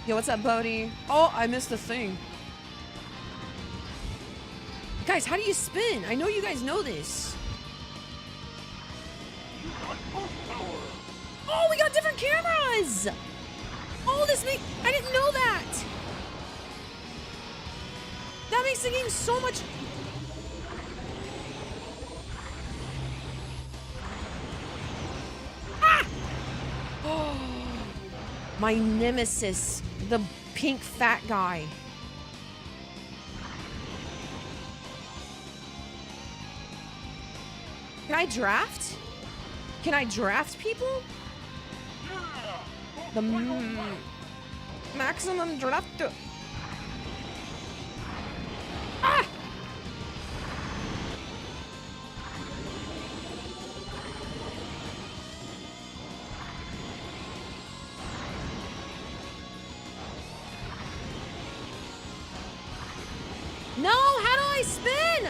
Yo, what's up, Bodie? Oh, I missed a thing. Guys, how do you spin? I know you guys know this. Oh, we got different cameras! Oh, I didn't know that! That makes the game so much... Ah! Oh, my nemesis, the pink fat guy. Can I draft? Can I draft people? The maximum draft. Ah! No, how do I spin?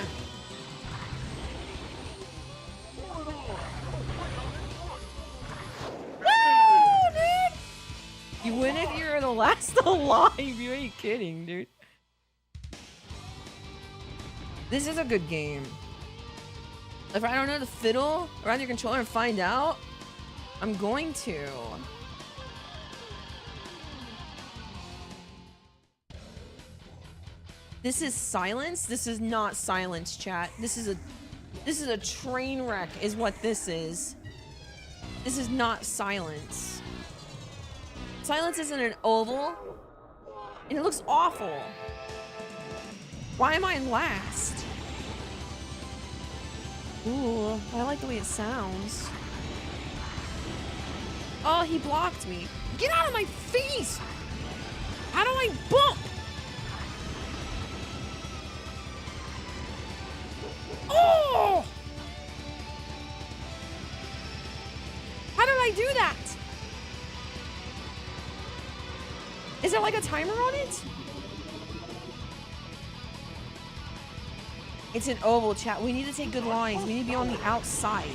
You win if you're the last alive. You ain't kidding, dude. This is a good game. If I don't know to fiddle around your controller and find out, I'm going to. This is silence. This is not silence, chat. This is a train wreck is what this is. This is not silence. Silence isn't an oval, and it looks awful. Why am I last? Ooh, I like the way it sounds. Oh, he blocked me. Get out of my face! How do I bump? Oh! How did I do that? Is there like a timer on it? It's an oval, chat. We need to take good lines. We need to be on the outside.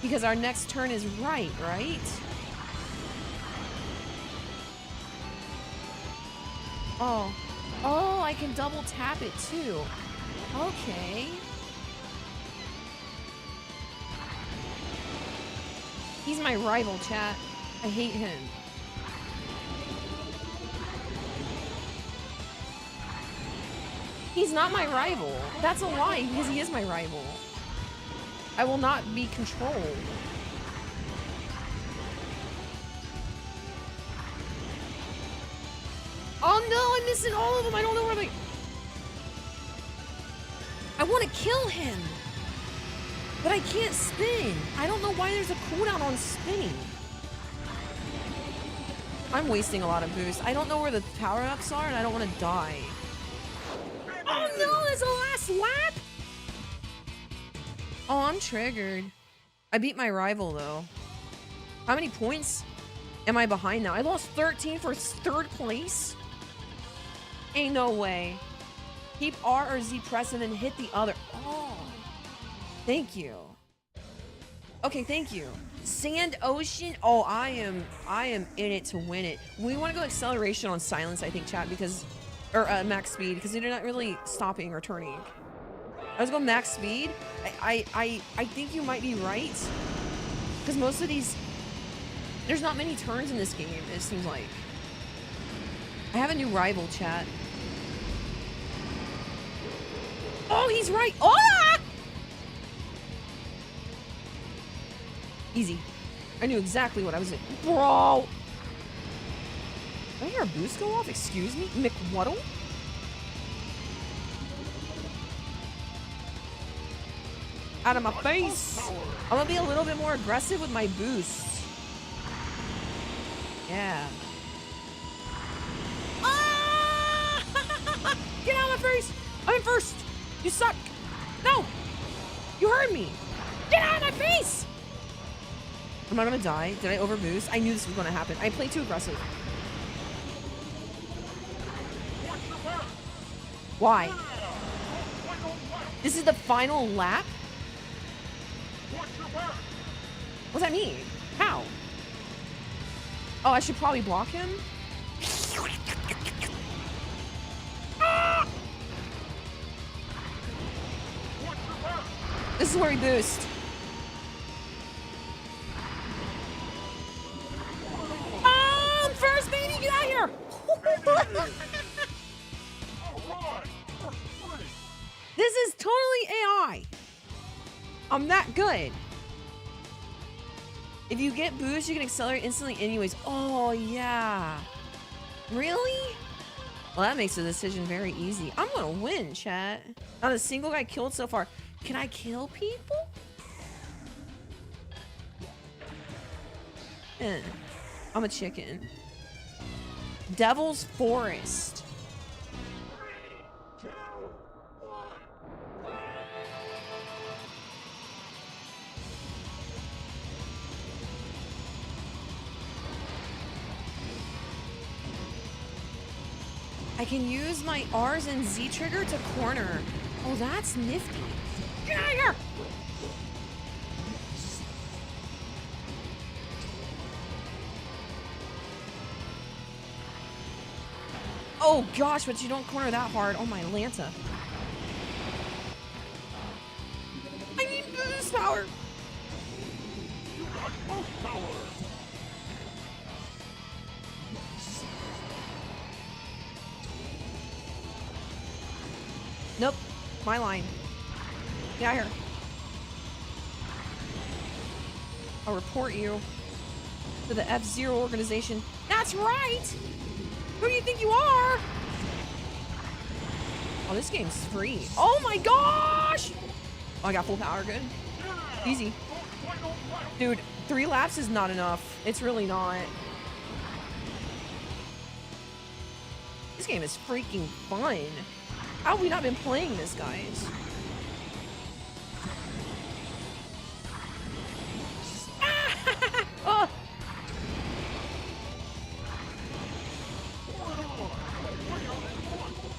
Because our next turn is right? Oh. Oh, I can double tap it too. Okay. He's my rival, chat. I hate him. He's not my rival. That's a lie, because he is my rival. I will not be controlled. Oh no, I'm missing all of them. I don't know where they... I want to kill him. But I can't spin. I don't know why there's a cooldown on spinning. I'm wasting a lot of boost. I don't know where the power-ups are, and I don't want to die. Oh no, there's a last lap? Oh, I'm triggered. I beat my rival, though. How many points am I behind now? I lost 13 for third place? Ain't no way. Keep R or Z pressed and then hit the other. Oh, thank you. Okay, thank you. Sand Ocean. Oh, I am in it to win it. We want to go acceleration on silence, I think, chat, because... Or max speed, because they're not really stopping or turning. I was going max speed. I think you might be right. Because most of these... There's not many turns in this game, it seems like. I have a new rival, chat. Oh, he's right. Oh! Easy. I knew exactly what I was doing. Bro! Did I hear a boost go off? Excuse me? McWaddle? Out of my face! I'm gonna be a little bit more aggressive with my boosts. Yeah. Ah! Get out of my face! I'm in first! You suck! No! You heard me! Get out of my face! Am I gonna die? Did I overboost? I knew this was gonna happen. I played too aggressive. Why? This is the final lap? What's that mean? How? Oh, I should probably block him? Ah! This is where we boost. I'm first, baby! Get out of here! This is totally AI. I'm that good. If you get boost, you can accelerate instantly anyways. Oh, yeah. Really? Well, that makes the decision very easy. I'm gonna win, chat. Not a single guy killed so far. Can I kill people? I'm a chicken. Devil's Forest. I can use my R's and Z trigger to corner. Oh, that's nifty. Get out of here! Oh gosh, but you don't corner that hard. Oh my Lanta. I need boost power. Nope. My line. Get out of here. I'll report you to the fzero organization. That's right! Who do you think you are? Oh, this game's free. Oh my gosh! Oh, I got full power. Good. Easy. Dude, 3 laps is not enough. It's really not. This game is freaking fun. How have we not been playing this, guys? Oh.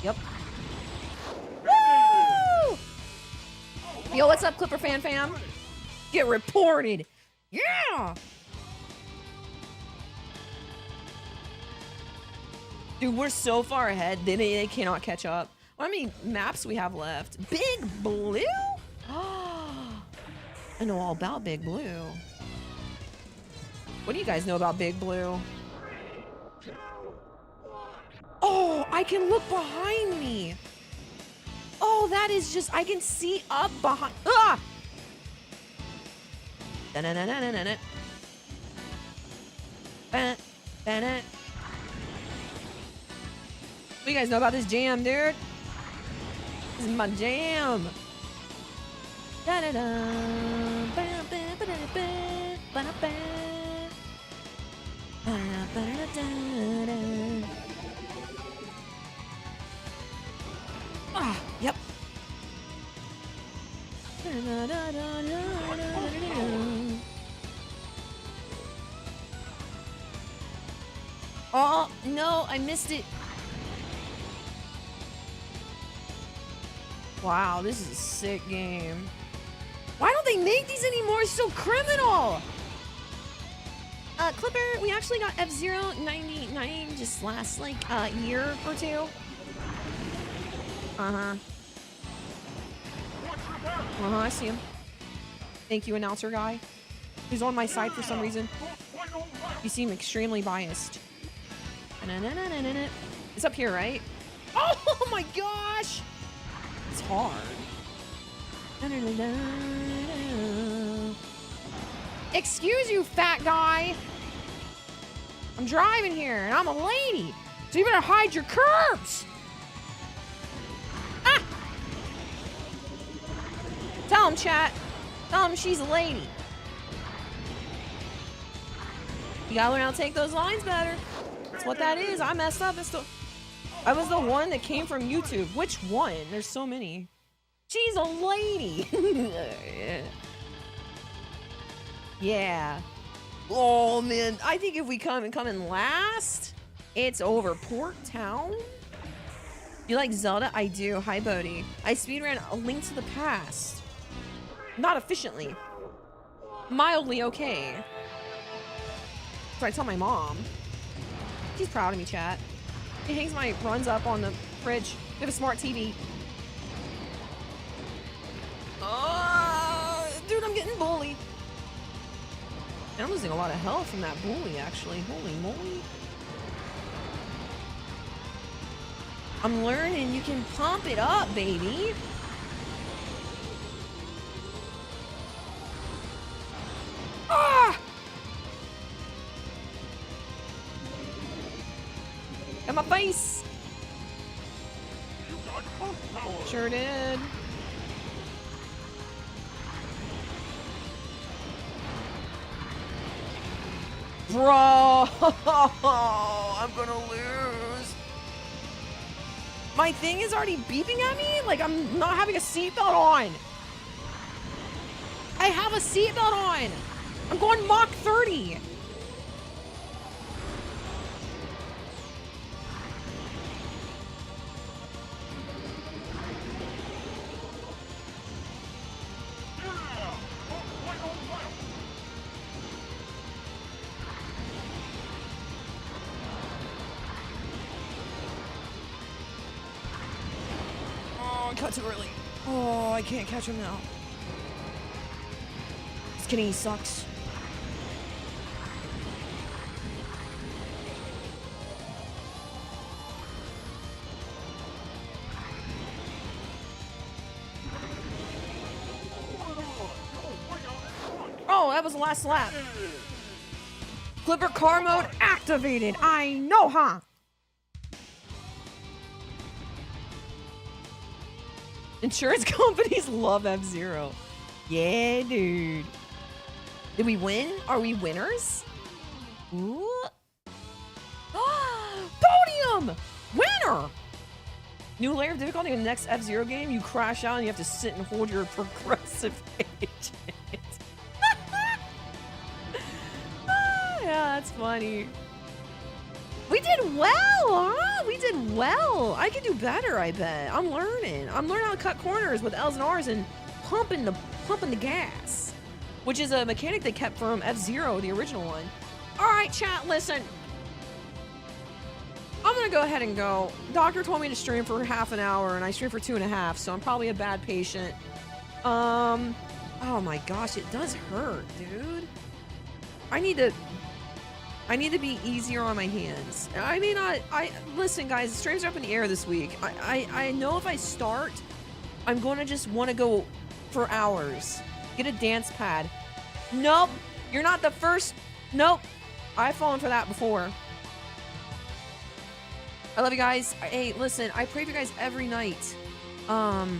Yep. Woo! Yo, what's up, Clipper fan fam? Get reported. Yeah! Dude, we're so far ahead, they cannot catch up. How many maps we have left? Big Blue? Oh, I know all about Big Blue. What do you guys know about Big Blue? Oh, I can look behind me. Oh, that is just, I can see up behind. Ah! Da-na-na-na-na-na. Ba-na-na. What do you guys know about this jam, dude? This is my jam. Da-da-da. Ba-ba-ba-da-ba. Ba-da-ba. Ba-da-ba-da-da-da. Ah, yep. Oh, no, I missed it. Wow, this is a sick game. Why don't they make these anymore? It's so criminal. Clipper, we actually got fzero 99 just last, like, year or two. Uh-huh. Uh-huh, I see him. Thank you, announcer guy. Who's on my side for some reason. You seem extremely biased. It's up here, right? Oh my gosh! It's hard. Excuse you, fat guy. I'm driving here, and I'm a lady. So you better hide your curves. Ah! Tell him, chat. Tell him she's a lady. You gotta learn how to take those lines better. That's what that is. I messed up. I was the one that came from YouTube. Which one? There's so many. She's a lady. Yeah. Oh man, I think if we come in last, it's over. Port Town? You like Zelda? I do. Hi, Bodhi. I speedran A Link to the Past. Not efficiently. Mildly okay. So I tell my mom. She's proud of me, chat. She hangs my runs up on the fridge. We have a smart TV. Dude, I'm getting bullied. And I'm losing a lot of health from that bully, actually. Holy moly. I'm learning you can pump it up, baby. Ah! Got my face. Sure did. Bro, I'm gonna lose. My thing is already beeping at me? Like I'm not having a seatbelt on. I have a seatbelt on. I'm going Mach 30. Cut too early. Oh, I can't catch him now. Skinny sucks. Oh, that was the last lap. Clipper car mode activated. I know, huh? Insurance companies love F-Zero. Yeah, dude. Did we win? Are we winners? Ooh. Podium! Winner! New layer of difficulty in the next F-Zero game. You crash out and you have to sit and hold your progressive agent. Yeah, that's funny. We did well, huh? We did well. I could do better, I bet. I'm learning. I'm learning how to cut corners with L's and R's and pumping the gas, which is a mechanic they kept from F-Zero, the original one. All right, chat, listen. I'm gonna go ahead and go. Doctor told me to stream for half an hour, and I streamed for 2.5, so I'm probably a bad patient. Oh my gosh, it does hurt, dude. I need to be easier on my hands. I may not, listen guys, the streams are up in the air this week. I know if I start, I'm gonna just wanna go for hours. Get a dance pad. Nope, you're not the first. Nope, I've fallen for that before. I love you guys. Hey, listen, I pray for you guys every night. I'm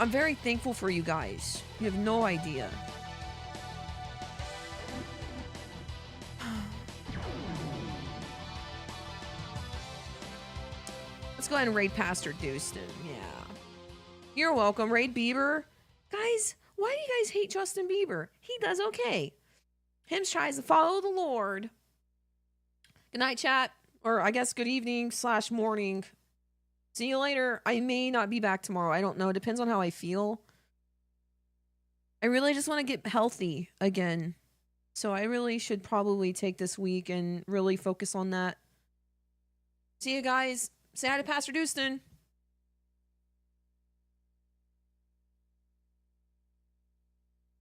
very thankful for you guys. You have no idea. Let's go ahead and raid Pastor Dustin. Yeah. You're welcome. Raid Bieber. Guys, why do you guys hate Justin Bieber? He does okay. Him tries to follow the Lord. Good night, chat. Or I guess good evening / morning. See you later. I may not be back tomorrow. I don't know. It depends on how I feel. I really just want to get healthy again. So I really should probably take this week and really focus on that. See you guys. Say hi to Pastor Dustin.